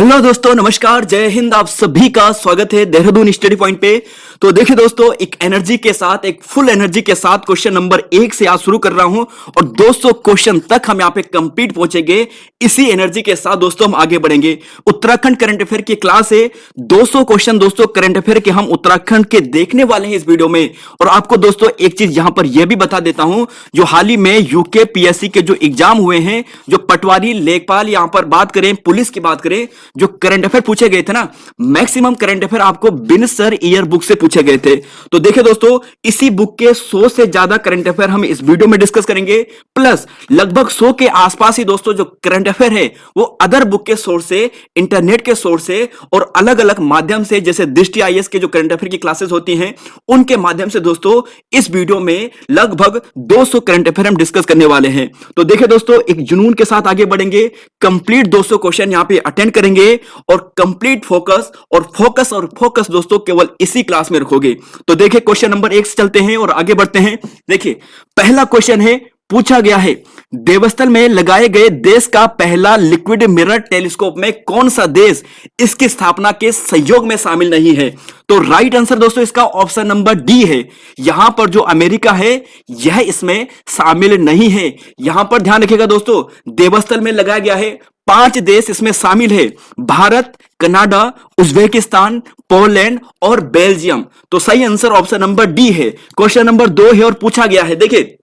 Hello दोस्तों, नमस्कार, जय हिंद। आप सभी का स्वागत है देहरादून स्टडी पॉइंट पे। तो देखिए दोस्तों, एक एनर्जी के साथ, एक फुल एनर्जी के साथ क्वेश्चन नंबर 1 से आज शुरू कर रहा हूं और 200 क्वेश्चन तक हम यहां पे कंप्लीट पहुंचेंगे। इसी एनर्जी के साथ दोस्तों हम आगे बढ़ेंगे। उत्तराखंड करंट अफेयर की क्लास है। 200 क्वेश्चन दोस्तों करंट अफेयर के हम उत्तराखंड के देखने वाले हैं इस वीडियो में। और आपको दोस्तों एक चीज यहां पर यह भी बता देता हूं, जो हाल ही में यूके पीएससी के जो एग्जाम हुए हैं, जो पटवारी, लेखपाल, यहां पर बात करें, पुलिस की बात करें, जो करंट अफेयर पूछे गए थे ना, मैक्सिमम करंट अफेयर आपको बिन सर ईयर बुक से पूछे गए थे। तो देखिए दोस्तों, इसी बुक के 100 से ज्यादा करंट अफेयर हम इस वीडियो में डिस्कस करेंगे। प्लस लगभग 100 के आसपास ही दोस्तों जो करंट अफेयर है वो अदर बुक के सोर्स से, इंटरनेट के सोर्स से और अलग अलग माध्यम से, जैसे दृष्टि आईएएस के जो करंट अफेयर की क्लासेस होती हैं उनके माध्यम से दोस्तों इस वीडियो में लगभग 200 करंट अफेयर हम डिस्कस करने वाले हैं। तो देखिए दोस्तों, एक जुनून के साथ आगे बढ़ेंगे। कंप्लीट 200 क्वेश्चन यहां पे अटेंड करेंगे और कंप्लीट फोकस दोस्तों केवल इसी क्लास में रखोगे। तो देखिए क्वेश्चन नंबर 1 से चलते हैं और आगे बढ़ते हैं। देखिए पहला क्वेश्चन है, पूछा गया है देवस्थल में लगाए गए देश का पहला लिक्विड मिरर टेलीस्कोप में कौन सा देश इसकी स्थापना के सहयोग में शामिल नहीं है? तो राइट आंसर दोस्तों इसका ऑप्शन नंबर डी है। यहां पर जो अमेरिका है यह इसमें शामिल नहीं है। यहां पर ध्यान रखिएगा दोस्तों, देवस्थल में लगाया गया है, 5 देश इसमें शामिल है, भारत, कनाडा, उज्बेकिस्तान, पोलैंड और बेल्जियम। तो सही आंसर ऑप्शन नंबर डी है। क्वेश्चन नंबर 2 है और पूछा गया है, देखिए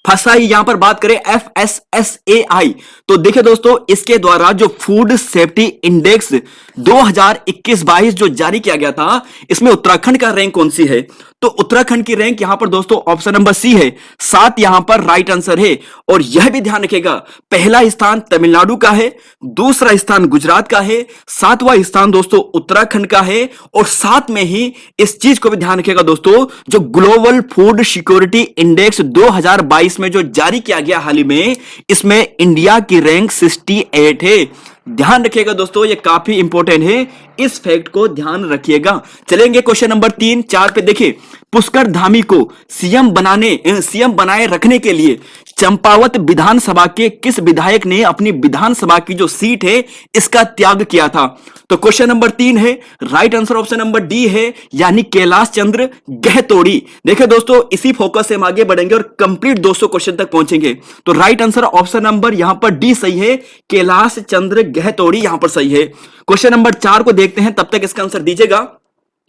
फसाई, यहां पर बात करें FSSAI, तो देखिए दोस्तों इसके द्वारा जो फूड सेफ्टी इंडेक्स 2021-22 जो जारी किया गया था, इसमें उत्तराखंड का रैंक कौन सी है? तो उत्तराखंड की रैंक यहां पर दोस्तों ऑप्शन नंबर सी है। 7 यहां पर राइट आंसर है। और यह भी ध्यान रखिएगा, पहला स्थान तमिलनाडु का है, दूसरा स्थान गुजरात का है, 7वां स्थान दोस्तों उत्तराखंड का है। और साथ में ही इस चीज को भी ध्यान रखिएगा दोस्तों, जो ग्लोबल फूड सिक्योरिटी इंडेक्स 2022 में जो जारी किया गया हाल ही में, इसमें इंडिया की रैंक 68 है। ध्यान रखिएगा दोस्तों, ये काफी इंपॉर्टेंट है, इस फैक्ट को ध्यान रखिएगा। चलेंगे क्वेश्चन नंबर 3, 4 पे। देखिए पुष्कर धामी को सीएम बनाए रखने के लिए चंपावत विधानसभा के किस विधायक ने अपनी विधानसभा की जो सीट है इसका त्याग किया था? तो क्वेश्चन नंबर 3 है, right answer option number D है, यानी कैलाश चंद्र गहतोड़ी। देखिए दोस्तों, इसी फोकस से हम आगे बढ़ेंगे और कंप्लीट 200 क्वेश्चन तक पहुंचेंगे। तो राइट आंसर ऑप्शन नंबर यहां पर डी सही है, कैलाश चंद्र गहतोड़ी यहां पर सही है। क्वेश्चन नंबर 4 को देखते हैं, तब तक इसका आंसर दीजिएगा।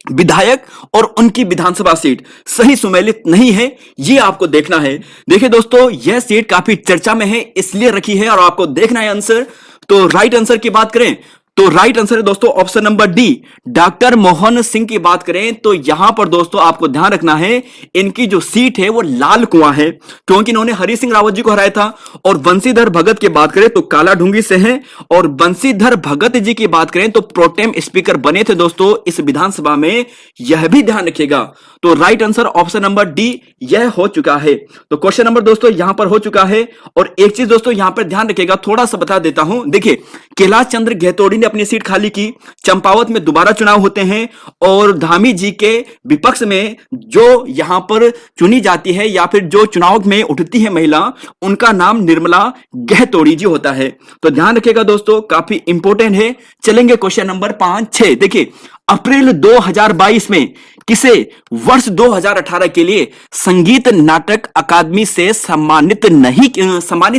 विधायक और उनकी विधानसभा सीट सही सुमेलित नहीं है, यह आपको देखना है। देखिए दोस्तों, यह सीट काफी चर्चा में है, इसलिए रखी है और आपको देखना है आंसर। तो राइट आंसर की बात करें तो राइट आंसर है दोस्तों option number D. Doctor Mohan Singh की बात करें तो यहां पर दोस्तों आपको ध्यान रखना है, इनकी जो सीट है वो लाल कुआं है, क्योंकि इन्होंने हरि सिंह रावत जी को हराया था। और बंशीधर भगत की बात करें तो काला ढूंगी से हैं। और बंशीधर भगत जी की बात करें तो प्रोटेम स्पीकर बने थे दोस्तों इस विधानसभा में, यह भी ध्यान रखिएगा। तो right answer option number D यह हो चुका है। तो क्वेश्चन नंबर दोस्तों यहां पर हो चुका है। और एक चीज दोस्तों यहां पर ध्यान रखिएगा, थोड़ा सा बता देता हूं। देखिए कैलाश चंद्र गहतोड़ी ने अपनी सीट खाली की, चंपावत में दोबारा चुनाव होते हैं और धामी जी के विपक्ष में जो यहां पर चुनी जाती है या फिर जो चुनाव में उठती है महिला, उनका नाम निर्मला गहतोड़ी जी होता है। तो ध्यान रखिएगा दोस्तों, काफी इंपॉर्टेंट है। चलेंगे क्वेश्चन नंबर 5, 6। देखिए अप्रैल 2022 में किसे वर्ष 2018 के लिए संगीत नाटक अकादमी से सम्मानित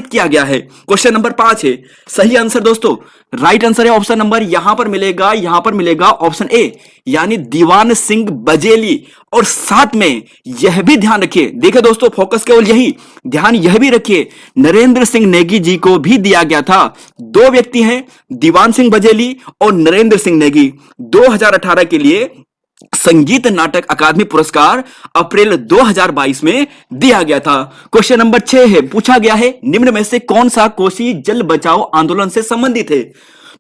किया गया है? क्वेश्चन नंबर 5 है। सही आंसर दोस्तों राइट आंसर है ऑप्शन नंबर यहां पर मिलेगा ऑप्शन ए, यानी दीवान सिंह बजेली। और साथ में यह भी ध्यान रखिए, देखिए दोस्तों फोकस केवल यही, ध्यान यह भी रखिए, नरेंद्र सिंह नेगी जी को भी दिया गया था। 2 व्यक्ति हैं, दीवान सिंह बजेली और नरेंद्र सिंह नेगी। 2018 के लिए संगीत नाटक अकादमी पुरस्कार अप्रैल 2022 में दिया गया था। क्वेश्चन नंबर 6 है, पूछा गया है निम्न में से कौन सा कोसी जल बचाओ आंदोलन से संबंधित है?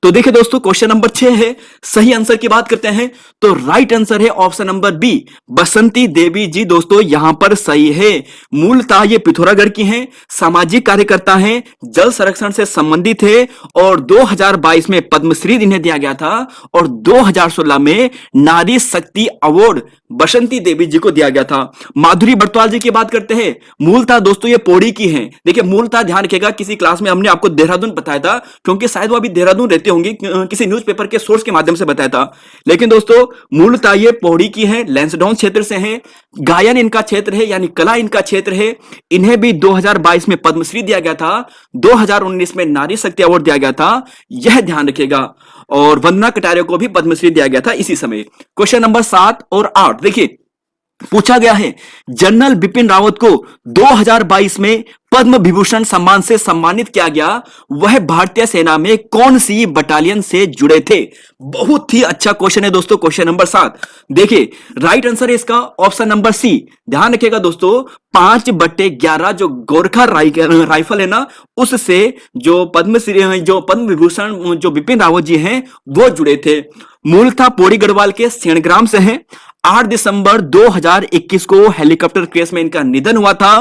तो देखिए दोस्तों क्वेश्चन नंबर 6 है। सही आंसर की बात करते हैं तो राइट आंसर है ऑप्शन नंबर बी, बसंती देवी जी दोस्तों यहां पर सही है। मूलतः ये पिथौरागढ़ की हैं, सामाजिक कार्यकर्ता हैं, जल संरक्षण से संबंधित है और 2022 में पद्मश्री इन्हें दिया गया था और 2016 में नारी शक्ति अवार्ड बसंती देवी जी को दिया गया था। माधुरी बर्तवाल जी की बात करते हैं, मूलतः दोस्तों ये पौड़ी की हैं। देखिए मूलतः ध्यान रखिएगा, किसी क्लास में हमने आपको देहरादून बताया था, क्योंकि शायद वो अभी देहरादून रहती देखते होंगे किसी न्यूज़पेपर के सोर्स के माध्यम से बताया था। लेकिन दोस्तों मूलतः ये पौड़ी की है, लैंसडाउन क्षेत्र से हैं, गायन इनका क्षेत्र है यानी कला इनका क्षेत्र है। इन्हें भी 2022 में पद्मश्री दिया गया था, 2019 में नारी शक्ति अवार्ड दिया गया था, यह ध्यान रखिएगा। और वंदना कटारिया को भी पद्मश्री दिया गया था इसी समय। क्वेश्चन नंबर 7 और 8 देखिए, पूछा गया है जनरल बिपिन रावत को 2022 में पद्म विभूषण सम्मान से सम्मानित किया गया, वह भारतीय सेना में कौन सी बटालियन से जुड़े थे। बहुत ही अच्छा क्वेश्चन है दोस्तों। क्वेश्चन नंबर 7 देखिए, राइट आंसर है इसका ऑप्शन नंबर सी। ध्यान रखिएगा दोस्तों, 5/11 जो गोरखा राइफल है ना, उससे जो पद्म विभूषण जो बिपिन रावत जी हैं वो जुड़े थे। मूलतः पौड़ी गढ़वाल के सेणग्राम से हैं। 8 दिसंबर 2021 को हेलीकॉप्टर क्रैश में इनका निधन हुआ था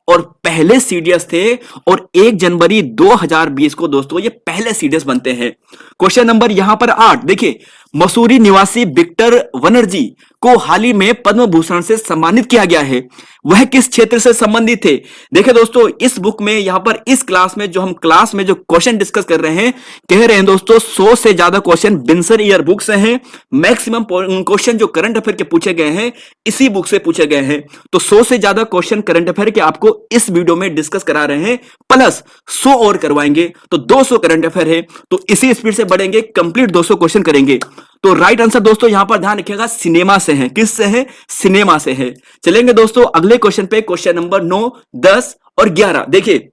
और पहले सीडीएस थे, और 1 जनवरी 2020 को दोस्तों ये पहले सीडीएस बनते हैं। क्वेश्चन नंबर यहां पर 8 देखिए, मसूरी निवासी विक्टर बनर्जी को हाल ही में पद्म भूषण से सम्मानित किया गया है, वह किस क्षेत्र से संबंधित थे। देखिए दोस्तों, इस बुक में यहां पर इस क्लास में जो क्वेश्चन डिस्कस कर रहे हैं, कह रहे हैं दोस्तों 100 से ज्यादा क्वेश्चन बिन्सर ईयर बुक से हैं। मैक्सिमम क्वेश्चन जो करंट अफेयर के पूछे गए हैं इसी बुक से पूछे गए हैं। तो 100 से ज्यादा क्वेश्चन करंट अफेयर के आपको इस वीडियो में डिस्कस करा रहे हैं, प्लस 100 और करवाएंगे, तो 200 करंट अफेयर है। तो इसी स्पीड से बढ़ेंगे, कंप्लीट 200 क्वेश्चन करेंगे। तो राइट आंसर दोस्तों यहां पर ध्यान रखिएगा, सिनेमा से है। किस से है? सिनेमा से है। चलेंगे दोस्तों अगले क्वेश्चन पे, क्वेश्चन नंबर 9, 10 और 11 देखिए,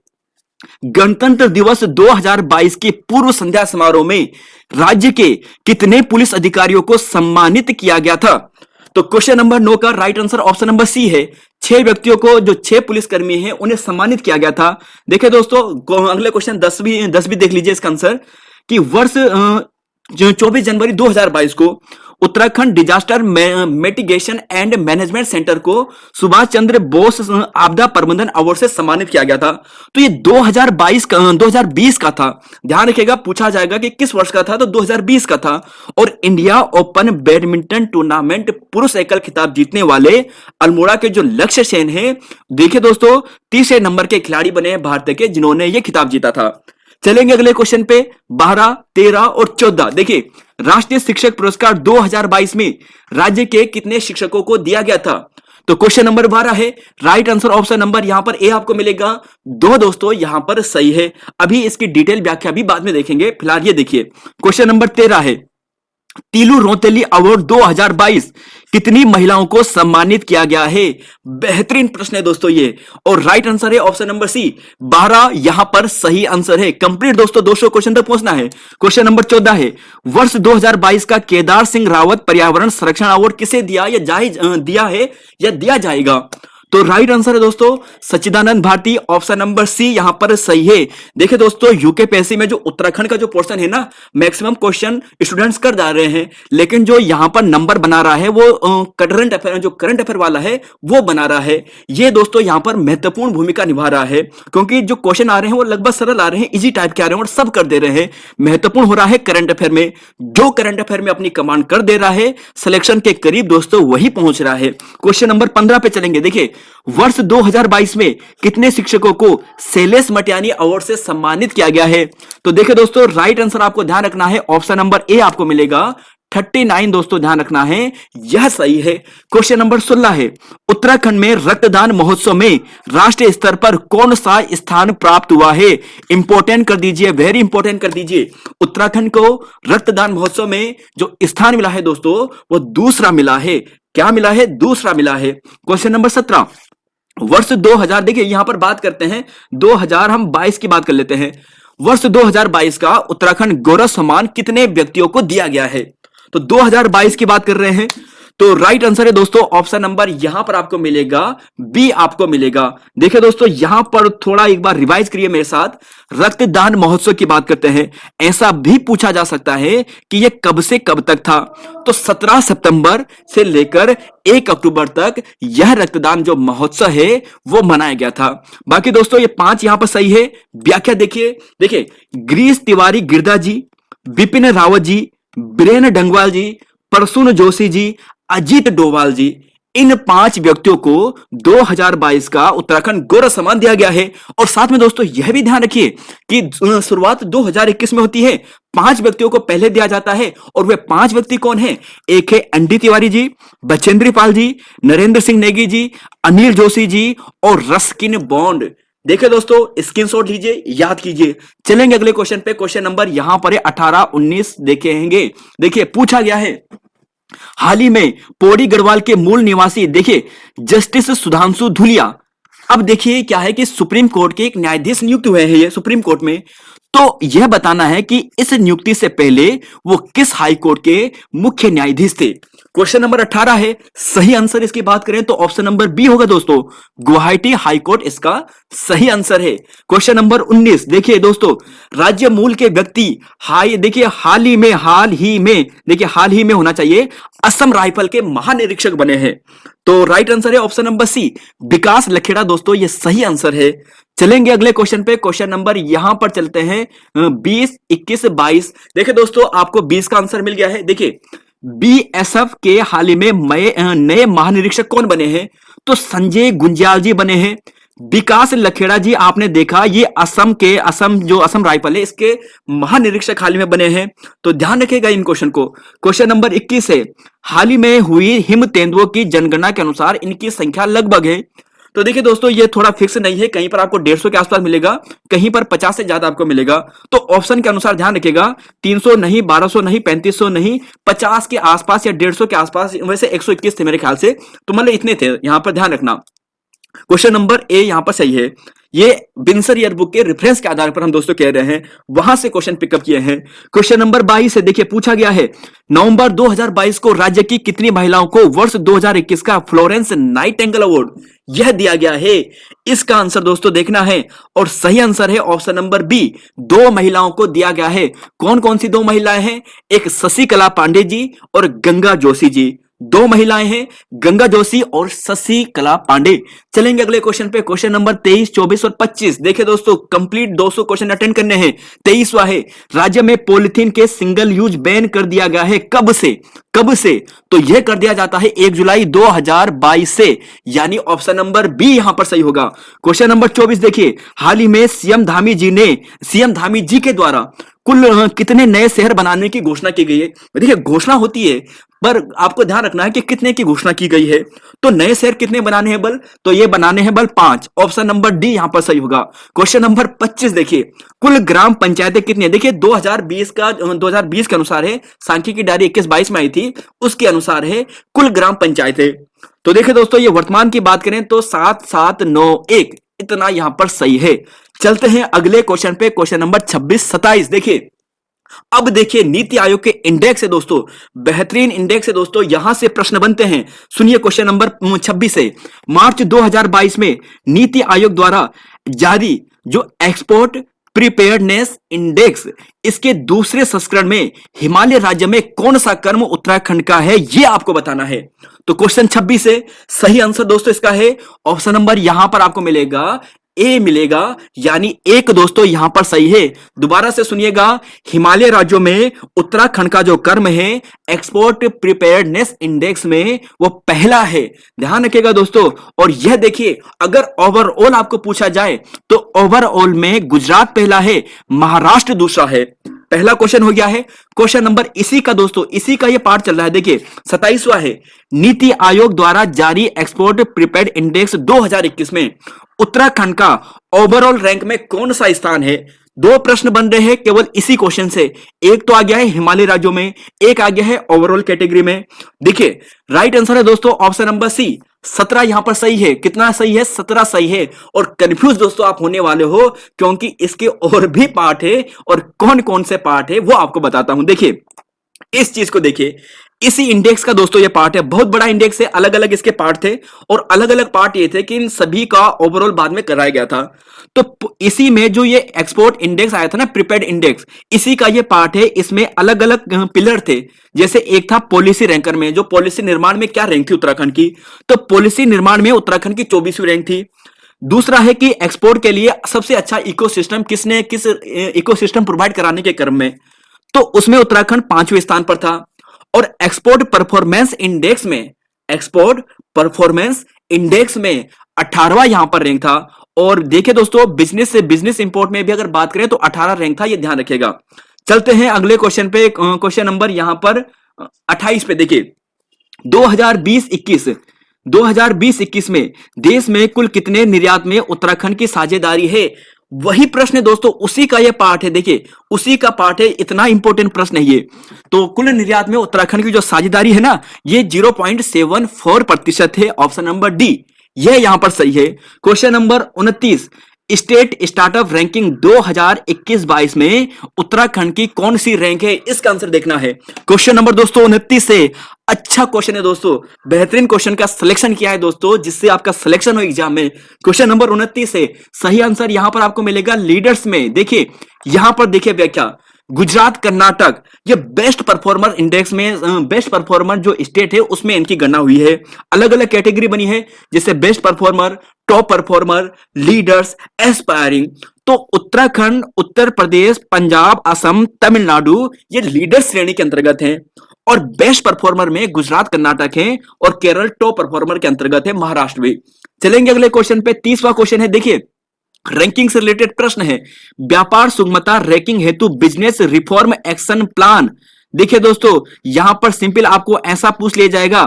गणतंत्र दिवस 2022 के पूर्व संध्या समारोह में राज्य के कितने पुलिस अधिकारियों को सम्मानित किया गया था। तो क्वेश्चन नंबर 9 का right answer option number C है। 6 व्यक्तियों को, जो 6 पुलिसकर्मी हैं उन्हें सम्मानित किया गया था। देखिए दोस्तों अगले क्वेश्चन 10 भी देख लीजिए इसका आंसर, कि वर्ष 24 जनवरी 2022 को Uttarakhand disaster mitigation and management centre को सुभाष चंद्र बोस आपदा प्रबंधन अवार्ड से सम्मानित किया गया था। तो ये 2020 का था। ध्यान रखिएगा, पूछा जाएगा कि किस वर्ष का था, तो 2020 का था। और इंडिया ओपन बैडमिंटन टूर्नामेंट पुरुष एकल खिताब जीतने वाले अल्मोड़ा के जो लक्ष्य सेन हैं, देखिए दोस्तों 30 नंबर के खिलाड़ी बने हैं भारत के, जिन्होंने ये खिताब जीता था। चलेंगे अगले क्वेश्चन पे, 12, 13 और 14 देखिए, राष्ट्रीय शिक्षक पुरस्कार 2022 में राज्य के कितने शिक्षकों को दिया गया था। तो क्वेश्चन नंबर 12 है। राइट आंसर ऑप्शन नंबर यहां पर ए आपको मिलेगा। 2 दोस्तों यहां पर सही है। अभी इसकी डिटेल व्याख्या भी बाद में देखेंगे, फिलहाल ये देखिए क्वेश्चन नंबर 13 है। तीलू रोतेली अवार्ड 2022 कितनी महिलाओं को सम्मानित किया गया है। बेहतरीन प्रश्न है दोस्तों ये, और राइट आंसर है ऑप्शन नंबर सी, 12 यहां पर सही आंसर है। कंप्लीट दोस्तों 200 क्वेश्चन तक पहुंचना है। क्वेश्चन नंबर 14 है, वर्ष 2022 का केदार सिंह रावत पर्यावरण संरक्षण अवार्ड किसे दिया या दिया जाएगा। तो राइट आंसर है दोस्तों सच्चिदानंद भारती, ऑप्शन नंबर सी यहां पर सही है। देखिए दोस्तों यूकेपीएससी में जो उत्तराखंड का जो पोर्शन है ना, मैक्सिमम क्वेश्चन स्टूडेंट्स कर जा रहे हैं, लेकिन जो यहां पर नंबर बना रहा है वो करंट अफेयर वाला है वो बना रहा है। ये दोस्तों यहां पर महत्वपूर्ण भूमिका निभा रहा है, क्योंकि जो क्वेश्चन आ रहे हैं वो लगभग सरल आ रहे हैं, इजी टाइप के आ रहे हैं और सब कर दे रहे हैं। महत्वपूर्ण हो रहा है करंट अफेयर में, जो करंट अफेयर में अपनी कमांड कर दे रहा है, सिलेक्शन के करीब दोस्तों वही पहुंच रहा है। क्वेश्चन नंबर 15 पे चलेंगे। देखिए, वर्ष 2022 में कितने शिक्षकों को शैलेश मटियानी अवार्ड से सम्मानित किया गया है। तो देखिए दोस्तों राइट आंसर आपको ध्यान रखना है, ऑप्शन नंबर ए आपको मिलेगा 39 दोस्तों ध्यान रखना है, यह सही है। क्वेश्चन नंबर 16 है, उत्तराखंड में रक्तदान महोत्सव में राष्ट्रीय स्तर पर कौन सा स्थान प्राप्त हुआ है। इंपॉर्टेंट कर दीजिए, वेरी इंपॉर्टेंट कर दीजिए। उत्तराखंड को रक्तदान महोत्सव में जो स्थान मिला है दोस्तों वो दूसरा मिला है। क्या मिला है? दूसरा मिला है। क्वेश्चन नंबर 17, वर्ष 2000 देखिए यहां पर बात करते हैं 2022 की बात कर लेते हैं। वर्ष 2022 का उत्तराखंड गौरव सम्मान कितने व्यक्तियों को दिया गया है। तो 2022 की बात कर रहे हैं, तो राइट आंसर है दोस्तों ऑप्शन नंबर यहां पर आपको मिलेगा बी आपको मिलेगा। देखिए दोस्तों यहां पर थोड़ा एक बार रिवाइज करिए मेरे साथ। रक्तदान महोत्सव की बात करते हैं, ऐसा भी पूछा जा सकता है कि यह कब से कब तक था। तो 17 सितंबर से लेकर 1 अक्टूबर तक यह रक्तदान जो महोत्सव है वो मनाया गया था। बाकी दोस्तों ये 5 यहां पर सही है। व्याख्या देखिए गिरीश तिवारी गिरधा जी, विपिन रावत जी, बीरेन डंगवाल जी, प्रसून जोशी जी, अजीत डोभाल जी, इन 5 व्यक्तियों को 2022 का उत्तराखंड गौरव सम्मान दिया गया है। और साथ में दोस्तों यह भी ध्यान रखिए कि शुरुआत 2021 में होती है, 5 व्यक्तियों को पहले दिया जाता है। और वे 5 व्यक्ति कौन है? एक है एनडी तिवारी जी, बचेंद्री पाल जी, नरेंद्र सिंह नेगी जी, अनिल जोशी जी और रस्किन बॉन्ड। देखिए दोस्तों, स्क्रीनशॉट लीजिए, याद कीजिए। चलेंगे अगले क्वेश्चन पे। क्वेश्चन नंबर यहां पर 18 19 देखेंगे। देखिए पूछा गया है, हाल ही में पौड़ी गढ़वाल के मूल निवासी देखिए जस्टिस सुधांशु धुलिया, अब देखिए क्या है कि सुप्रीम कोर्ट के एक न्यायाधीश नियुक्त हुए हैं ये सुप्रीम कोर्ट में। तो यह बताना है कि इस नियुक्ति से पहले वो किस हाई कोर्ट के मुख्य न्यायाधीश थे। क्वेश्चन नंबर 18 है। सही आंसर इसकी बात करें तो ऑप्शन नंबर बी होगा दोस्तों, गुवाहाटी हाई कोर्ट इसका सही आंसर है। क्वेश्चन नंबर 19 देखिए दोस्तों, राज्य मूल के व्यक्ति देखिए हाल ही में होना चाहिए, असम राइफल के महानिरीक्षक बने हैं। तो राइट आंसर है ऑप्शन नंबर सी, विकास लखेड़ा। दोस्तों ये सही आंसर है। चलेंगे अगले क्वेश्चन पे। क्वेश्चन नंबर यहां पर चलते हैं 20 21 22। देखिए दोस्तों, आपको 20 का आंसर मिल गया है। देखिए बीएसएफ के हाल ही में नए महानिरीक्षक कौन बने हैं? तो संजय गुंजियाल जी बने हैं। विकास लखेड़ा जी आपने देखा, ये असम राइफल है इसके महानिरीक्षक हाल ही में बने हैं। तो ध्यान रखिएगा इन क्वेश्चन को। क्वेश्चन नंबर 21 है, हाल ही में हुई हिम तेंदुओं की जनगणना के अनुसार इनकी संख्या लगभग है। तो देखिए दोस्तों, ये थोड़ा फिक्स नहीं है, कहीं पर आपको 150 के आसपास मिलेगा, कहीं पर 50 से ज्यादा आपको मिलेगा। तो ऑप्शन के अनुसार ध्यान रखिएगा, 300 नहीं, 1200 नहीं, 3500 नहीं, 50 के आसपास या 150 के आसपास। वैसे 121 थे मेरे ख्याल से, तो मतलब इतने थे, यहां पर ध्यान रखना। क्वेश्चन नंबर ए यहां पर सही है। ये बिनसर ईयरबुक के रेफरेंस के आधार पर हम दोस्तों कह रहे हैं, वहां से क्वेश्चन पिकअप किए हैं। क्वेश्चन नंबर 22 है। देखिए पूछा गया है, नवंबर 2022 को राज्य की कितनी महिलाओं को वर्ष 2021 का फ्लोरेंस नाइटिंगेल अवार्ड यह दिया गया है? इसका आंसर दोस्तों देखना है और सही आंसर है ऑप्शन नंबर बी, 2 महिलाओं को दिया गया है। कौन कौन सी 2 महिलाएं हैं? एक शशिकला पांडे जी और गंगा जोशी जी। 2 महिलाएं हैं, गंगा जोशी और शशिकला पांडे। चलेंगे अगले क्वेश्चन पे। क्वेश्चन नंबर 23 24 और 25। देखिए दोस्तों, कंप्लीट 200 क्वेश्चन अटेंड करने हैं। 23वां है, राज्य में पॉलिथीन के सिंगल यूज बैन कर दिया गया है, कब से? तो यह कर दिया जाता है 1 जुलाई 2022 से, यानी ऑप्शन नंबर बी यहां पर सही होगा। क्वेश्चन नंबर 24 देखिए, हाल ही में सीएम धामी जी के द्वारा कुल कितने नए शहर बनाने की घोषणा की गई है? देखिए घोषणा होती है, पर आपको ध्यान रखना है कि कितने की घोषणा की गई है। तो नए शहर कितने बनाने हैं बल? तो ये बनाने हैं बल 5। ऑप्शन नंबर डी यहां पर सही होगा। क्वेश्चन नंबर 25 देखिए, कुल ग्राम पंचायतें कितनी है? देखिए 2020 के अनुसार है, सांख्यिकी डायरी 21-22 में आई थी, उसके अनुसार है कुल ग्राम पंचायतें। तो देखिए दोस्तों, ये वर्तमान की बात करें तो 7791 इतना यहां पर सही है। चलते हैं अगले क्वेश्चन पे। क्वेश्चन नंबर 26 27 देखिए, अब देखिए नीति आयोग के इंडेक्स है दोस्तों, बेहतरीन इंडेक्स है दोस्तों, यहां से प्रश्न बनते हैं। सुनिए क्वेश्चन नंबर 26 है, मार्च 2022 में नीति आयोग द्वारा जारी जो एक्सपोर्ट प्रिपेयर्डनेस इंडेक्स, इसके दूसरे संस्करण में हिमालय राज्य में कौन सा कर्म उत्तराखंड का है, यह आपको बताना है। तो क्वेश्चन 26 है, सही आंसर दोस्तों इसका है ऑप्शन नंबर यहां पर आपको मिलेगा ए मिलेगा, यानी एक दोस्तों यहां पर सही है। दोबारा से सुनिएगा, हिमालय राज्यों में उत्तराखंड का जो कर्म है एक्सपोर्ट प्रिपेयर्डनेस इंडेक्स में वो पहला है, ध्यान रखिएगा दोस्तों। और यह देखिए, अगर ओवरऑल आपको पूछा जाए तो ओवरऑल में गुजरात पहला है, महाराष्ट्र दूसरा है। पहला क्वेश्चन हो गया है। क्वेश्चन नंबर इसी का दोस्तों, इसी का ये पार्ट चल रहा है। देखिए 27वां है, नीति आयोग द्वारा जारी एक्सपोर्ट प्रिपेयर्ड इंडेक्स 2021 में उत्तराखंड का ओवरऑल रैंक में कौन सा स्थान है? 2 प्रश्न बन रहे हैं केवल इसी क्वेश्चन से। एक तो आ गया है हिमालय राज्यों में, एक आ गया है ओवरऑल कैटेगरी में। देखिए राइट आंसर है दोस्तों ऑप्शन नंबर सी, 17 यहां पर सही है। कितना सही है? 17 सही है। और कंफ्यूज दोस्तों आप होने वाले हो, क्योंकि इसके और भी पार्ट है, और कौन कौन से पार्ट है वो आपको बताता हूं। देखिए इस चीज को देखिए, इसी इंडेक्स का दोस्तों ये पार्ट है, बहुत बड़ा इंडेक्स है, अलग अलग इसके पार्ट थे, और अलग अलग पार्ट ये थे कि इन सभी का ओवरऑल बाद में कराया गया था। तो इसी में जो ये एक्सपोर्ट इंडेक्स आया था ना, प्रिपेयर्ड इंडेक्स, इसी का ये पार्ट है। इसमें अलग अलग पिलर थे, जैसे एक था पॉलिसी रैंकर में, जो पॉलिसी निर्माण में क्या रैंक थी उत्तराखंड की, तो पॉलिसी निर्माण में उत्तराखंड की 24वीं रैंक थी। दूसरा है कि एक्सपोर्ट के लिए सबसे अच्छा इकोसिस्टम किस इकोसिस्टम प्रोवाइड कराने के क्रम में, तो उसमें उत्तराखंड 5वें स्थान पर था। और एक्सपोर्ट परफॉर्मेंस इंडेक्स में एक्सपोर्ट परफॉर्मेंस इंडेक्स में 18वां यहां पर रैंक था। और देखिए दोस्तों, बिजनेस से बिजनेस इंपोर्ट में भी अगर बात करें तो 18 रैंक था, ये ध्यान रखिएगा। चलते हैं अगले क्वेश्चन पे, क्वेश्चन नंबर यहां पर 28 पे। देखिए 2020-21 2020-21 में देश में कुल कितने निर्यात में उत्तराखंड की साझेदारी है? वही प्रश्न है दोस्तों, उसी का ये पार्ट है। देखिए उसी का पार्ट है, इतना इंपॉर्टेंट प्रश्न है ये। तो कुल निर्यात में उत्तराखंड की जो साझेदारी है ना, ये 0.74% है। ऑप्शन नंबर डी यह यहां पर सही है। Question number 29, state startup ranking 2021-22 में उत्तराखंड की कौन सी रैंक है? इसका आंसर देखना है। क्वेश्चन नंबर दोस्तों 29 से अच्छा क्वेश्चन है दोस्तों, बेहतरीन क्वेश्चन का सिलेक्शन किया है दोस्तों, जिससे आपका सिलेक्शन हो एग्जाम में। क्वेश्चन नंबर 29 से सही आंसर यहां पर आपको मिलेगा लीडर्स में। देखिए यहां पर देखिए व्याख्या, गुजरात कर्नाटक ये बेस्ट परफॉर्मर इंडेक्स में बेस्ट परफॉर्मर जो स्टेट है उसमें इनकी गणना हुई है। अलग अलग कैटेगरी बनी है, जैसे best performer, top performer, leaders, aspiring. तो उत्तराखंड, उत्तर प्रदेश, पंजाब, असम, तमिलनाडु ये लीडर्स श्रेणी के अंतर्गत हैं। और बेस्ट परफॉर्मर में गुजरात कर्नाटक है, और केरल टॉप परफॉर्मर के अंतर्गत है, महाराष्ट्र भी। चलेंगे अगले क्वेश्चन पे, 30वां क्वेश्चन है। देखिए रैंकिंग से रिलेटेड प्रश्न है, व्यापार सुगमता रैंकिंग हेतु बिजनेस रिफॉर्म एक्शन प्लान। देखिए दोस्तों यहां पर सिंपल आपको ऐसा पूछ लिया जाएगा,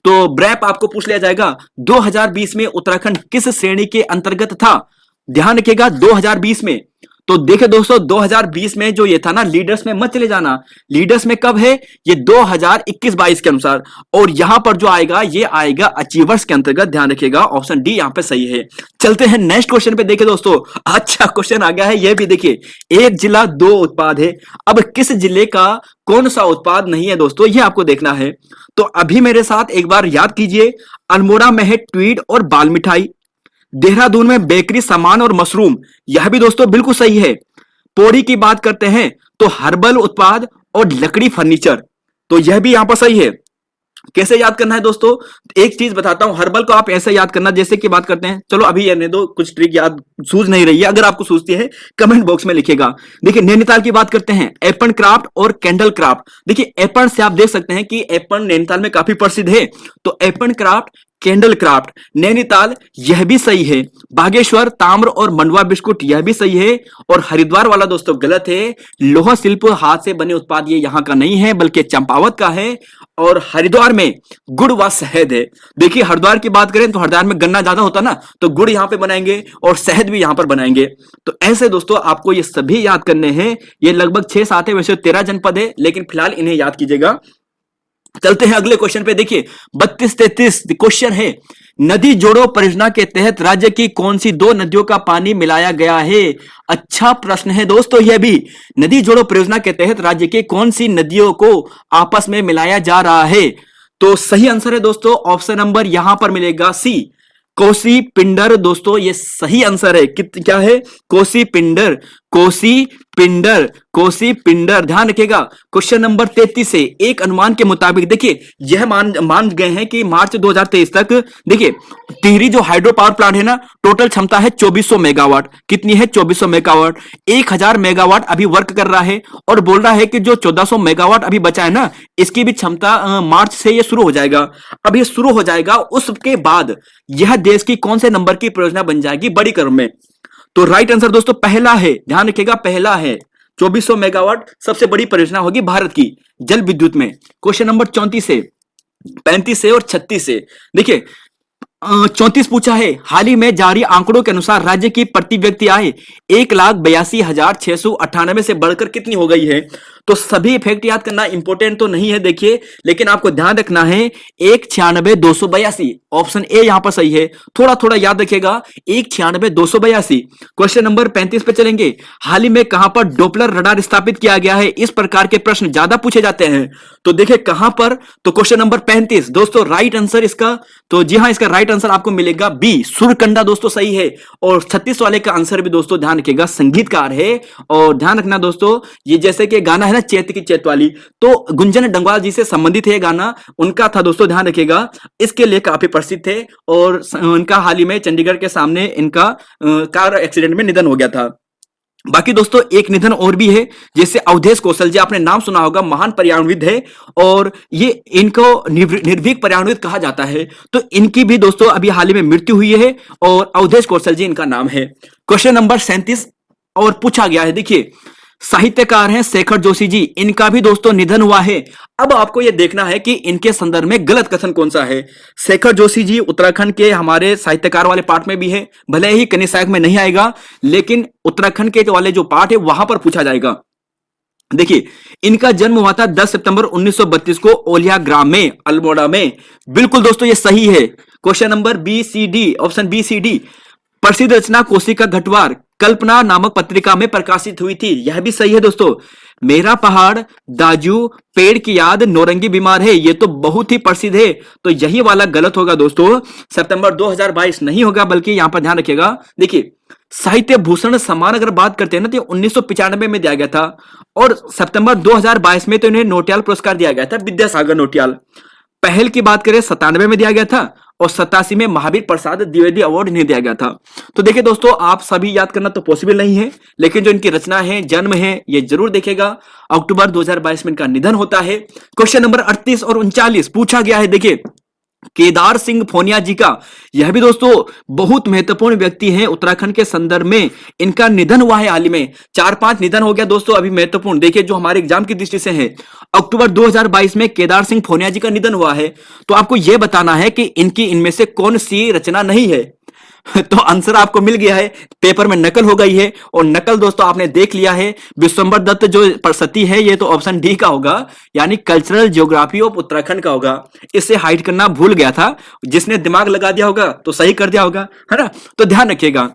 तो ब्रैप आपको पूछ लिया जाएगा 2020 में उत्तराखंड किस श्रेणी के अंतर्गत था? ध्यान रखिएगा 2020 में। तो देखिए दोस्तों 2020 में जो ये था ना, लीडर्स में मत चले जाना, लीडर्स में कब है? ये 2021-22 के अनुसार। और यहां पर जो आएगा ये आएगा अचीवर्स के अंतर्गत, ध्यान रखिएगा। ऑप्शन डी यहां पे सही है। चलते हैं नेक्स्ट क्वेश्चन पे। देखिए दोस्तों अच्छा क्वेश्चन आ गया है ये भी। देखिए एक जिला दो उत्पाद है, अब किस जिले का कौन सा उत्पाद नहीं है दोस्तों, ये आपको देखना है। तो अभी मेरे साथ एक बार याद कीजिए, अल्मोड़ा में है ट्वीड और बाल मिठाई, देहरादून में बेकरी सामान और मशरूम, यह भी दोस्तों बिल्कुल सही है। पौड़ी की बात करते हैं तो हर्बल उत्पाद और लकड़ी फर्नीचर, तो यह भी यहां पर सही है। कैसे याद करना है दोस्तों, एक चीज बताता हूं, हर्बल को आप ऐसे याद करना जैसे कि बात करते हैं। चलो अभी रहने दो, कुछ ट्रिक याद सूझ नहीं रही है, अगर आपको सूझती है कमेंट बॉक्स में लिखिएगा। देखिए नैनीताल की बात करते हैं, एपन क्राफ्ट और कैंडल क्राफ्ट। देखिए एपन से आप देख सकते हैं कि एपन नैनीताल में काफी प्रसिद्ध है, तो Aipan craft, candle craft, Nainital, यह भी सही है। बागेश्वर ताम्र और मंडवा बिस्कुट, यह भी सही है। और हरिद्वार वाला दोस्तों गलत है, लोहा शिल्प हाथ से बने उत्पाद ये यहां का नहीं है बल्कि चंपावत का है। और हरिद्वार में गुड़ व शहद है। देखिए हरिद्वार की बात करें तो हरिद्वार में गन्ना ज्यादा होता ना, तो गुड़ यहां पे बनाएंगे और शहद भी यहां पर बनाएंगे। तो ऐसे दोस्तों आपको ये सभी याद करने हैं। ये लगभग 6-7 है, वैसे 13 जनपद है, लेकिन फिलहाल इन्हें याद कीजिएगा। चलते हैं अगले क्वेश्चन पे। देखिए 32-33 क्वेश्चन है, नदी जोड़ो परियोजना के तहत राज्य की कौन सी दो नदियों का पानी मिलाया गया है? अच्छा प्रश्न है दोस्तों यह भी। नदी जोड़ो परियोजना के तहत राज्य के कौन सी नदियों को आपस में मिलाया जा रहा है? तो सही आंसर है दोस्तों ऑप्शन नंबर यहां पर मिलेगा सी, कोसी पिंडर। दोस्तों ये सही आंसर है। क्या है? कोसी पिंडर, कोसी पिंडर, कोसी पिंडर। ध्यान रखिएगा। क्वेश्चन नंबर 33 से एक अनुमान के मुताबिक देखिए यह मान गए हैं कि मार्च 2023 तक देखिए टिहरी जो हाइड्रो पावर प्लांट है ना, टोटल क्षमता है 2400 मेगावाट। कितनी है? 2400 मेगावाट। 1000 मेगावाट अभी वर्क कर रहा है, और बोल रहा है कि जो 1400 मेगावाट अभी बचा है ना, इसकी भी क्षमता मार्च से ये शुरू हो जाएगा। अब ये शुरू हो जाएगा, उसके बाद यह देश की कौन से नंबर की परियोजना बन जाएगी बड़ी क्रम में? तो राइट आंसर दोस्तों पहला है, ध्यान रखिएगा पहला है। 2400 मेगावाट सबसे बड़ी परियोजना होगी भारत की जल विद्युत में। क्वेश्चन नंबर 34 से 35 से और 36 से देखिए 34 पूछा है, हाल ही में जारी आंकड़ों के अनुसार राज्य की प्रति व्यक्ति आय 1,82,698 से बढ़कर कितनी हो गई है? तो सभी इफेक्ट याद करना इंपॉर्टेंट तो नहीं है देखिए, लेकिन आपको ध्यान रखना है 1,96,282। ऑप्शन ए यहां पर सही है। थोड़ा थोड़ा याद रखिएगा 1,96,282। क्वेश्चन नंबर 35 पे चलेंगे, हाल ही में कहां पर डोपलर रडार स्थापित किया गया है? इस प्रकार के प्रश्न ज्यादा पूछे जाते हैं, तो देखिए कहां पर? तो क्वेश्चन नंबर 35 दोस्तों राइट आंसर इसका, तो जी हां इसका राइट आंसर आपको मिलेगा बी, सुरकंडा दोस्तों सही है। और 36 वाले का आंसर भी दोस्तों ध्यान रखिएगा संगीतकार है। और ध्यान रखना दोस्तों ये जैसे कि गाना है ना चैत की चैत वाली, तो गुंजन डंगवाल जी से संबंधित है गाना, उनका था दोस्तों, ध्यान रखिएगा। इसके लिए काफी प्रसिद्ध थे, और उनका हाल ही में चंडीगढ़ के सामने इनका कार एक्सीडेंट में निधन हो गया था। बाकी दोस्तों एक निधन और भी है, जैसे अवधेश कौशल जी, आपने नाम सुना होगा, महान पर्यावरणविद है और ये इनको निर्भीक पर्यावरणविद कहा जाता है। तो इनकी भी दोस्तों अभी हाल ही में मृत्यु हुई है और अवधेश कौशल जी इनका नाम है। क्वेश्चन नंबर 37 और पूछा गया है, देखिए साहित्यकार हैं शेखर जोशी जी, इनका भी दोस्तों निधन हुआ है। अब आपको यह देखना है कि इनके संदर्भ में गलत कथन कौन सा है। शेखर जोशी जी उत्तराखंड के हमारे साहित्यकार वाले पार्ट में भी है, भले ही कन्या सहायक में नहीं आएगा, लेकिन उत्तराखंड के वाले जो पार्ट है वहां पर पूछा जाएगा। देखिए इनका जन्म हुआ था 10 सितंबर 1932 को ओलिया ग्राम में, अल्मोड़ा में। बिल्कुल दोस्तों ये सही है। Question number B C D, option B C D. प्रसिद्ध रचना कोशिका घटवार कल्पना नामक पत्रिका में प्रकाशित हुई थी, यह भी सही है दोस्तों। मेरा पहाड़, दाजू, पेड़ की याद, नौरंगी बीमार है, ये तो बहुत ही प्रसिद्ध है, तो यही वाला गलत होगा दोस्तों। सितंबर 2022 नहीं होगा, बल्कि यहां पर ध्यान रखिएगा। देखिए साहित्य भूषण सम्मान अगर बात करते हैं ना, तो 1995 में दिया गया था और सितंबर 2022 में तो इन्हें नोटियाल पुरस्कार दिया गया था, विद्यासागर नोटियाल। पहल की बात करें 97 में दिया गया था और 87 में महावीर प्रसाद द्विवेदी अवार्ड इन्हें दिया गया था। तो देखिए दोस्तों आप सभी याद करना तो पॉसिबल नहीं है, लेकिन जो इनकी रचना है, जन्म है, ये जरूर देखेगा। अक्टूबर 2022 में इनका निधन होता है। क्वेश्चन नंबर 38 और 39 पूछा गया है, देखिए केदार सिंह फोनिया जी का, यह भी दोस्तों बहुत महत्वपूर्ण व्यक्ति हैं उत्तराखंड के संदर्भ में, इनका निधन हुआ है हाल ही में। 4-5 निधन हो गया दोस्तों अभी महत्वपूर्ण, देखिए जो हमारे एग्जाम की दृष्टि से है। अक्टूबर 2022 में केदार सिंह फोनिया जी का निधन हुआ है। तो आपको यह बताना है कि इनकी इनमें से कौन सी रचना नहीं है। तो आंसर आपको मिल गया है, पेपर में नकल हो गई है और नकल दोस्तों आपने देख लिया है। विश्वंबर दत्त जो सती है, ये तो ऑप्शन डी का होगा, यानी कल्चरल ज्योग्राफी ऑफ उत्तराखंड का होगा। इससे हाइड करना भूल गया था, जिसने दिमाग लगा दिया होगा तो सही कर दिया होगा, है ना। तो ध्यान रखिएगा।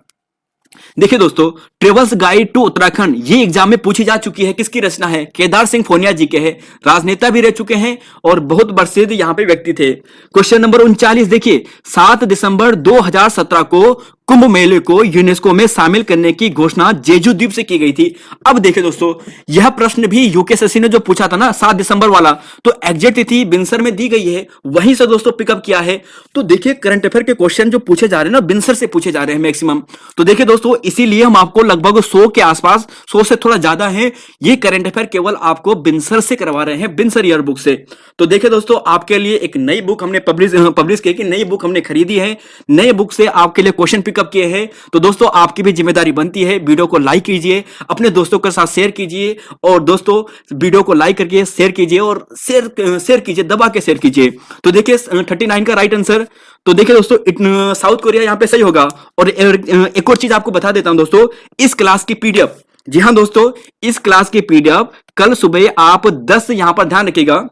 देखिए दोस्तों ट्रेवल्स गाइड टू उत्तराखंड ये एग्जाम में पूछी जा चुकी है, किसकी रचना है? केदार सिंह फोनिया जी के है, राजनेता भी रह चुके हैं और बहुत प्रसिद्ध यहां पे व्यक्ति थे। क्वेश्चन नंबर 39 देखिए 7 दिसंबर 2017 को कुंभ मेले को यूनेस्को में शामिल करने की घोषणा जेजू द्वीप से की गई थी। अब देखिए दोस्तों यह प्रश्न भी यूकेएसएससी ने जो पूछा था ना 7 दिसंबर वाला, तो एग्जैक्ट तिथि बिनसर में दी गई है, वहीं से दोस्तों पिकअप किया है। तो देखिए करंट अफेयर के क्वेश्चन जो पूछे जा रहे हैं ना बिनसर से पूछे जा रहे हैं मैक्सिमम। तो देखिए दोस्तों इसीलिए हम आपको लगभग 100 के आसपास, 100 से थोड़ा ज्यादा है ये करंट अफेयर केवल आपको बिनसर से करवा रहे हैं, बिनसर ईयर बुक से। तो देखिए दोस्तों आपके लिए एक नई बुक हमने पब्लिश की, नई बुक हमने खरीदी है, नई बुक से आपके लिए क्वेश्चन पिकअप किए हैं। तो दोस्तों आपकी भी जिम्मेदारी बनती है, वीडियो को लाइक कीजिए, अपने दोस्तों के साथ शेयर कीजिए और दोस्तों वीडियो को लाइक करके शेयर कीजिए और शेयर कीजिए, दबा के शेयर कीजिए। तो देखिए 39 का राइट आंसर। तो देखिए दोस्तों साउथ कोरिया यहां पे सही होगा। और एक और चीज आपको बता देता हूं दोस्तों, इस क्लास की पीडीएफ, जी हां दोस्तों इस क्लास की पीडीएफ कल सुबह आप 10, यहां पर ध्यान रखिएगा,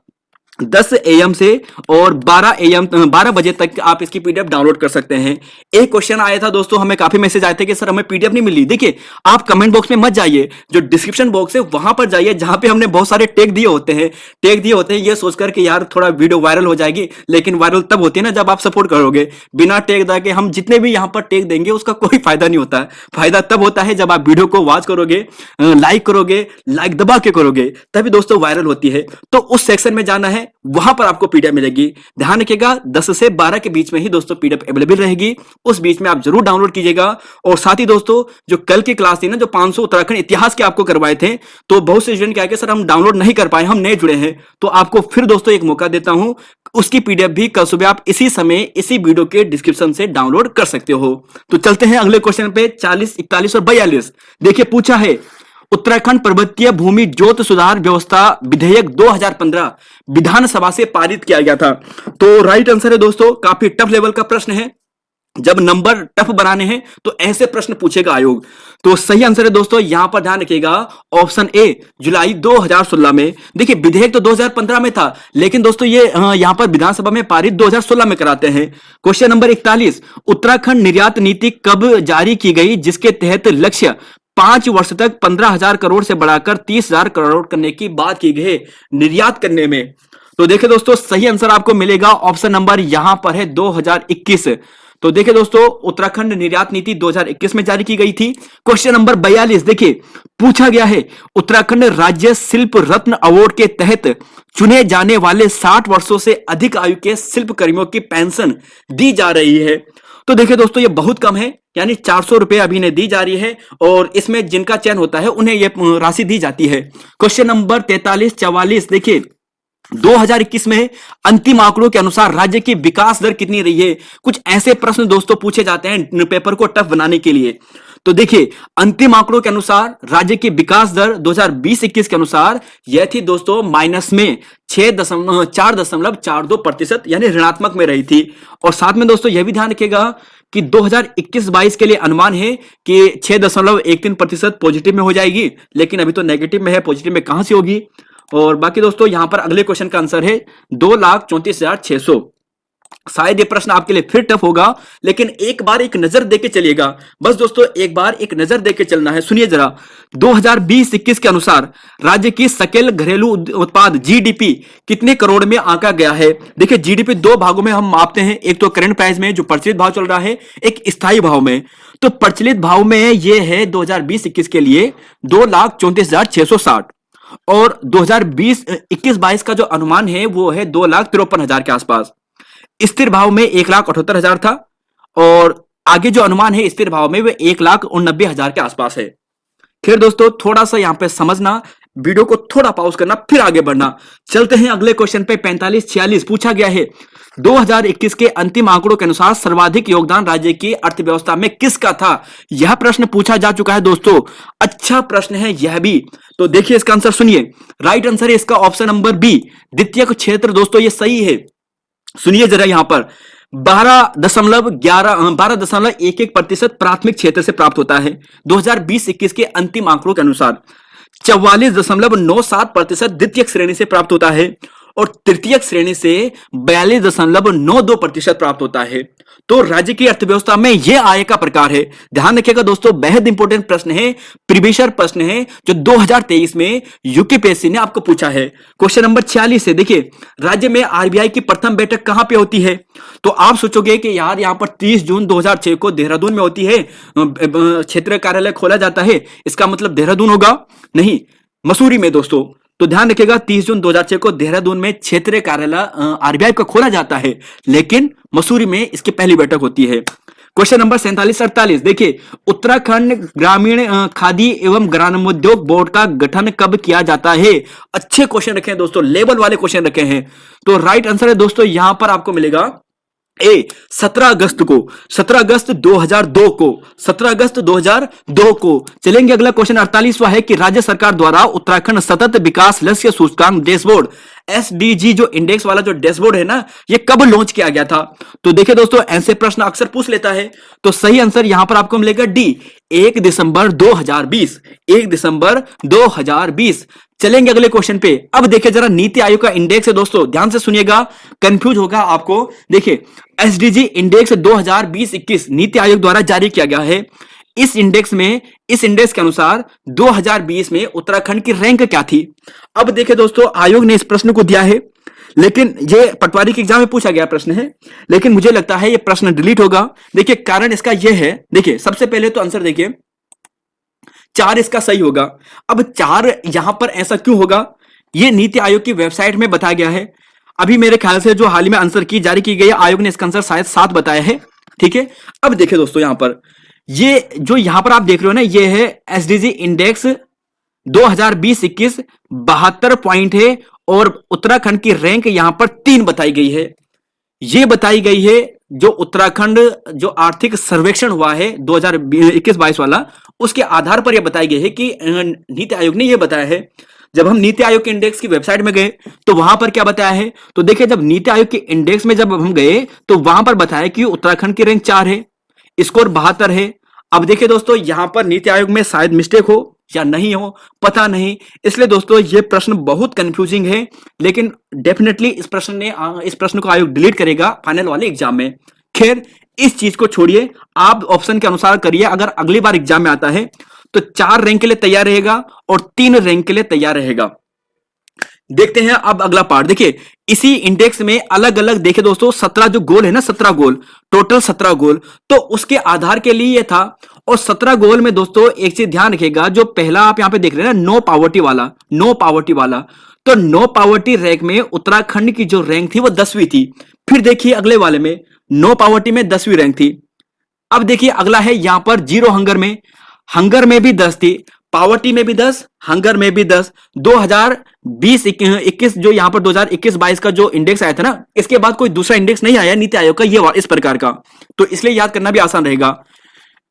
10 AM से और 12 बजे तक आप इसकी पीडीएफ डाउनलोड कर सकते हैं। एक क्वेश्चन आया था दोस्तों, हमें काफी मैसेज आए थे कि सर हमें पीडीएफ नहीं मिली। देखिए आप कमेंट बॉक्स में मत जाइए, जो डिस्क्रिप्शन बॉक्स है वहां पर जाइए, जहां पे हमने बहुत सारे टैग दिए होते हैं ये सोचकर कि यार थोड़ा वीडियो वायरल हो जाएगी, लेकिन वायरल तब होती है ना जब आप सपोर्ट करोगे। बिना टैग देके हम जितने भी यहां पर टैग देंगे उसका कोई फायदा नहीं होता है। फायदा तब होता है जब आप वीडियो को वॉच करोगे, लाइक करोगे, लाइक दबा के करोगे, तभी दोस्तों वायरल होती है। तो उस सेक्शन में जाना है, वहां पर आपको पीडीएफ मिलेगी। ध्यान रखिएगा 10 से 12 के बीच में ही दोस्तों पीडीएफ अवेलेबल रहेगी, उस बीच में आप जरूर डाउनलोड कीजिएगा। और साथ ही दोस्तों जो कल की क्लास थी ना, जो 500 उत्तराखंड इतिहास के आपको करवाए थे, तो बहुत से स्टूडेंट क्या कि सर हम डाउनलोड नहीं कर पाए, हम नए जुड़े हैं, तो आपको फिर दोस्तों एक मौका देता हूं, उसकी पीडीएफ भी कल सुबह आप इसी समय इसी वीडियो के डिस्क्रिप्शन से डाउनलोड कर सकते हो। तो चलते हैं अगले क्वेश्चन पे 40, 41 और 42। देखिए पूछा है उत्तराखंड पर्वतीय भूमि जोत सुधार व्यवस्था विधेयक 2015 विधानसभा से पारित किया गया था। तो राइट आंसर है दोस्तों, काफी टफ लेवल का प्रश्न है, जब नंबर टफ बनाने हैं तो ऐसे प्रश्न पूछेगा आयोग। तो सही आंसर है दोस्तों, यहां पर ध्यान रखिएगा ऑप्शन ए, जुलाई 2016 में। देखिए विधेयक तो 2015 में था, लेकिन दोस्तों ये यहां पर विधानसभा में पारित 2016 में कराते हैं। क्वेश्चन नंबर 41, उत्तराखंड निर्यात नीति कब जारी की गई जिसके तहत लक्ष्य 5 वर्ष तक 15,000 करोड़ से बढ़ाकर 30,000 करोड़ करने की बात की गई है निर्यात करने में? तो देखिए दोस्तों सही आंसर आपको मिलेगा, ऑप्शन नंबर यहां पर है 2021। तो देखिए दोस्तों उत्तराखंड निर्यात नीति 2021 में जारी की गई थी। क्वेश्चन नंबर 42 देखिए पूछा गया है उत्तराखंड राज्य शिल्प रत्न अवार्ड के तहत चुने जाने वाले 60 वर्षों से अधिक आयु के शिल्प कर्मियों की पेंशन दी जा रही है। तो देखिए दोस्तों ये बहुत कम है, यानी 400 रुपए अभी इन्हें दी जा रही है और इसमें जिनका चयन होता है उन्हें ये राशि दी जाती है। क्वेश्चन नंबर 43 44 देखिए 2021 में अंतिम आंकड़ों के अनुसार राज्य की विकास दर कितनी रही है। कुछ ऐसे प्रश्न दोस्तों पूछे जाते हैं पेपर को टफ बनाने के लिए। तो देखिए अंतिम आंकड़ों के अनुसार राज्य की विकास दर 2020-21 के अनुसार यह थी दोस्तों माइनस में 4.42% यानी ऋणात्मक में रही थी। और साथ में दोस्तों यह भी ध्यान रखिएगा कि 2021-22 के लिए अनुमान है कि 6.13% पॉजिटिव में हो जाएगी, लेकिन अभी तो नेगेटिव में है, पॉजिटिव में कहां से होगी। और बाकी दोस्तों यहां पर अगले क्वेश्चन का आंसर है 2,34,600। शायद ये प्रश्न आपके लिए फिर टफ होगा, लेकिन एक बार एक नजर देके चलिएगा। बस दोस्तों एक बार एक नजर देके चलना है। सुनिए जरा, 2020-21 के अनुसार राज्य की सकल घरेलू उत्पाद जीडीपी कितने करोड़ में आंका गया है। देखिए जीडीपी दो भागों में हम मापते हैं, एक तो करंट प्राइस में जो प्रचलित भाव चल रहा है, एक स्थायी भाव में। तो प्रचलित भाव में यह है 2020-21 के लिए 2,34,660 और 2020-21-22 का जो अनुमान है वो है 2,53,000 के आसपास। स्थिर भाव में 1,78,000 था और आगे जो अनुमान है स्थिर भाव में वो 1,89,000 के आसपास है। खैर दोस्तों थोड़ा सा यहां पे समझना, वीडियो को थोड़ा पॉज करना फिर आगे बढ़ना। चलते हैं अगले क्वेश्चन पे। 45-46 पूछा गया है 2021 के अंतिम आंकड़ों के अनुसार सर्वाधिक योगदान राज्य की अर्थव्यवस्था में किसका था। यह प्रश्न पूछा जा चुका है दोस्तों, अच्छा प्रश्न है यह भी। तो देखिए इसका आंसर सुनिए, राइट आंसर है इसका ऑप्शन नंबर बी, द्वितीयक क्षेत्र। दोस्तों ये सही है। सुनिए जरा यहां पर 12.11% प्राथमिक क्षेत्र से प्राप्त होता है 2020-21 के अंतिम आंकड़ों के अनुसार। 44.97% द्वितीयक श्रेणी से प्राप्त होता है और तृतीयक श्रेणी से 42.92% प्राप्त होता है। तो राज्य की अर्थव्यवस्था में यह आय का प्रकार है। ध्यान रखिएगा दोस्तों, बेहद इंपॉर्टेंट प्रश्न है, प्रीवियस प्रश्न है जो 2023 में यूपीएससी ने आपको पूछा है। क्वेश्चन नंबर 46 है, देखिए राज्य में आरबीआई की प्रथम बैठक कहां पे होती है। तो आप सोचोगे कि यार यहां पर 30 जून 2006 को देहरादून में होती है, क्षेत्रीय कार्यालय खोला जाता है, इसका मतलब देहरादून होगा, नहीं मसूरी में दोस्तों। तो ध्यान रखिएगा 30 जून 2006 को देहरादून में क्षेत्रीय कार्यालय आरबीआई का खोला जाता है, लेकिन मसूरी में इसकी पहली बैठक होती है। क्वेश्चन नंबर 47-48 देखिए उत्तराखंड ग्रामीण खादी एवं ग्रामोद्योग बोर्ड का गठन कब किया जाता है। अच्छे क्वेश्चन रखे हैं दोस्तों, लेवल वाले क्वेश्चन रखे हैं। तो राइट आंसर है दोस्तों यहां पर आपको मिलेगा ए 17 अगस्त को, 17 अगस्त 2002 को, 17 अगस्त 2002 को। चलेंगे अगला क्वेश्चन 48वां है कि राज्य सरकार द्वारा उत्तराखंड सतत विकास लक्ष्य सूचकांक डैशबोर्ड एसडीजी जो इंडेक्स वाला जो डैशबोर्ड है ना, ये कब लॉन्च किया गया था। तो देखिए दोस्तों ऐसे प्रश्न अक्सर पूछ लेता है, तो सही आंसर यहां पर आपको मिलेगा डी 1 दिसंबर 2020, 1 दिसंबर 2020। चलेंगे अगले क्वेश्चन पे। अब देखिए जरा नीति आयोग का इंडेक्स है दोस्तों, ध्यान से सुनिएगा, कंफ्यूज होगा आपको। देखिए एसडीजी इंडेक्स 2020-21 नीति आयोग द्वारा जारी किया गया है। इस इंडेक्स के अनुसार 2020 में उत्तराखंड की रैंक क्या थी। अब देखिए दोस्तों आयोग ने इस प्रश्न को दिया है, लेकिन ये पटवारी के एग्जाम में पूछा गया प्रश्न है, लेकिन मुझे लगता है ये प्रश्न डिलीट होगा। देखिए कारण इसका यह है, देखिए सबसे पहले तो आंसर देखिए 4 इसका सही होगा। अब 4 यहां पर ऐसा क्यों होगा, यह नीति आयोग की वेबसाइट में बताया गया है। अभी मेरे ख्याल से जो हाल ही में आंसर की जारी की गई है, आयोग ने इसका आंसर शायद 7 बताया है, ठीक है। अब देखिए दोस्तों यहां पर ये जो यहां पर आप देख रहे हो ना, ये है एसडीजी इंडेक्स 2020-21 72 पॉइंट है और उत्तराखंड की रैंक यहां पर 3 बताई गई है। ये बताई गई है जो उत्तराखंड जो आर्थिक सर्वेक्षण हुआ है 2021-22 वाला, उसके आधार पर यह बताई गई है कि नीति आयोग ने यह बताया है। जब हम नीति आयोग के इंडेक्स की वेबसाइट में गए तो वहां पर क्या बताया है, तो देखिए जब नीति आयोग के इंडेक्स में जब हम गए तो वहां पर बताया कि उत्तराखंड की रैंक 4 है, स्कोर 72 है। अब देखिए दोस्तों यहां पर नीति आयोग में शायद मिस्टेक हो या नहीं हो, पता नहीं, इसलिए दोस्तों ये प्रश्न बहुत कंफ्यूजिंग है, लेकिन डेफिनेटली इस प्रश्न को आयोग डिलीट करेगा फाइनल वाले एग्जाम में। खैर इस चीज को छोड़िए, आप ऑप्शन के अनुसार करिए। अगर अगली बार एग्जाम में आता है तो 4 रैंक के लिए तैयार रहेगा और 3 रैंक के लिए तैयार रहेगा। देखते हैं अब अगला पार्ट। देखिए इसी इंडेक्स में अलग अलग देखिए दोस्तों 17 जो गोल है ना, 17 गोल, टोटल 17 गोल, तो उसके आधार के लिए ये था। और 17 गोल में दोस्तों एक चीज ध्यान रखिएगा, जो पहला आप यहां पे देख रहे हैं ना, नो पावर्टी वाला, तो नो पावर्टी रैंक में उत्तराखंड की जो रैंक थी वो 10वीं थी। फिर देखिए अगले वाले में नो पावर्टी में 10वीं रैंक थी। अब देखिए अगला है यहां पर जीरो हंगर में भी 10 थी, पावर्टी में भी 10, हंगर में भी 10। 2020-21 जो यहां पर 2021-22 का जो इंडेक्स आया था ना, इसके बाद कोई दूसरा इंडेक्स नहीं आया नीति आयोग का ये इस प्रकार का, तो इसलिए याद करना भी आसान रहेगा।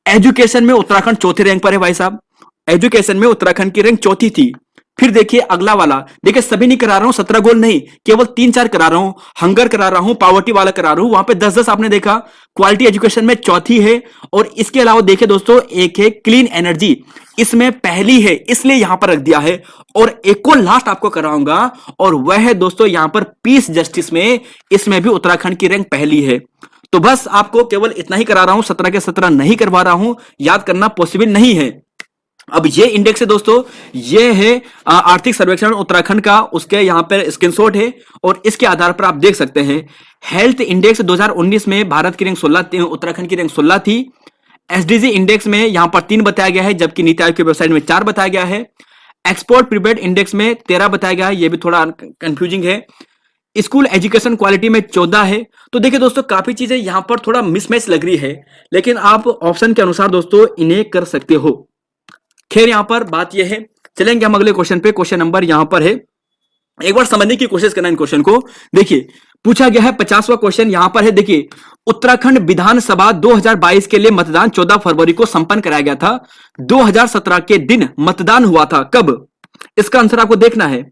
एजुकेशन में उत्तराखंड चौथे रैंक पर है भाई साहब, एजुकेशन में उत्तराखंड की रैंक चौथी थी। फिर देखिए अगला वाला, देखिए सभी नहीं करा रहा हूं 17 गोल नहीं, केवल 3-4 करा रहा हूं, हंगर करा रहा हूं, पावर्टी वाला करा रहा हूं, वहां पे 10-10 आपने देखा। क्वालिटी एजुकेशन में चौथी है, और इसके अलावा देखिए दोस्तों एक है क्लीन एनर्जी, इसमें पहली है, इसलिए यहां पर रख दिया है। और एक को लास्ट आपको कराऊंगा, और वह है दोस्तों यहां पर पीस जस्टिस में, इसमें भी उत्तराखंड की रैंक पहली है। तो बस आपको केवल इतना ही करा रहा हूं, 17 के 17 नहीं करवा रहा हूं, याद करना पॉसिबल नहीं है। अब ये इंडेक्स है दोस्तों, ये है आर्थिक सर्वेक्षण उत्तराखंड का, उसके यहां पर स्क्रीनशॉट है, और इसके आधार पर आप देख सकते हैं। हेल्थ इंडेक्स 2019 में भारत की रैंक 16, उत्तराखंड की रैंक 16 थी। एसडीजी इंडेक्स में यहां पर 3 बताया गया है, जबकि नीति आयोग की वेबसाइट में 4 बताया गया है। एक्सपोर्ट प्रीपेड इंडेक्स में 13 बताया गया है, यह भी थोड़ा कंफ्यूजिंग है। स्कूल एजुकेशन क्वालिटी में 14 है। तो देखिए दोस्तों काफी चीजें यहां पर थोड़ा मिसमैच लग रही है, लेकिन आप ऑप्शन के अनुसार दोस्तों इन्हें कर सकते हो। खैर यहां पर बात यह है, चलेंगे हम अगले क्वेश्चन पे। क्वेश्चन नंबर यहां पर है, एक बार समझने की कोशिश करना इन क्वेश्चन को। देखिए पूछा गया है 50वां क्वेश्चन यहां पर है। देखिए उत्तराखंड विधानसभा 2022 के लिए मतदान 14 फरवरी को संपन्न कराया गया था। 2017 के दिन मतदान हुआ था, कब? इसका आंसर आपको देखना है।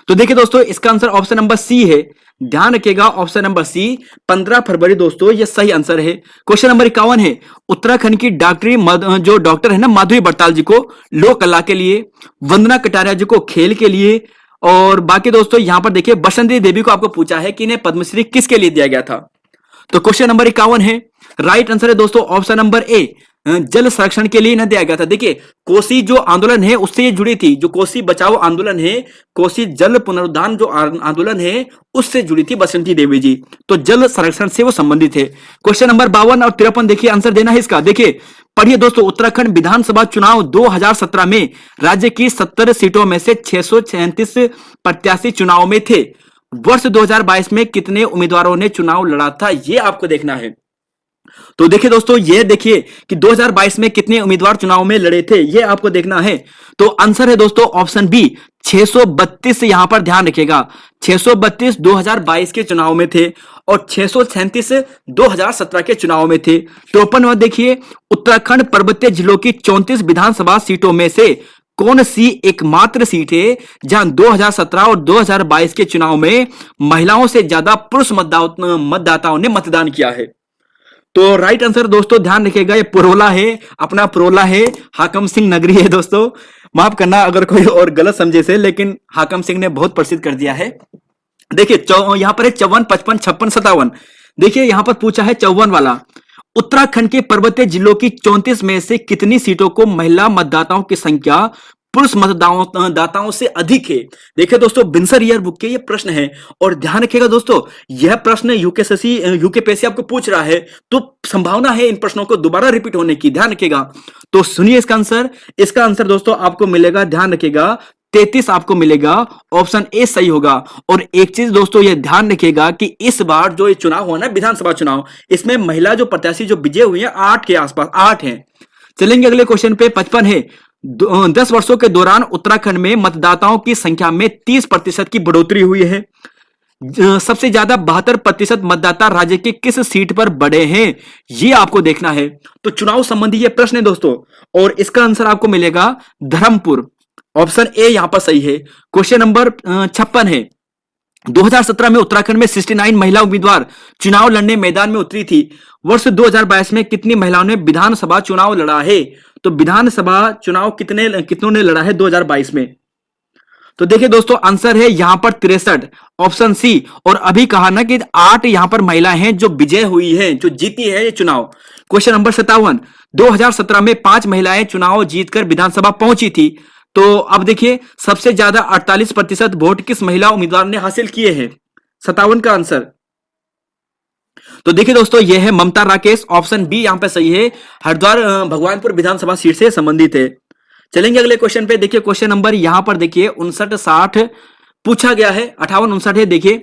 तो देखिए दोस्तों इसका आंसर ऑप्शन नंबर सी है, ध्यान रखिएगा ऑप्शन नंबर सी, 15 फरवरी दोस्तों ये सही आंसर है। क्वेश्चन नंबर 51 है, उत्तराखंड की डॉक्टरी जो डॉक्टर है ना माधुरी बड़ताल जी को लोक कला के लिए, वंदना कटारिया जी को खेल के लिए, और बाकी दोस्तों यहां पर देखिए बसंती देवी को आपको पूछा है कि इन्हें पद्मश्री किसके लिए दिया गया था। तो क्वेश्चन नंबर 51 है, राइट आंसर है दोस्तों ऑप्शन नंबर ए, जल संरक्षण के लिए इन्हें दिया गया था। देखिए कोसी जो आंदोलन है उससे ये जुड़ी थी, जो कोसी बचाओ आंदोलन है, कोसी जल पुनरुद्धार जो आंदोलन है उससे जुड़ी थी बसंती देवी जी, तो जल संरक्षण से वो संबंधित है। क्वेश्चन नंबर 52 और 53 देखिए आंसर देना है इसका। देखिए पढ़िए दोस्तों, उत्तराखंड विधानसभा चुनाव 2017 में राज्य की 70 सीटों में से 636 प्रत्याशी चुनाव में थे। वर्ष 2022 में कितने उम्मीदवारों ने चुनाव लड़ा था, यह आपको देखना है। तो देखिए दोस्तों ये देखिए कि 2022 में कितने उम्मीदवार चुनाव में लड़े थे, ये आपको देखना है। तो आंसर है दोस्तों ऑप्शन बी, 632। यहां पर ध्यान रखिएगा 632 2022 के चुनाव में थे, और 637 2017 के चुनाव में थे। 53वां देखिए, उत्तराखंड पर्वतीय जिलों की 34 विधानसभा सीटों में से कौन सी एकमात्र सीट है जहां 2017 और 2022 के चुनाव में महिलाओं से ज्यादा पुरुष मतदाताओं ने मतदान किया है। तो राइट आंसर दोस्तों ध्यान रखिएगा, ये पुरोला है, अपना पुरोला है, हाकम सिंह नगरी है दोस्तों। माफ करना अगर कोई और गलत समझे से, लेकिन हाकम सिंह ने बहुत प्रसिद्ध कर दिया है। देखिए यहां पर है 54, 55, 56, 57। देखिए यहां पर पूछा है 54 वाला, उत्तराखंड के पर्वतीय जिलों की 34 में से कितनी सीटों को महिला मतदाताओं की संख्या पुरुष मतदाताओं से अधिक है। देखिए दोस्तों बिन्सर ईयर बुक के ये प्रश्न है, और ध्यान रखिएगा दोस्तों यह प्रश्न यूकेपीएससी आपको पूछ रहा है, तो संभावना है इन प्रश्नों को दोबारा रिपीट होने की, ध्यान रखिएगा। तो सुनिए इसका आंसर, इसका आंसर दोस्तों आपको मिलेगा, ध्यान रखिएगा 33 आपको मिलेगा, ऑप्शन ए सही होगा। और एक चीज दोस्तों ये ध्यान रखिएगा कि इस बार जो ये चुनाव हुआ ना विधानसभा चुनाव, इसमें महिला जो प्रत्याशी जो विजय हुई है 8 के आसपास, 8 है। चलेंगे अगले क्वेश्चन पे। 55 है, 10 वर्षों के दौरान उत्तराखंड में मतदाताओं की संख्या में 30% की बढ़ोतरी हुई है। सबसे ज्यादा 72% मतदाता राज्य के किस सीट पर बढ़े हैं, ये आपको देखना है। तो चुनाव संबंधी ये प्रश्न है दोस्तों, और इसका आंसर आपको मिलेगा धर्मपुर, ऑप्शन ए यहां पर सही है। क्वेश्चन नंबर 56 है, 2017 में उत्तराखंड में 69 महिला उम्मीदवार चुनाव लड़ने मैदान में उतरी थी। वर्ष 2022 में कितनी महिलाओं ने विधानसभा चुनाव लड़ा है? तो विधानसभा चुनाव कितनों ने लड़ा है 2022 में? तो देखिए दोस्तों आंसर है यहां पर 63, ऑप्शन सी। और अभी कहा ना कि 8 यहां पर महिलाएं हैं जो विजय हुई हैं, जो जीती है ये चुनाव। क्वेश्चन नंबर 57, 2017 में 5 महिलाएं चुनाव जीतकर विधानसभा पहुंची थी। तो अब देखिए सबसे ज्यादा 48% वोट किस महिला उम्मीदवार ने हासिल किए हैं? 57 का आंसर। तो देखिए दोस्तों यह है ममता राकेश, ऑप्शन बी यहां पे सही है, हरिद्वार भगवानपुर विधानसभा सीट से संबंधित है। चलेंगे अगले क्वेश्चन पे। देखिए क्वेश्चन नंबर यहां पर देखिए 59, 60 पूछा गया है, 58, 59 है। देखिए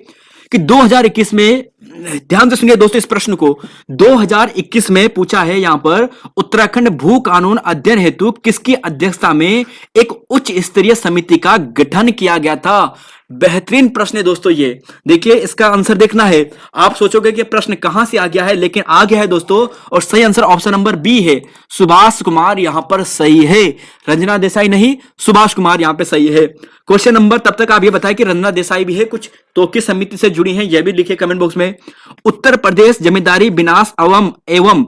कि 2021 में ध्यान से सुनिए दोस्तों इस प्रश्न को। 2021 में पूछा है यहां पर, उत्तराखंड भू कानून अध्ययन हेतु किसकी अध्यक्षता में एक उच्च स्तरीय समिति का गठन किया गया था? बेहतरीन प्रश्न है दोस्तों ये। देखिए इसका आंसर देखना है। आप सोचोगे कि प्रश्न कहां से आ गया है, लेकिन आ गया है दोस्तों, और सही आंसर ऑप्शन नंबर बी है, सुभाष कुमार यहां पर सही है। रंजना देसाई नहीं, सुभाष कुमार यहां पे सही है। क्वेश्चन नंबर, तब तक आप ये बताएं कि रंजना देसाई भी है कुछ तो किस समिति से जुड़ी हैं, यह भी लिखिए कमेंट बॉक्स में। उत्तर प्रदेश जमींदारी विनाश एवं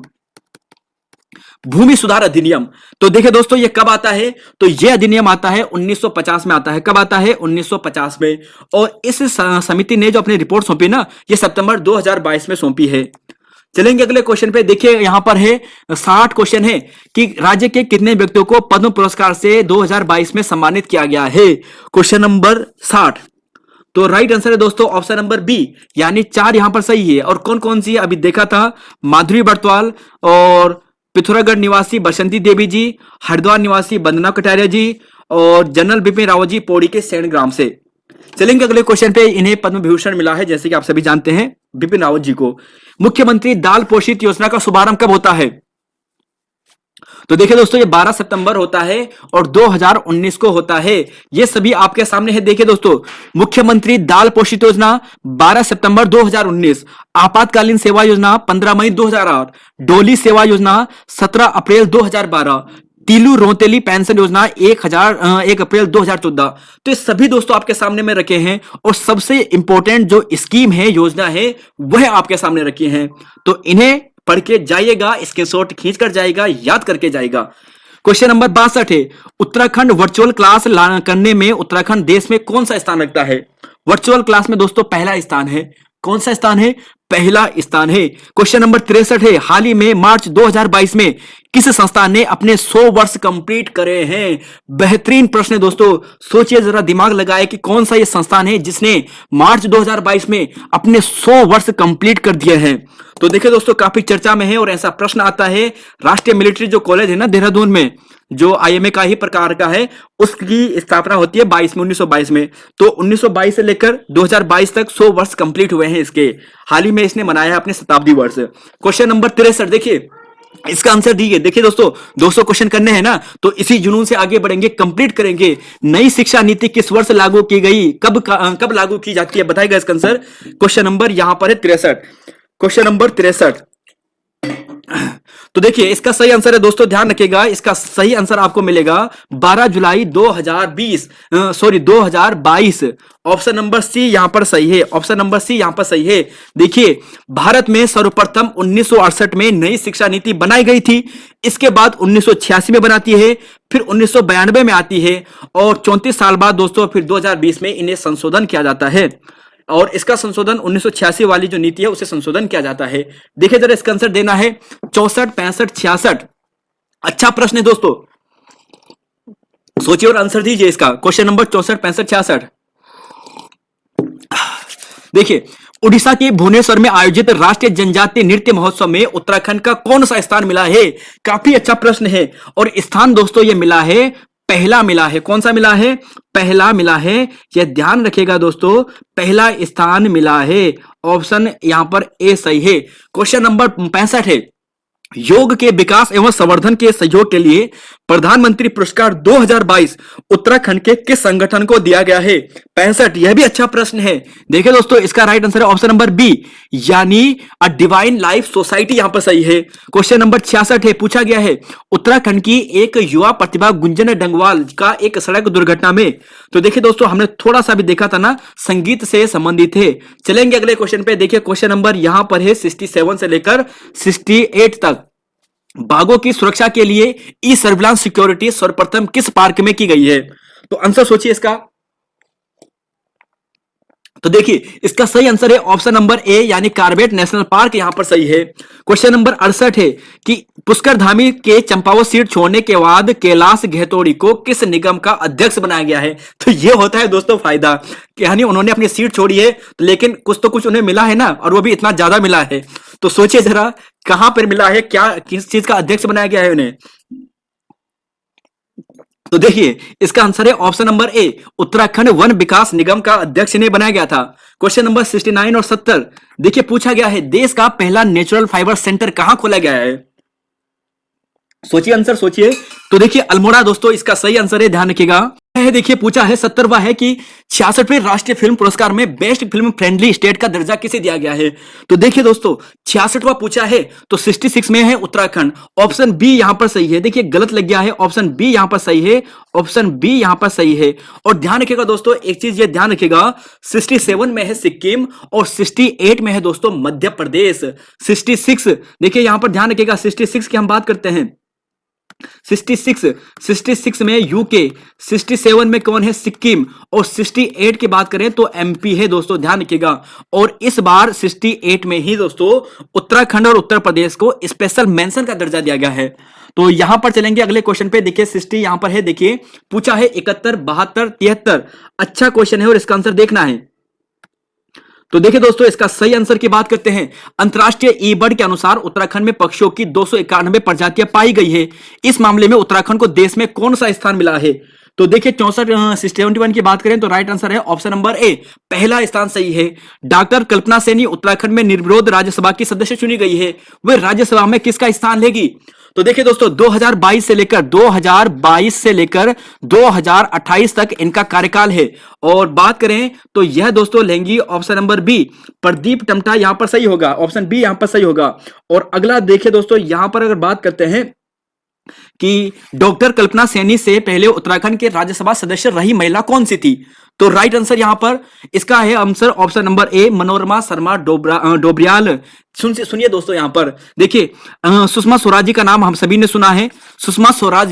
भूमि सुधार अधिनियम, तो देखिए दोस्तों ये कब आता है, तो ये अधिनियम आता है 1950 में आता है। कब आता है? 1950 में। और इस समिति ने जो अपनी रिपोर्ट सौंपी ना, ये सितंबर 2022 में सौंपी है। चलेंगे अगले क्वेश्चन पे। देखिए यहां पर है 60 क्वेश्चन है कि राज्य के कितने व्यक्तियों को पद्म पुरस्कार से 2022 में सम्मानित किया गया है। क्वेश्चन नंबर 60, तो राइट आंसर है दोस्तों ऑप्शन नंबर बी, यानी 4 यहां पर सही है। और कौन कौन सी अभी देखा था, माधुरी बड़तवाल, और पिथौरागढ़ निवासी बसंती देवी जी, हरिद्वार निवासी वंदना कटारिया जी, और जनरल बिपिन रावत जी पौड़ी के सेठग्राम से। चलेंगे अगले क्वेश्चन पे। इन्हें पद्म विभूषण मिला है जैसे कि आप सभी जानते हैं, बिपिन रावत जी को। मुख्यमंत्री दाल पोषित योजना का शुभारंभ कब होता है? तो देखिए दोस्तों ये 12 सितंबर होता है और 2019 को होता है। ये सभी आपके सामने है। देखिए दोस्तों, मुख्यमंत्री दाल पोषित योजना 12 सितंबर 2019, आपातकालीन सेवा योजना 15 मई 2008, डोली सेवा योजना 17 अप्रैल 2012, तीलू रोतेली पेंशन योजना 1 अप्रैल 2014। तो ये सभी दोस्तों आपके सामने में रखे हैं, और सबसे इंपॉर्टेंट जो स्कीम है, योजना है, वह आपके सामने रखी है। तो इन्हें पढ़ के जाइएगा, स्क्रीनशॉट खींच कर जाएगा, याद करके जाएगा। क्वेश्चन नंबर 62 है, उत्तराखंड वर्चुअल क्लास करने में उत्तराखंड देश में कौन सा स्थान रखता है? वर्चुअल क्लास में दोस्तों पहला स्थान है। कौन सा स्थान है? पहला स्थान है। क्वेश्चन नंबर 63 है, हाल ही में मार्च 2022 में किस संस्था ने अपने 100 वर्ष कंप्लीट करे हैं? बेहतरीन प्रश्न है दोस्तों, सोचिए जरा, दिमाग लगाए कि कौन सा ये संस्थान है जिसने मार्च 2022 में अपने 100 वर्ष कंप्लीट कर दिए हैं। तो देखिए दोस्तों काफी चर्चा में है, और ऐसा प्रश्न आता है राष्ट्रीय मिलिट्री जो कॉलेज है ना देहरादून में, जो आईएमए का ही प्रकार का है, उसकी स्थापना होती है 1922 में। तो 1922 से लेकर 2022 तक 100 वर्ष कंप्लीट हुए हैं इसके। हाल ही में इसने मनाया है अपने शताब्दी वर्ष। क्वेश्चन नंबर 63 देखिए, इसका आंसर दीजिए। देखिए दोस्तों 200 क्वेश्चन करने हैं ना, तो इसी जुनून से आगे बढ़ेंगे, कंप्लीट करेंगे। नई शिक्षा नीति किस वर्ष लागू की गई, कब लागू की जाती है, बताएगा इसका आंसर। क्वेश्चन नंबर यहां पर है 63। क्वेश्चन नंबर 63, तो देखिए इसका सही आंसर है दोस्तों, ध्यान रखिएगा, इसका सही आंसर आपको मिलेगा 12 जुलाई 2022। ऑप्शन नंबर सी यहां पर सही है। ऑप्शन नंबर सी यहां पर सही है। देखिए भारत में सर्वप्रथम 1968 में नई शिक्षा नीति बनाई गई थी। इसके बाद 1986 में बनाती है, फिर 1992 में आती है, और 34 साल बाद दोस्तों फिर 2020 में इन्हें संशोधन किया जाता है। और इसका संशोधन 1986 वाली जो नीति है उसे संशोधन किया जाता है। देखिए जरा इसका आंसर देना है 64, 65, 66। अच्छा प्रश्न है दोस्तों, सोचिए और आंसर दीजिए इसका। Question number 64, 65, 66। देखिए उड़ीसा के भुवनेश्वर में आयोजित राष्ट्रीय जनजातीय नृत्य महोत्सव में उत्तराखंड का कौन सा स्थान मिला है? काफी अच्छा प्रश्न है, और स्थान दोस्तों ये मिला है, पहला मिला है। कौन सा मिला है? पहला मिला है। यह ध्यान रखिएगा दोस्तों, पहला स्थान मिला है। ऑप्शन यहां पर ए सही है। क्वेश्चन नंबर 65 है, योग के विकास एवं संवर्धन के सहयोग के लिए प्रधानमंत्री पुरस्कार 2022 उत्तराखंड के किस संगठन को दिया गया है? 65, यह भी अच्छा प्रश्न है। देखिए दोस्तों इसका राइट आंसर है ऑप्शन नंबर बी, यानी अ डिवाइन लाइफ सोसाइटी यहां पर सही है। क्वेश्चन नंबर 66 है, पूछा गया है उत्तराखंड की एक युवा प्रतिभा गुंजन डंगवाल का एक सड़क दुर्घटना में। तो देखिए दोस्तों हमने थोड़ा सा भी देखा था ना, संगीत से संबंधित है। चलेंगे अगले क्वेश्चन पे। देखिए क्वेश्चन नंबर यहां पर है 67 से लेकर 68 तक। बाघों की सुरक्षा के लिए ई सर्विलांस सिक्योरिटी सर्वप्रथम किस पार्क में की गई है? तो आंसर सोचिए इसका। तो देखिए इसका सही आंसर है ऑप्शन नंबर ए, यानी कार्बेट नेशनल पार्क यहां पर सही है। क्वेश्चन नंबर 68 है कि पुष्कर धामी के चंपावत सीट छोड़ने के बाद कैलाश गहतोड़ी को किस निगम का अध्यक्ष बनाया गया है? तो ये होता है दोस्तों फायदा, यानी उन्होंने अपनी सीट छोड़ी है, लेकिन कुछ तो कुछ उन्हें मिला है ना, और वो भी इतना ज्यादा मिला है। तो सोचिए जरा कहां पर मिला है, क्या किस चीज का अध्यक्ष बनाया गया है उन्हें? तो देखिए इसका आंसर है option number A, Uttarakhand Van Vikas Nigam का अध्यक्ष इन्हें बनाया गया था। क्वेश्चन नंबर 69 और 70 देखिए पूछा गया है, देश का पहला नेचुरल फाइबर सेंटर कहां खोला गया है? सोचिए आंसर सोचिए। तो देखिए अल्मोड़ा दोस्तों इसका सही आंसर है, ध्यान रखिएगा। देखिए पूछा है 70वां है कि 66वें राष्ट्रीय फिल्म पुरस्कार में बेस्ट फिल्म फ्रेंडली स्टेट का दर्जा किसे दिया गया है? तो देखिए दोस्तों 66वां पूछा है तो 66 में है उत्तराखंड। ऑप्शन बी यहां पर सही है। देखिए गलत लग गया है, ऑप्शन बी यहां पर सही है, ऑप्शन बी यहां पर सही है। और ध्यान रखिएगा दोस्तों एक चीज ये ध्यान रखिएगा, 67 में है सिक्किम और 68 में है दोस्तों मध्य प्रदेश। 66 देखिए यहां पर ध्यान रखिएगा, 66 की हम बात करते हैं, 66 में यूके, 67 में कौन है? सिक्किम। और 68 की बात करें तो एमपी है दोस्तों, ध्यान रखिएगा। और इस बार 68 में ही दोस्तों उत्तराखंड और उत्तर प्रदेश को स्पेशल मेंशन का दर्जा दिया गया है। तो यहां पर चलेंगे अगले क्वेश्चन पे। देखिए 60 यहां पर है, देखिए पूछा है 71, 72, 73। अच्छा क्वेश्चन है और इसका आंसर देखना है। तो देखिए दोस्तों इसका सही आंसर की बात करते हैं। अंतरराष्ट्रीय ई बर्ड के अनुसार उत्तराखंड में पक्षियों की 291 प्रजातियां पाई गई है। इस मामले में उत्तराखंड को देश में कौन सा स्थान मिला है? तो देखिए 71 की बात करें तो राइट आंसर है ऑप्शन नंबर ए, पहला स्थान सही है। डॉक्टर कल्पना सैनी उत्तराखंड में निर्विरोध राज्यसभा की सदस्य चुनी गई है। वह राज्यसभा में किसका स्थान लेगी? तो देखिए दोस्तों 2022 से लेकर 2028 तक इनका कार्यकाल है। और बात करें तो यह दोस्तों लेंगी option number B, Pradeep Tamta. यहां पर सही होगा, ऑप्शन बी यहां पर सही होगा। और अगला देखिए दोस्तों यहां पर अगर बात करते हैं कि डॉक्टर कल्पना सैनी से पहले उत्तराखंड के राज्यसभा सदस्य रही महिला कौन सी थी? तो राइट आंसर यहां पर इसका है आंसर ऑप्शन नंबर ए, मनोरमा शर्मा डोबरियाल। सुनिए दोस्तों यहां पर देखिए सुषमा स्वराज जी का नाम हम सभी ने सुना है। सुषमा स्वराज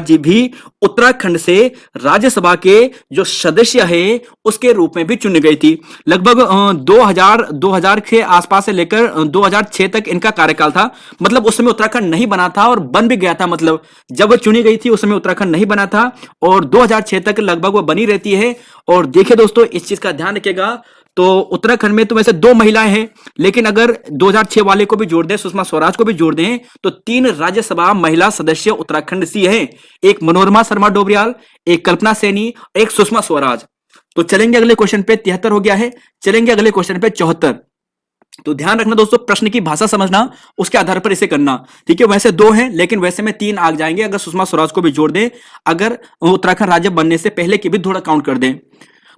जी भी उत्तराखंड से राज्यसभा के जो सदस्य है उसके रूप में भी चुनी गई थी। लगभग 2000 के आसपास से लेकर 2006 तक इनका कार्यकाल था। मतलब उस समय उत्तराखंड नहीं बना था और बन भी गया था। मतलब जब वो चुनी गई थी उस समय उत्तराखंड नहीं बना था और 2006 तक लगभग वो बनी रहती है। और देखिए दोस्तों इस चीज का ध्यान रखिएगा, तो उत्तराखंड में तो वैसे 2 महिलाएं हैं, लेकिन अगर 2006 वाले को भी जोड़ दें, सुषमा स्वराज को भी जोड़ दें, तो 3 राज्यसभा महिला सदस्य उत्तराखंड से हैं। एक मनोरमा शर्मा डोबरियाल, एक कल्पना सैनी, एक सुषमा स्वराज। तो चलेंगे अगले क्वेश्चन पे, 73 हो गया है। चलेंगे अगले क्वेश्चन पे 74। तो ध्यान रखना दोस्तों, प्रश्न की भाषा समझना, उसके आधार पर इसे करना, ठीक है। वैसे 2 हैं लेकिन वैसे में 3 आ जाएंगे अगर सुषमा स्वराज को भी जोड़ दें, अगर उत्तराखंड राज्य बनने से पहले की भी थोड़ा काउंट कर दें।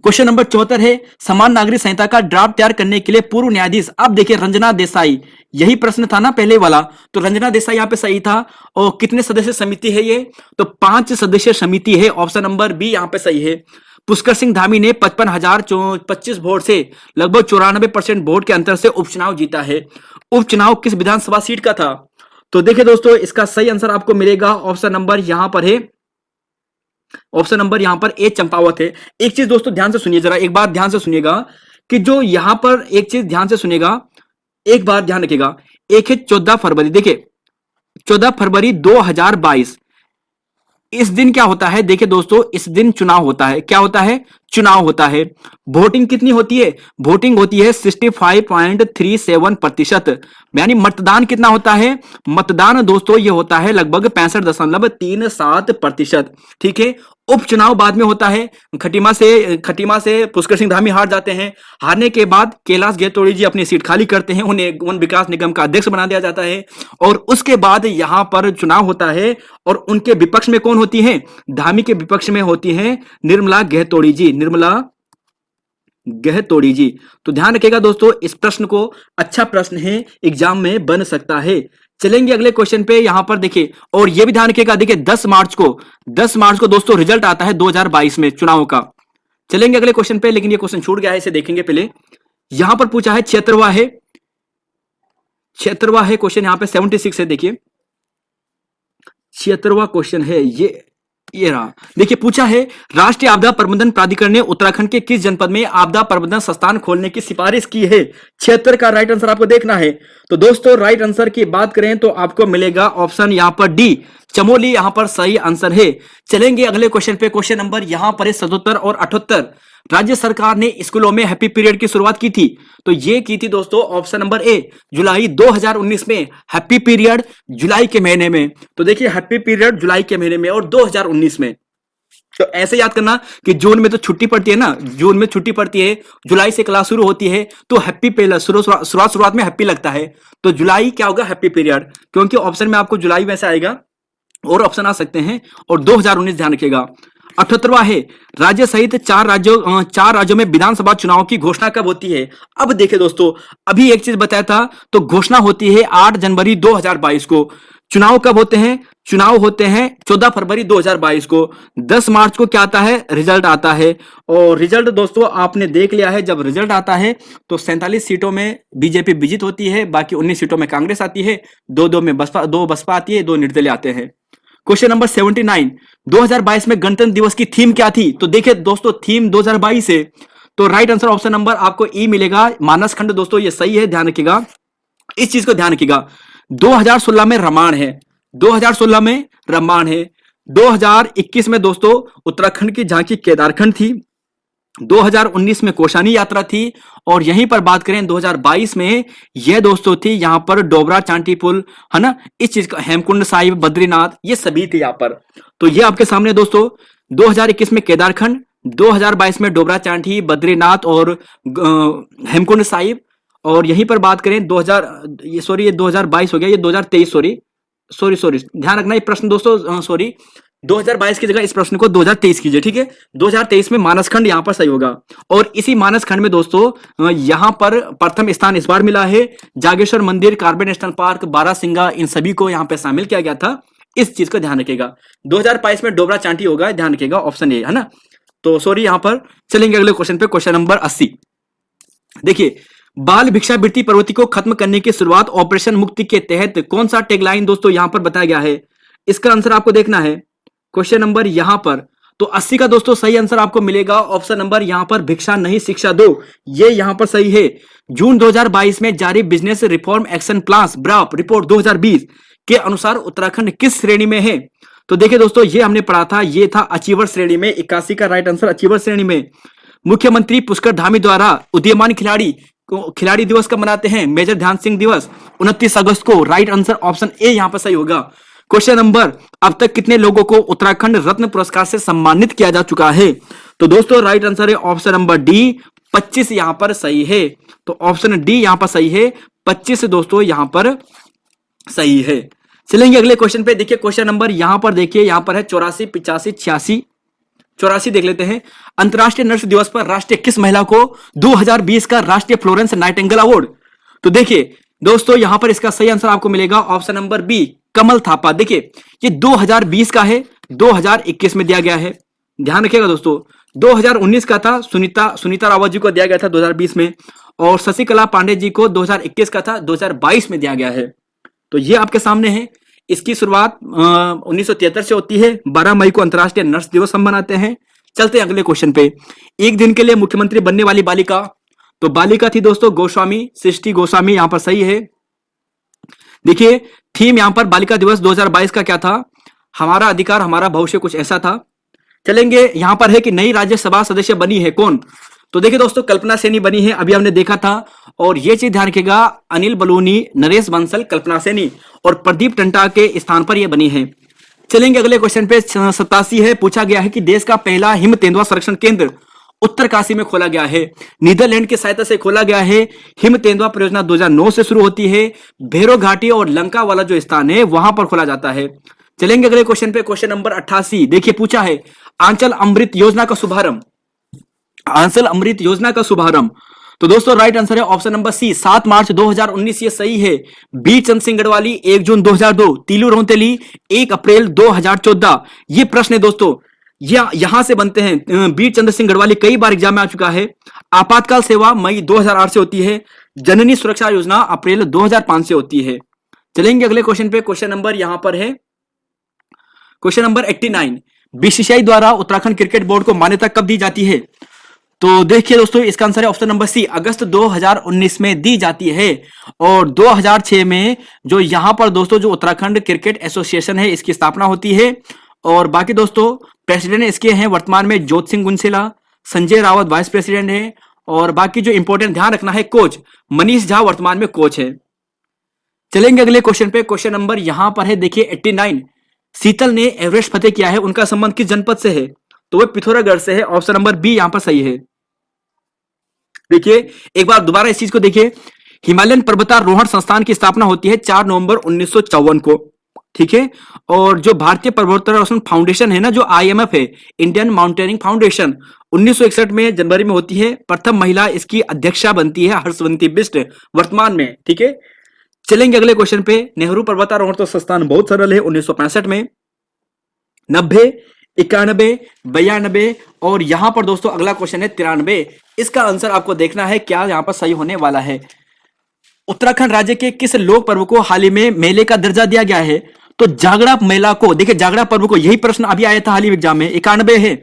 क्वेश्चन नंबर 74 है, समान नागरिक संहिता का ड्राफ्ट तैयार करने के लिए पूर्व न्यायाधीश, अब देखिए रंजना देसाई, यही प्रश्न था ना पहले वाला, तो रंजना देसाई यहां पे सही था। और कितने सदस्य समिति है ये? तो 5 सदस्य समिति है, ऑप्शन नंबर बी यहां पे सही है। पुष्कर सिंह धामी ने 55,025 वोट से लगभग 94% वोट के अंतर से उपचुनाव जीता है। उपचुनाव किस विधानसभा सीट का था? तो देखिए दोस्तों इसका सही आंसर आपको मिलेगा ऑप्शन नंबर यहां पर है, ऑप्शन नंबर यहां पर ए, चंपावत है। एक चीज दोस्तों ध्यान से सुनिए, जरा एक बात ध्यान से सुनिएगा कि जो यहां पर एक चीज ध्यान से सुनिएगा, एक बात ध्यान रखिएगा। एक है 14 फरवरी, देखिए 14 फरवरी 2022, इस दिन क्या होता है? देखिए दोस्तों इस दिन चुनाव होता है। क्या होता है? चुनाव होता है। वोटिंग कितनी होती है? वोटिंग होती है 65.37%। यानी मतदान कितना होता है? मतदान दोस्तों ये होता है लगभग 65.37%, ठीक है। उपचुनाव बाद में होता है। खटीमा से पुष्कर सिंह धामी हार जाते हैं। हारने के बाद कैलाश गेतोड़ी जी अपनी सीट खाली करते हैं, उन्हें वन विकास निगम का अध्यक्ष बना दिया जाता है। और उसके बाद यहां पर चुनाव होता है और उनके विपक्ष में कौन होती है? धामी के विपक्ष में होती है निर्मला गेहतोड़ी जी, निर्मला गेहतोड़ी जी। तो ध्यान रखिएगा दोस्तों, इस प्रश्न को अच्छा प्रश्न है, एग्जाम में बन सकता है। चलेंगे अगले क्वेश्चन पे। यहां पर देखिए, और यह भी ध्यान रखिएगा, देखिए 10 मार्च को दोस्तों रिजल्ट आता है 2022 में चुनाव का। चलेंगे अगले क्वेश्चन पे, लेकिन ये क्वेश्चन छूट गया है, इसे देखेंगे पहले। यहां पर पूछा है 76वां है क्वेश्चन, यहां पे 76 है। देखिए 76वां क्वेश्चन है ये रहा। देखिए पूछा है, राष्ट्रीय आपदा प्रबंधन प्राधिकरण ने उत्तराखंड के किस जनपद में आपदा प्रबंधन संस्थान खोलने की सिफारिश की है? 76 का राइट आंसर आपको देखना है। तो दोस्तों राइट आंसर की बात करें तो आपको मिलेगा ऑप्शन यहां पर डी, चमोली, यहां पर सही आंसर है। चलेंगे अगले क्वेश्चन पे। क्वेश्चन नंबर यहां पर 77 और 78। राज्य सरकार ने स्कूलों में हैप्पी पीरियड की शुरुआत की थी? तो ये की थी दोस्तों ऑप्शन नंबर ए, जुलाई 2019 में हैप्पी पीरियड जुलाई के महीने में। तो देखिए हैप्पी पीरियड जुलाई के महीने में और 2019 में। तो ऐसे याद करना कि जून में तो छुट्टी पड़ती है ना, जून में छुट्टी पड़ती है, जुलाई से क्लास शुरू होती है, तो हैप्पी पहला शुरुआत में हैप्पी लगता है, तो जुलाई क्या होगा, हैप्पी पीरियड, क्योंकि ऑप्शन में आपको जुलाई में से आएगा और ऑप्शन आ सकते हैं। और 2019 ध्यान रखिएगा। 78वां है, राज्य सहित चार राज्यों में विधानसभा चुनाव की घोषणा कब होती है? अब देखिए दोस्तों, अभी एक चीज बताया था, तो घोषणा होती है 8 जनवरी 2022 को। चुनाव कब होते हैं? चुनाव होते हैं 14 फरवरी 2022 को। 10 मार्च को क्या आता है? रिजल्ट आता है। और रिजल्ट दोस्तों आपने देख लिया है, जब रिजल्ट आता है तो 47 सीटों में बीजेपी विजित होती है, बाकी 19 सीटों में कांग्रेस आती है, दो बसपा आती है, 2 निर्दलीय आते हैं। क्वेश्चन नंबर 79, 2022 में गणतंत्र दिवस की थीम क्या थी? तो देखिए दोस्तों, थीम 2022 है, तो राइट आंसर ऑप्शन नंबर आपको ई मिलेगा, मानस खंड। दोस्तों ये सही है, ध्यान रखिएगा, इस चीज को ध्यान रखिएगा। 2016 में रामायण है, 2016 में रामायण है। 2021 में दोस्तों उत्तराखंड की झांकी केदारखंड थी। 2019 में कोशानी यात्रा थी। और यहीं पर बात करें 2022 में यह दोस्तों थी यहां पर डोबरा चांटी पुल, है ना, इस चीज का हेमकुंड साहिब, बद्रीनाथ, ये सभी थे यहां पर। तो ये आपके सामने दोस्तों 2021 में केदारखंड, 2022 में डोबरा चांटी, बद्रीनाथ और हेमकुंड साहिब। और यहीं पर बात करें 2022 हो गया, ये 2023, सॉरी ध्यान रखना ये प्रश्न दोस्तों, 2022 की जगह इस प्रश्न को 2023 कीजिए, ठीक है। 2023 में मानसखंड यहां पर सही होगा। और इसी मानसखंड में दोस्तों यहां पर प्रथम स्थान इस बार मिला है। जागेश्वर मंदिर, कार्बन नेशनल पार्क, बारासिंगा, इन सभी को यहां पर शामिल किया गया था। इस चीज को ध्यान रखिएगा। 2022 में डोबरा चांटी होगा, ध्यान रखिएगा, ऑप्शन ए, है ना। तो सॉरी, यहां पर चलेंगे अगले क्वेश्चन पे, क्वेश्चन नंबर 80। देखिए, बाल भिक्षावृत्ति प्रवृत्ति को खत्म करने की शुरुआत ऑपरेशन मुक्ति के तहत कौन सा टैगलाइन दोस्तों यहां पर बताया गया है? इसका आंसर आपको देखना है क्वेश्चन नंबर यहां पर। तो 80 का दोस्तों सही आंसर आपको मिलेगा ऑप्शन नंबर यहां पर, भिक्षा नहीं शिक्षा दो, ये यहां पर सही है। जून 2022 में जारी business reform action plan BRAP report 2020 के अनुसार उत्तराखंड किस श्रेणी में है? तो देखिए दोस्तों, ये हमने पढ़ा था, ये था अचीवर श्रेणी में। 81 का राइट आंसर अचीवर श्रेणी में। मुख्यमंत्री पुष्कर धामी द्वारा उदीयमान खिलाड़ी दिवस कब मनाते हैं? मेजर ध्यान सिंह दिवस, 29 अगस्त को। राइट आंसर ऑप्शन ए यहां पर सही होगा। क्वेश्चन नंबर, अब तक कितने लोगों को उत्तराखंड रत्न पुरस्कार से सम्मानित किया जा चुका है? तो दोस्तों राइट आंसर है ऑप्शन नंबर डी, 25 यहां पर सही है। तो ऑप्शन डी यहां पर सही है, 25 दोस्तों यहां पर सही है। चलेंगे अगले क्वेश्चन पे। देखिए क्वेश्चन नंबर यहां पर, देखिए यहां पर है 84, 85, 86, 84 देख लेते हैं। अंतर्राष्ट्रीय नर्स दिवस पर राष्ट्रीय किस महिला को 2020 का राष्ट्रीय फ्लोरेंस नाइटिंगेल अवार्ड? तो देखिए दोस्तों, यहां पर इसका सही आंसर आपको मिलेगा ऑप्शन नंबर बी, कमल थापा। देखिए ये 2020 का है, 2021 में दिया गया है, ध्यान रखिएगा दोस्तों। 2019 का था, सुनीता रावत जी को दिया गया था 2020 में, और शशिकला पांडे जी को 2021 का था, 2022 में दिया गया है। तो ये आपके सामने है। इसकी शुरुआत 1973 से होती है। 12 मई को अंतर्राष्ट्रीय नर्स दिवस हम मनाते हैं। चलते हैं अगले क्वेश्चन पे। एक दिन के लिए मुख्यमंत्री बनने वाली बालिका, तो बालिका थी दोस्तों गोस्वामी, सृष्टि गोस्वामी, यहां पर सही है। देखिए थीम यहां पर बालिका दिवस 2022 का क्या था? हमारा अधिकार हमारा भविष्य, कुछ ऐसा था। चलेंगे, यहां पर है कि नई राज्यसभा सदस्य बनी है कौन? तो देखिए दोस्तों, कल्पना सेनी बनी है, अभी हमने देखा था। और ये चीज ध्यान रखिएगा, अनिल बलूनी, नरेश बंसल, कल्पना सेनी और प्रदीप टंटा के स्थान पर यह बनी है। चलेंगे अगले क्वेश्चन पे। 87 है, पूछा गया है कि देश का पहला हिम तेंदुआ संरक्षण केंद्र उत्तरकाशी में खोला गया है। नीदरलैंड की सहायता से खोला गया है। हिम तेंदुआ परियोजना 2009 से शुरू होती है। भैरो घाटी और लंका वाला जो स्थान है वहां पर खोला जाता है। चलेंगे अगले क्वेश्चन पे, क्वेश्चन नंबर 88। देखिए पूछा है आंचल अमृत योजना का शुभारंभ, आंचल अमृत योजना का शुभारंभ। तो दोस्तों राइट आंसर है ऑप्शन नंबर सी, 7 मार्च 2019, ये सही है। बी चंद सिंह गढ़वाली 1 जून 2002, तीलू रोहतली 1 अप्रैल 2014। ये प्रश्न है दोस्तों, यहां से बनते हैं। बी चंद्र सिंह गढ़वाली कई बार एग्जाम में आ चुका है। आपातकाल सेवा मई 2008 से होती है। जननी सुरक्षा योजना अप्रैल 2005 से होती है। चलेंगे अगले क्वेश्चन पे। क्वेश्चन नंबर यहां पर है क्वेश्चन नंबर 89। बीसीसीआई द्वारा उत्तराखंड क्रिकेट बोर्ड को मान्यता कब दी जाती है? तो देखिए दोस्तों, इसका आंसर है ऑप्शन नंबर सी, अगस्त 2019 में दी जाती है। और 2006 में जो यहां पर दोस्तों जो उत्तराखंड क्रिकेट एसोसिएशन है इसकी स्थापना होती है। और बाकी दोस्तों प्रेसिडेंट इसके हैं वर्तमान में जोत सिंह गुनसेला, संजय रावत वाइस प्रेसिडेंट है, और बाकी जो इंपॉर्टेंट ध्यान रखना है, कोच मनीष झा वर्तमान में कोच है। चलेंगे अगले क्वेश्चन पे। क्वेश्चन नंबर यहां पर है, देखिए 89। शीतल ने एवरेस्ट फतेह किया है, उनका संबंध किस जनपद से है? तो वह पिथौरागढ़ से है। ऑप्शन नंबर बी यहां पर सही है। देखिए एक बार दोबारा इस चीज को देखिए, हिमालयन पर्वतारोहण संस्थान की स्थापना होती है 4 नवंबर 1954 को, ठीक है। और जो भारतीय पर्वतारोहण फाउंडेशन है ना, जो आईएमएफ है, इंडियन माउंटेनिंग फाउंडेशन, 1961 में जनवरी में होती है। प्रथम महिला इसकी अध्यक्षा बनती है हर्षवंती बिष्ट वर्तमान में, ठीक है। चलेंगे अगले क्वेश्चन पे। नेहरू पर्वतारोहण तो संस्थान बहुत सरल है, 1965 में। 90, 91, 92 और यहां पर दोस्तों अगला क्वेश्चन है 93। इसका आंसर आपको देखना है क्या यहां पर सही होने वाला है। उत्तराखंड राज्य के किस लोक पर्व को हाल ही में मेले का दर्जा दिया गया है? तो जागरा मेला को, देखिए जागरा पर्व को, यही प्रश्न अभी आया था हाल ही एग्जाम में। 91 है।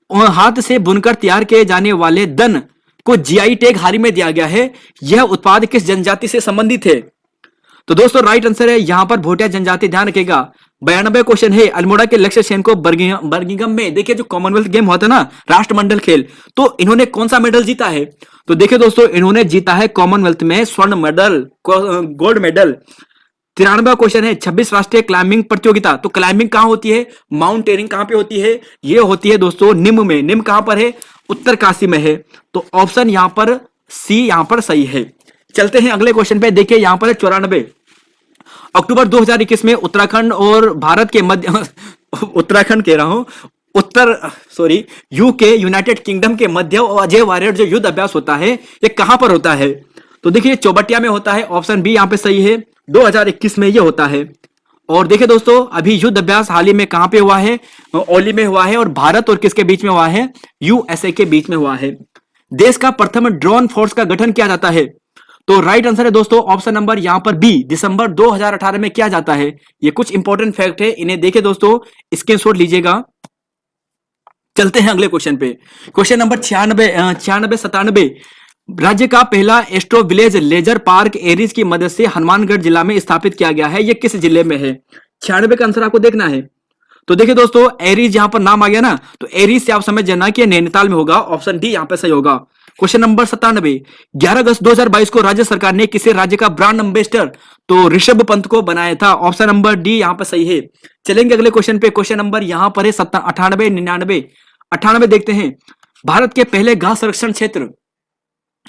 हाथ से बुनकर तैयार किए जाने वाले दन को जीआई टैग हाल ही में दिया गया है। यह उत्पाद किस जनजाति से संबंधित है? तो दोस्तों राइट आंसर है यहां पर भोटिया जनजाति। ध्यान रखिएगा। 92 क्वेश्चन है, अल्मोड़ा के लक्ष्य सेन को बर्मिंघम में, देखिए जो कॉमनवेल्थ गेम होता है ना, राष्ट्रमंडल खेल, तो इन्होंने कौन सा मेडल जीता है? तो देखिए दोस्तों इन्होंने जीता है कॉमनवेल्थ में स्वर्ण मेडल, गोल्ड मेडल। 93 क्वेश्चन है, 26 राष्ट्रीय क्लाइंबिंग प्रतियोगिता, तो क्लाइंबिंग कहां होती है? माउंटेनियरिंग कहां पे होती है? ये होती है दोस्तों निम में। निम कहां पर है? उत्तरकाशी में है। तो ऑप्शन यहां पर सी यहां पर सही है। चलते हैं अगले क्वेश्चन पे। देखिए यहां पर है 94। अक्टूबर 2021 में उत्तराखंड और भारत के मध्य उत्तराखंड कह रहा हूं, यूके यूनाइटेड किंगडम के मध्य अजय वारियर जो युद्ध अभ्यास होता है, ये कहां पर होता है? तो देखिए चौबटिया में होता है। ऑप्शन बी यहां पे सही है। 2021 में ये होता है। और देखिए दोस्तों अभी युद्ध अभ्यास हाल ही में कहां पे हुआ है? ओली में हुआ है। और भारत और किसके बीच में हुआ है? यूएसए के बीच में हुआ है। देश का प्रथम ड्रोन फोर्स का गठन किया जाता है? तो राइट आंसर है दोस्तों ऑप्शन नंबर यहां पर बी, दिसंबर 2018 में किया जाता है। ये कुछ इंपॉर्टेंट फैक्ट है, इन्हें देखे दोस्तों, स्क्रीनशॉट लीजिएगा। चलते हैं अगले क्वेश्चन पे। क्वेश्चन नंबर 96 राज्य का पहला astro village laser park ARIES की मदद से हनुमानगढ़ जिला में स्थापित किया गया है। यह किस जिले में है? 96 का आंसर आपको देखना है। तो देखिए दोस्तों एरीज यहां पर नाम आ गया ना, तो एरीज से आप समझ जाना कि नैनीताल में होगा। ऑप्शन डी यहां पर सही होगा। क्वेश्चन नंबर 97, 11 अगस्त 2022 को राज्य सरकार ने किसे राज्य का ब्रांड एम्बेसडर? तो ऋषभ पंत को बनाया था। ऑप्शन नंबर डी यहां पर सही है। चलेंगे अगले क्वेश्चन पे। क्वेश्चन नंबर यहां पर है 98, 99, 98 देखते हैं। भारत के पहले घास संरक्षण क्षेत्र,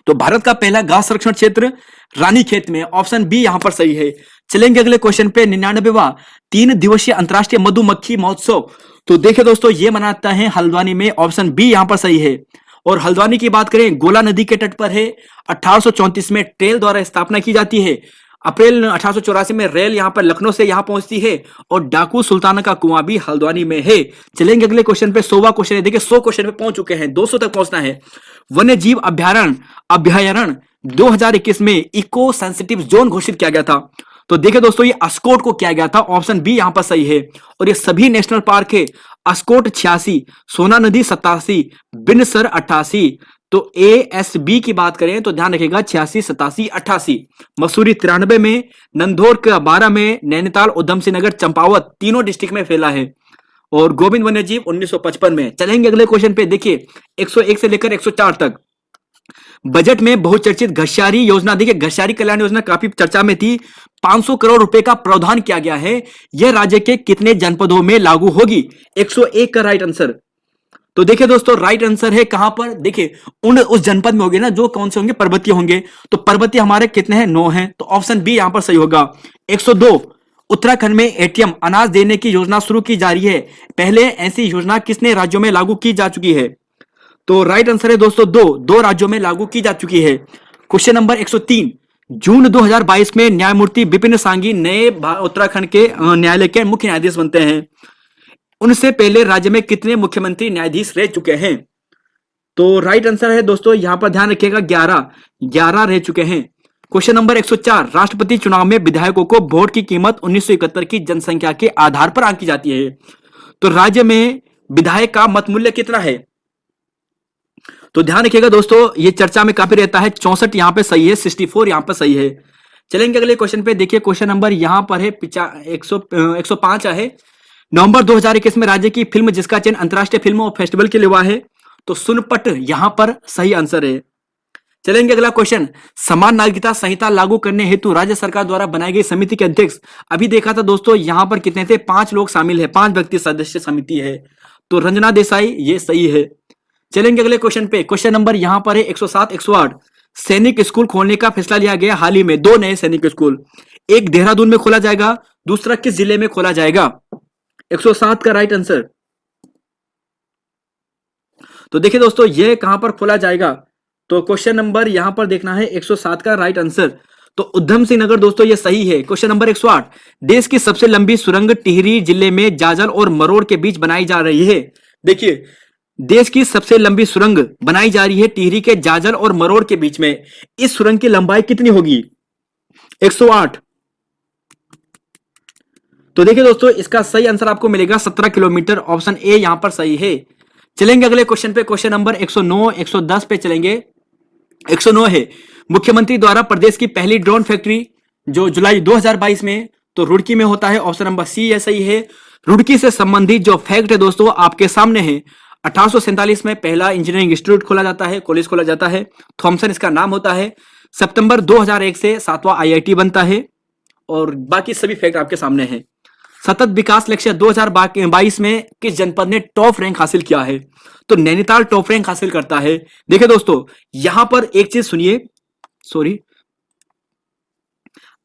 तो भारत का पहला घास संरक्षण क्षेत्र रानीखेत में। ऑप्शन बी यहां पर सही है। चलेंगे अगले क्वेश्चन पे। 99वां 3 दिवसीय अंतरराष्ट्रीय मधुमक्खी महोत्सव, तो देखिए दोस्तों ये मनाता है हल्द्वानी में। ऑप्शन बी यहां पर सही है। और हल्द्वानी की बात करें, गोला नदी के तट पर है। 1834 में ट्रेल द्वारा स्थापना की जाती है। अप्रैल 1884 में रेल यहां पर लखनऊ से यहां पहुंचती है। और डाकू सुल्ताना का कुआं भी हल्द्वानी में है। चलेंगे अगले क्वेश्चन पे। 100वां क्वेश्चन है। देखिए 100 क्वेश्चन पे पहुंच चुके हैं, 200 तक पहुंचना है। वन्य जीव अभ्यारण्य 2021 में इको सेंसिटिव जोन घोषित किया गया था। तो देखिए दोस्तों ये अस्कोट को किया गया था। ऑप्शन बी यहां पर सही है। और ये सभी नेशनल पार्क है। अस्कोट 86, सोना नदी 87, बिनसर 88। तो ASB की बात करें तो ध्यान रखिएगा 86, 87, 88। मसूरी 93 में, नंदौर का 12 में, नैनीताल, उधम सिंह नगर, चंपावत तीनों डिस्ट्रिक्ट में फैला है। और गोविंद वन्यजीव 1955 में। चलेंगे अगले क्वेश्चन पे। देखिए 101 से लेकर 104 तक। बजट में बहुचर्चित घषारी योजना, देखिए घषारी कल्याण योजना काफी चर्चा में थी। 500 करोड़ रुपए का प्रावधान किया गया है। यह राज्य के कितने जनपदों में लागू होगी? 101 का राइट आंसर। तो देखिए दोस्तों राइट आंसर है कहां पर? देखिए उस जनपद में होंगे ना जो कौन से होंगे? पर्वतीय होंगे। तो पर्वतीय हमारे कितने हैं? 9 हैं। तो ऑप्शन बी यहां पर सही होगा। 102, उत्तराखंड में एटीएम अनाज देने की योजना शुरू की जा रही है। पहले ऐसी योजना किसने राज्यों में लागू की जा चुकी है? तो राइट आंसर है दोस्तों दो राज्यों में लागू की जा चुकी है। क्वेश्चन नंबर 103, जून 2022 में न्यायमूर्ति विपिन सांघी नए उत्तराखंड के न्यायालय के मुख्य न्यायाधीश बनते हैं। उनसे पहले राज्य में कितने मुख्यमंत्री न्यायाधीश रह चुके हैं? तो राइट आंसर है दोस्तों यहां पर ध्यान रखिएगा 11 रह चुके हैं। क्वेश्चन नंबर 104, राष्ट्रपति चुनाव में विधायकों को वोट की कीमत 1971 की जनसंख्या के आधार पर आंकी जाती है। तो राज्य में विधायक का मत मूल्य कितना है? तो ध्यान रखिएगा दोस्तों ये चर्चा में काफी रहता है। 64 यहां पे सही है, 64 यहां पर सही है। चलेंगे अगले क्वेश्चन पे। देखिए क्वेश्चन नंबर यहां पर है 105 है। नवंबर 2021 में राज्य की फिल्म जिसका चयन अंतर्राष्ट्रीय फिल्म फेस्टिवल के लिए हुआ है। तो सोनपट यहां पर सही आंसर है। चलेंगे अगला क्वेश्चन। समान नागरिकता संहिता लागू करने हेतु राज्य सरकार द्वारा बनाई गई समिति के अध्यक्ष, अभी देखा था दोस्तों यहां पर कितने थे, 5 लोग शामिल है, 5 व्यक्ति सदस्य समिति है, तो रंजना देसाई ये सही है। चलेंगे अगले क्वेश्चन पे। क्वेश्चन नंबर यहां पर है 107 108। सैनिक स्कूल खोलने का फैसला लिया गया हाल ही में, 2 नए सैनिक स्कूल, एक देहरादून में खोला जाएगा, दूसरा किस जिले में खोला जाएगा? 107 का राइट आंसर। तो देखिए दोस्तों ये कहां पर खोला जाएगा, तो क्वेश्चन नंबर यहां पर देखना है 107 का राइट आंसर, तो उधम सिंह नगर दोस्तों ये सही है। Question number 108। देश की सबसे लंबी सुरंग टिहरी जिले में जाजल और मरोड़ के बीच बनाई जा रही है। देखिए देश की सबसे लंबी सुरंग बनाई जा रही है टिहरी के जाजल और मरोड़ के बीच में। इस सुरंग की लंबाई कितनी होगी? 108। तो देखिए दोस्तों इसका सही आंसर आपको मिलेगा 17 किलोमीटर, ऑप्शन ए यहां पर सही है। चलेंगे अगले क्वेश्चन पे। क्वेश्चन नंबर 109 110 पे चलेंगे। 109 है, मुख्यमंत्री द्वारा प्रदेश की पहली ड्रोन फैक्ट्री जो जुलाई 2022 में तो रुड़की में होता है, ऑप्शन नंबर सी ये सही है। रुड़की से संबंधित जो फैक्ट है दोस्तों आपके सामने है, 1847 में पहला इंजीनियरिंग इंस्टीट्यूट खोला जाता है, कॉलेज खोला जाता है, थॉमसन इसका नाम होता है। सितंबर 2001 से 7वां आईआईटी बनता है, और बाकी सभी फैक्ट आपके सामने हैं। सतत विकास लक्ष्य 2022 में किस जनपद ने टॉप रैंक हासिल किया है? तो नैनीताल टॉप रैंक हासिल करता है। देखिए दोस्तों यहां पर एक चीज सुनिए, सॉरी,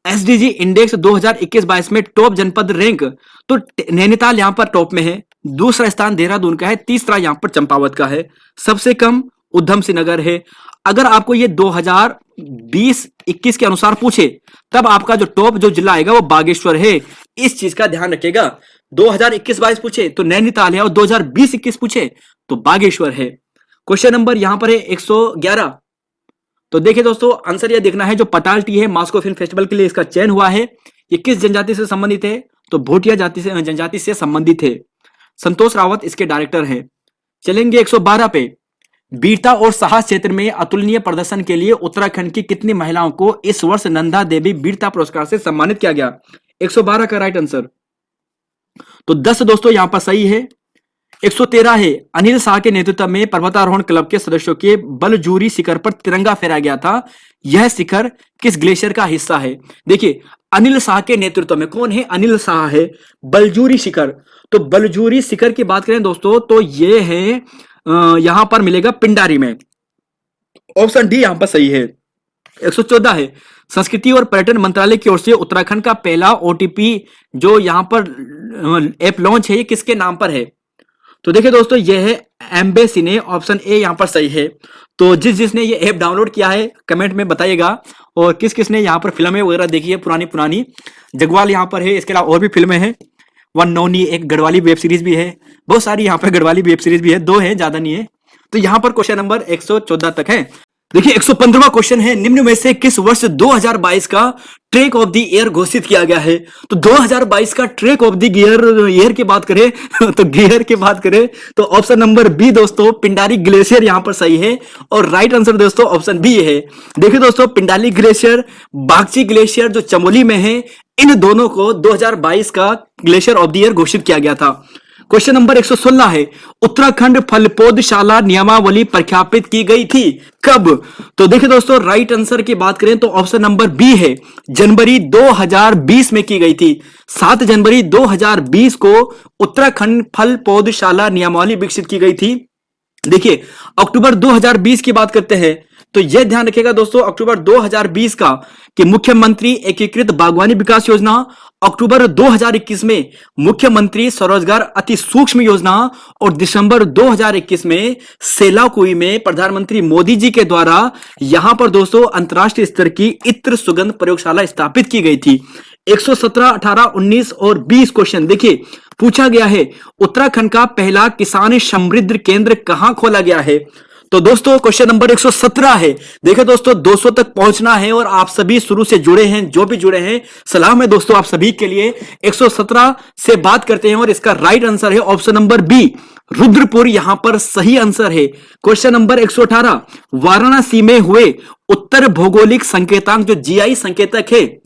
एसडीजी इंडेक्स 2021-22 में टॉप जनपद रैंक तो नैनीताल यहां पर टॉप में है, दूसरा स्थान देहरादून का है, तीसरा यहां पर चंपावत का है, सबसे कम उधम सिंह नगर है। अगर आपको ये 2020-21 के अनुसार पूछे तब आपका जो टॉप जो जिला आएगा वो बागेश्वर है, इस चीज का ध्यान रखिएगा। 2021-22 पूछे तो नैनीताल है, और 2020-21 पूछे तो बागेश्वर है। क्वेश्चन नंबर यहां पर है 111। तो देखिए दोस्तों आंसर यह देखना है, जो पटाल्टी है मास्को फिल्म फेस्टिवल के लिए इसका चयन हुआ है, ये किस जनजाति से संबंधित है? तो भोटिया जाति से जनजाति से संबंधित है। संतोष रावत इसके डायरेक्टर हैं। चलेंगे 112 पे। वीरता और साहस क्षेत्र में अतुलनीय प्रदर्शन के लिए उत्तराखंड की कितनी महिलाओं को इस वर्ष नंदा देवी वीरता पुरस्कार से सम्मानित किया गया? 112 का राइट आंसर। तो 10 दोस्तों यहां पर सही है। 113 है, अनिल शाह के नेतृत्व में पर्वतारोहण क्लब के सदस्यों के बलजूरी शिखर पर तिरंगा फहराया गया था, यह शिखर किस ग्लेशियर का हिस्सा है? देखिए अनिल शाह के नेतृत्व में, कौन है? अनिल शाह है। बलजूरी शिखर, तो बलजूरी शिखर की बात करें दोस्तों तो ये है यहां पर मिलेगा पिंडारी में, ऑप्शन डी यहां पर सही है। 114 है, संस्कृति और पर्यटन मंत्रालय की ओर से उत्तराखंड का पहला ओटीपी जो यहां पर ऐप लॉन्च है, ये किसके नाम पर है? तो देखिए दोस्तों यह है एम्बेसी ने, ऑप्शन ए यहां पर सही है। तो जिसने ये ऐप डाउनलोड किया है कमेंट में बताइएगा, और किस किसने यहां पर फिल्में वगैरह देखी है पुरानी। जगवाल यहां पर है, इसके अलावा और भी फिल्में हैं, वन नौनी, एक गढ़वाली वेब सीरीज भी है, बहुत सारी यहाँ पे गढ़वाली वेब सीरीज भी है, 2 है ज्यादा नहीं है। तो यहाँ पर क्वेश्चन नंबर 114 तक है। देखिए 115वां क्वेश्चन है, निम्न में से किस वर्ष 2022 का ट्रैक ऑफ द ईयर घोषित किया गया है? तो 2022 का ट्रैक ऑफ द ईयर की बात करें तो गियर की बात करें तो ऑप्शन नंबर बी दोस्तों पिंडारी ग्लेशियर यहां पर सही है, और राइट आंसर दोस्तों ऑप्शन बी है। देखिए दोस्तों पिंडारी ग्लेशियर, बागची ग्लेशियर जो चमोली में है, इन दोनों को 2022 का ग्लेशियर ऑफ द ईयर घोषित किया गया था। क्वेश्चन नंबर 116 है, उत्तराखंड फल पौधशाला नियमावली प्रख्यापित की गई थी कब? तो देखिए दोस्तों राइट आंसर की बात करें तो ऑप्शन नंबर बी है, जनवरी 2020 में की गई थी। 7 जनवरी 2020 को उत्तराखंड फल पौधशाला नियमावली विकसित की गई थी। देखिए अक्टूबर 2020 की बात करते हैं तो यह ध्यान रखिएगा दोस्तों, अक्टूबर 2020 का कि मुख्यमंत्री एकीकृत बागवानी विकास योजना, अक्टूबर 2021 में मुख्यमंत्री स्वरोजगार अति सूक्ष्म योजना, और दिसंबर 2021 में सेलाकुई में प्रधानमंत्री मोदी जी के द्वारा यहां पर दोस्तों अंतरराष्ट्रीय स्तर की इत्र सुगंध प्रयोगशाला स्थापित की गई थी। 117, 18, 19 और 20 क्वेश्चन देखिए पूछा गया है, उत्तराखंड का पहला किसान समृद्धि केंद्र कहां खोला गया है? तो दोस्तों क्वेश्चन नंबर 117 है। देखिए दोस्तों 200 तक पहुंचना है, और आप सभी शुरू से जुड़े हैं, जो भी जुड़े हैं सलाम है दोस्तों आप सभी के लिए। 117 से बात करते हैं, और इसका राइट आंसर है ऑप्शन नंबर बी, रुद्रपुर यहां पर सही आंसर है। क्वेश्चन नंबर 118, वाराणसी में हुए उत्तर भौगोलिक संकेतांक जो जीआई संकेतक है,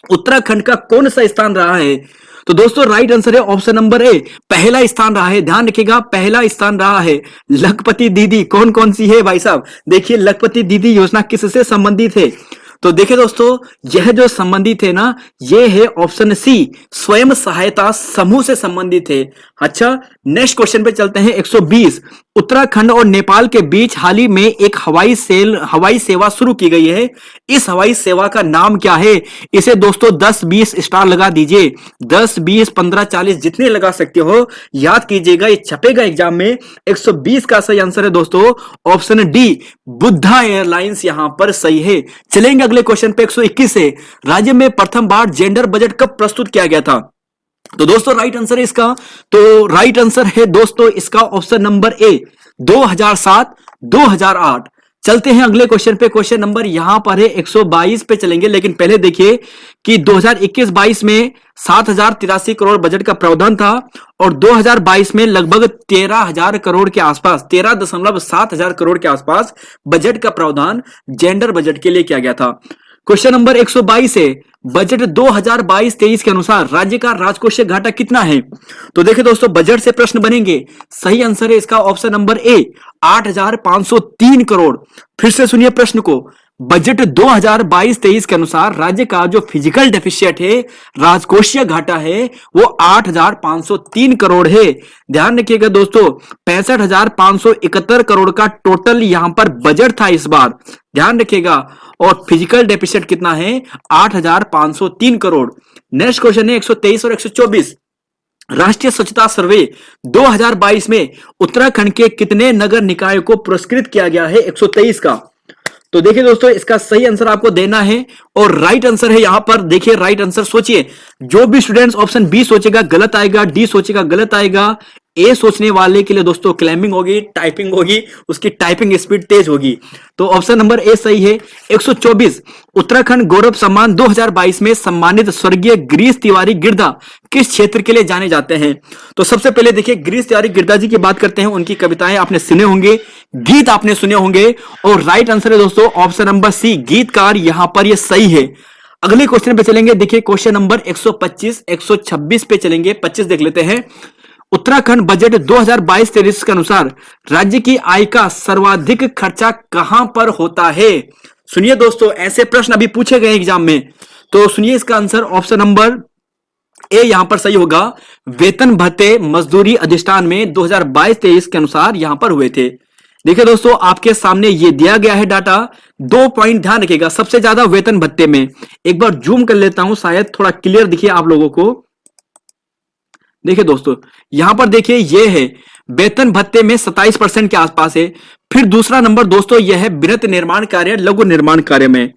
उत्तराखंड का कौन सा स्थान रहा है? तो दोस्तों राइट आंसर है ऑप्शन नंबर ए, पहला स्थान रहा है। ध्यान रखिएगा, पहला स्थान रहा है। लखपति दीदी कौन कौन सी है भाई साहब? देखिए लखपति दीदी योजना किससे संबंधित है? तो देखिए दोस्तों, यह जो संबंधित है ना, ये है ऑप्शन सी, स्वयं सहायता समूह से संबंधित है। अच्छा, नेक्स्ट क्वेश्चन पे चलते हैं। 120, उत्तराखंड और नेपाल के बीच हाल ही में एक हवाई सेवा शुरू की गई है। इस हवाई सेवा का नाम क्या है? इसे दोस्तों 10-20 स्टार लगा दीजिए, 10, 20, 15, 40 जितने लगा सकते हो। याद कीजिएगा, ये छपेगा एग्जाम में। 120 का सही आंसर है दोस्तों ऑप्शन डी, बुद्धा एयरलाइंस यहां पर सही है। चलेंगे अगले क्वेश्चन पे। 121 से, राज्य में प्रथम बार जेंडर बजट कब प्रस्तुत किया गया था? तो दोस्तों राइट आंसर है इसका, तो राइट आंसर है दोस्तों इसका ऑप्शन नंबर ए, 2007, 2008। चलते हैं अगले क्वेश्चन पे। क्वेश्चन नंबर यहां पर है 122 पे चलेंगे, लेकिन पहले देखिए कि 2021-22 में 7,083 करोड़ बजट का प्रावधान था और 2022 में लगभग 13,000 करोड़ के आसपास, 13.7 करोड़ के आसपास बजट का प्रावधान जेंडर बजट के लिए किया गया था। क्वेश्चन नंबर 122 है, बजट 2022-23 के अनुसार राज्य का राजकोषीय घाटा कितना है? तो देखिए दोस्तों, बजट से प्रश्न बनेंगे। सही आंसर है इसका ऑप्शन नंबर ए, 8,503 करोड़। फिर से सुनिए प्रश्न को, बजट 2022-23 के अनुसार राज्य का जो फिजिकल डेफिशिएट है, राजकोषीय घाटा है, वो 8,503 करोड़ है। ध्यान रखिएगा दोस्तों, 65,571 करोड़ का टोटल यहां पर बजट था इस बार। ध्यान रखिएगा, और फिजिकल डेफिशिएट कितना है? 8,503 करोड़। नेक्स्ट क्वेश्चन है 123 और 124। राष्ट्रीय स्वच्छता सर्वे 2022 में उत्तराखंड के कितने नगर निकाय को पुरस्कृत किया गया है? 123 का। तो देखिए दोस्तों, इसका सही आंसर आपको देना है और राइट आंसर है यहां पर। देखिए राइट आंसर सोचिए, जो भी स्टूडेंट्स ऑप्शन बी सोचेगा गलत आएगा, डी सोचेगा गलत आएगा। ए सोचने वाले के लिए दोस्तों क्लैम्बिंग होगी, टाइपिंग होगी, उसकी टाइपिंग स्पीड तेज होगी। तो ऑप्शन नंबर ए सही है। 124, उत्तराखंड गौरव सम्मान 2022 में सम्मानित स्वर्गीय गिरीश तिवारी गिरधा किस क्षेत्र के लिए जाने जाते हैं? तो सबसे पहले देखिए, गिरीश तिवारी गिरधा जी की बात करते हैं। उनकी कविताएं आपने सुने होंगे, गीत आपने सुने होंगे, और राइट आंसर है दोस्तों ऑप्शन नंबर सी, गीतकार। यहां पर यह सही है। अगले क्वेश्चन पे चलेंगे। देखिए क्वेश्चन नंबर 125, 126 पे चलेंगे। 25 देख लेते हैं। उत्तराखंड बजट 2022-23 के अनुसार राज्य की आय का सर्वाधिक खर्चा कहां पर होता है? सुनिए दोस्तों, ऐसे प्रश्न अभी पूछे गए एग्जाम में, तो सुनिए इसका आंसर ऑप्शन नंबर ए यहां पर सही होगा। वेतन भत्ते मजदूरी अधिष्ठान में 2022-23 के अनुसार यहां पर हुए थे। देखिए दोस्तों, आपके सामने ये दिया गया है डाटा। 2 पॉइंट ध्यान रखिएगा, सबसे ज्यादा वेतन भत्ते में। एक बार जूम कर लेता हूं, शायद थोड़ा क्लियर दिखे आप लोगों को। देखिए दोस्तों, यहां पर देखिए ये है वेतन भत्ते में 27% के आसपास है। फिर दूसरा नंबर दोस्तों यह है बृहत निर्माण कार्य, लघु निर्माण कार्य में।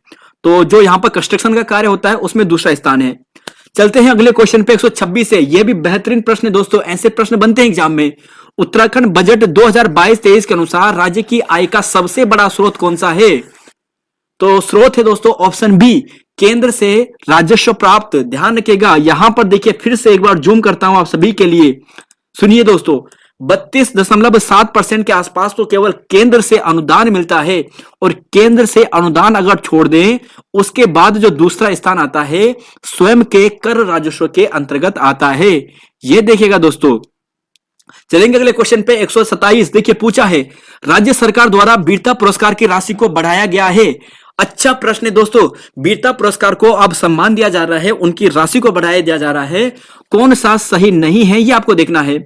तो जो यहां पर कंस्ट्रक्शन का कार्य होता है उसमें दूसरा स्थान है। चलते हैं अगले क्वेश्चन पे। 126 है, यह भी बेहतरीन प्रश्न है दोस्तों, ऐसे प्रश्न बनते हैं एग्जाम में। उत्तराखंड बजट 2022-23 के अनुसार राज्य की आय का सबसे बड़ा स्रोत कौन सा है? तो स्रोत है दोस्तों ऑप्शन बी, केंद्र से राजस्व प्राप्त। ध्यान रखिएगा, यहां पर देखिए फिर से एक बार जूम करता हूं आप सभी के लिए। सुनिए दोस्तों, 32.7% के आसपास तो केवल केंद्र से अनुदान मिलता है, और केंद्र से अनुदान अगर छोड़ दें, उसके बाद जो दूसरा स्थान आता है स्वयं के कर राजस्व के अंतर्गत आता है। यह देखिएगा दोस्तों। चलेंगे अगले क्वेश्चन पे। 127 देखिए पूछा है, राज्य सरकार द्वारा वीरता पुरस्कार की राशि को बढ़ाया गया है। अच्छा प्रश्न है दोस्तों, वीरता पुरस्कार को अब सम्मान दिया जा रहा है, उनकी राशि को बढ़ाया दिया जा रहा है। कौन सा सही नहीं है ये आपको देखना है।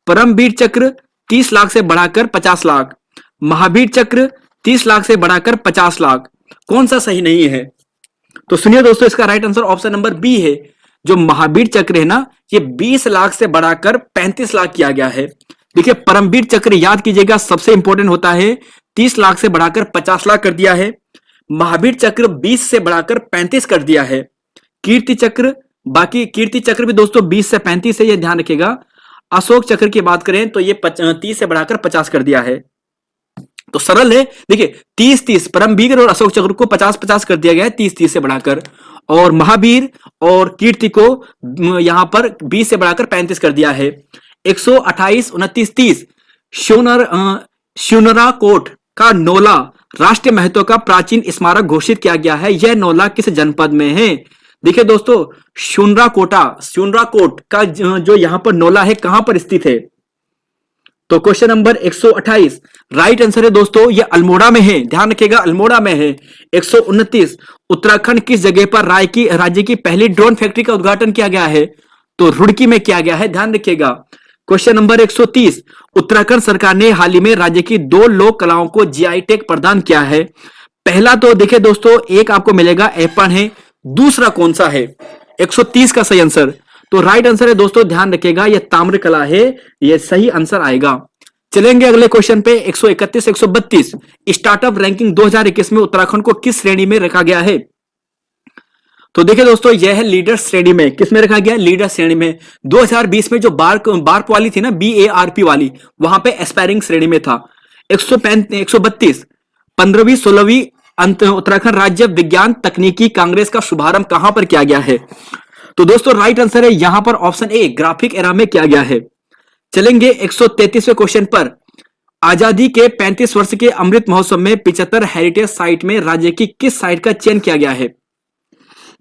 परमवीर चक्र 30 लाख से बढ़ाकर 50 लाख, महावीर चक्र 30 लाख से बढ़ाकर 50 लाख, कौन सा सही नहीं है? तो सुनिए दोस्तों, इसका right answer option number B है। जो महावीर चक्र है ना, ये 20 लाख से बढ़ाकर 35 लाख किया गया है। देखिए परमवीर चक्र याद कीजिएगा सबसे इंपॉर्टेंट होता है, 30 लाख से बढ़ाकर 50 लाख कर दिया है। महावीर चक्र 20 से बढ़ाकर 35 कर दिया है। कीर्ति चक्र, बाकी कीर्ति चक्र भी दोस्तों 20 से 35 है, ये ध्यान रखिएगा। अशोक चक्र की बात करें तो ये 30 से बढ़ाकर 50 कर दिया है। तो सरल है, देखिए 30-30 परमवीर और अशोक चक्र को 50-50 कर दिया गया है, 30-30 से बढ़ाकर, और महावीर और कीर्ति को यहां पर 20 से बढ़ाकर 35 कर दिया है। 128, 29, 30 श्यूनरा कोट का नोला राष्ट्रीय महत्व का प्राचीन स्मारक घोषित किया गया है। यह नोला किस जनपद में है? देखिए दोस्तों, शून्राकोट का जो यहां पर नोला है कहां पर स्थित है? तो क्वेश्चन नंबर 128 राइट आंसर है दोस्तों, ये अल्मोड़ा में है, ध्यान रखिएगा अल्मोड़ा में है। 129 उत्तराखंड किस जगह पर राज्य की पहली ड्रोन फैक्ट्री का उद्घाटन किया गया है? तो रुड़की में किया गया है, ध्यान रखिएगा। क्वेश्चन नंबर 130 उत्तराखंड सरकार ने हाल ही में राज्य की 2 लोक कलाओं को जीआई टैग प्रदान किया है। पहला तो देखिए दोस्तों, एक आपको मिलेगा एपन है, दूसरा कौन सा है? 130 का सही आंसर, तो राइट आंसर है दोस्तों, ध्यान रखिएगा ये ताम्र कला है, ये सही आंसर आएगा। चलेंगे अगले क्वेश्चन पे। 131 132 स्टार्टअप रैंकिंग 2021 में उत्तराखंड को किस श्रेणी में रखा गया है? तो देखिए दोस्तों, यह है लीडर श्रेणी में। किस में रखा गया? लीडर श्रेणी में। 2020 में जो बार्प वाली थी ना, BARP वाली, वहां पे एस्पायरिंग श्रेणी में था। 132 15वीं 16वीं उत्तराखंड राज्य विज्ञान तकनीकी कांग्रेस का शुभारंभ कहां पर किया गया है? तो दोस्तों राइट आंसर है यहां पर ऑप्शन ए, ग्राफिक एरा में किया गया है। चलेंगे 133वें क्वेश्चन पर। आजादी के 35 वर्ष के अमृत महोत्सव में 75 हेरिटेज साइट में राज्य की किस साइट का चयन किया गया है?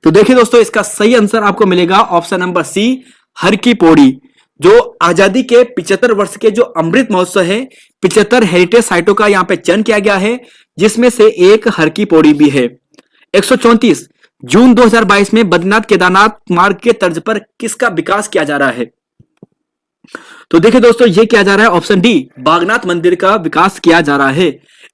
तो देखिए दोस्तों, इसका सही आंसर आपको मिलेगा ऑप्शन नंबर सी, हर की पौड़ी। जो आजादी के 75 वर्ष के जो अमृत महोत्सव है, 75 हेरिटेज साइटों का यहां पे चयन किया गया है, जिसमें से एक हर की पौड़ी भी है। 134 जून 2022 में बद्रीनाथ केदारनाथ मार्ग के तर्ज पर किसका विकास किया जा रहा है? तो देखिए दोस्तों, ये किया जा रहा है ऑप्शन डी, बागनाथ मंदिर का विकास किया जा रहा है।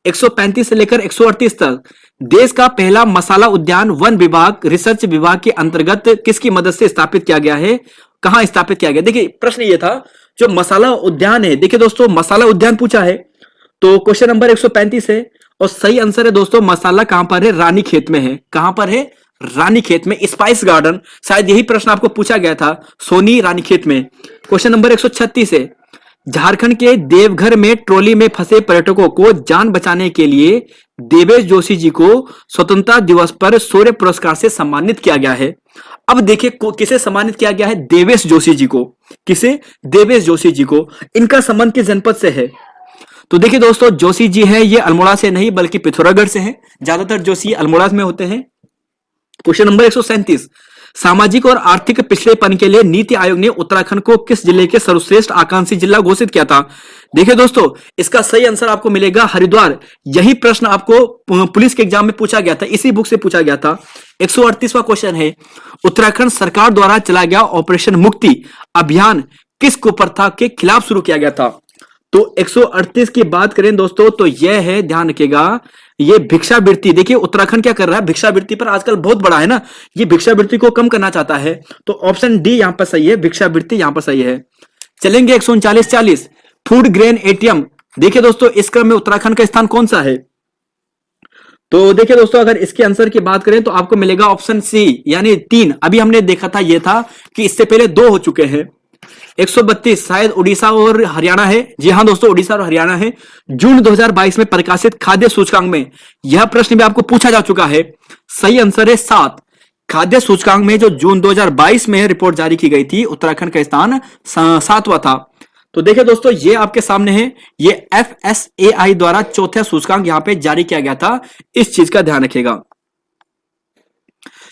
135 से लेकर 138 तक देश का पहला मसाला उद्यान वन विभाग रिसर्च विभाग के अंतर्गत किसकी मदद से स्थापित किया गया है? कहां स्थापित किया गया? देखिए प्रश्न ये था, जो मसाला उद्यान है, देखिए दोस्तों मसाला उद्यान पूछा है, तो क्वेश्चन नंबर 135 है और सही आंसर है दोस्तों, मसाला कहां पर है? रानीखेत में है। कहां पर है? रानीखेत में। स्पाइस गार्डन, शायद यही प्रश्न आपको पूछा गया था, सोनी रानीखेत में। क्वेश्चन नंबर 136 है, झारखंड के देवघर में ट्रॉली में फंसे पर्यटकों को जान बचाने के लिए देवेश जोशी जी को स्वतंत्रता दिवस पर शौर्य पुरस्कार से सम्मानित किया गया है। अब देखिए किसे सम्मानित किया गया है? देवेश जोशी जी को। किसे? देवेश जोशी जी को। इनका संबंध किस जनपद से है? तो देखिए दोस्तों, जोशी जी है ये अल्मोड़ा से नहीं बल्कि पिथौरागढ़ से है, ज्यादातर जोशी अल्मोड़ा में होते हैं। क्वेश्चन नंबर 137 सामाजिक और आर्थिक पिछड़ेपन के लिए नीति आयोग ने उत्तराखंड को किस जिले के सर्वश्रेष्ठ आकांक्षी जिला घोषित किया था? देखिए दोस्तों, इसका सही आंसर आपको मिलेगा हरिद्वार। यही प्रश्न आपको पुलिस के एग्जाम में पूछा गया था, इसी बुक से पूछा गया था। 138वां क्वेश्चन है, उत्तराखंड सरकार द्वारा चलाया गया ऑपरेशन मुक्ति अभियान किस कुप्रथा के खिलाफ शुरू किया गया था? तो 138 की बात करें दोस्तों, तो यह है, ध्यान रखिएगा, ये भिक्षावृत्ति। देखिए उत्तराखंड क्या कर रहा है, भिक्षावृत्ति पर आजकल बहुत बड़ा है ना, ये भिक्षावृत्ति को कम करना चाहता है, तो ऑप्शन डी यहां पर सही है, भिक्षावृत्ति यहां पर सही है। चलेंगे 139-40 फूड ग्रेन एटीएम। देखिए दोस्तों, इस क्रम में उत्तराखंड का स्थान कौन सा है? तो देखिए दोस्तों, अगर इसके आंसर की बात करें तो आपको मिलेगा ऑप्शन सी, यानी 3। अभी हमने देखा था, यह था कि इससे पहले 2 हो चुके हैं। 132 शायद उड़ीसा और हरियाणा है। जी हां दोस्तों, उड़ीसा और हरियाणा है। जून 2022 में प्रकाशित खाद्य सूचकांक में यह प्रश्न भी आपको पूछा जा चुका है। सही आंसर है 7। खाद्य सूचकांक में जो जून 2022 में रिपोर्ट जारी की गई थी, उत्तराखंड का स्थान 7वां था। तो देखिए दोस्तों, ये आपके सामने है, ये FSAI द्वारा चौथा सूचकांक यहां पे जारी किया गया था, इस चीज का ध्यान रखिएगा।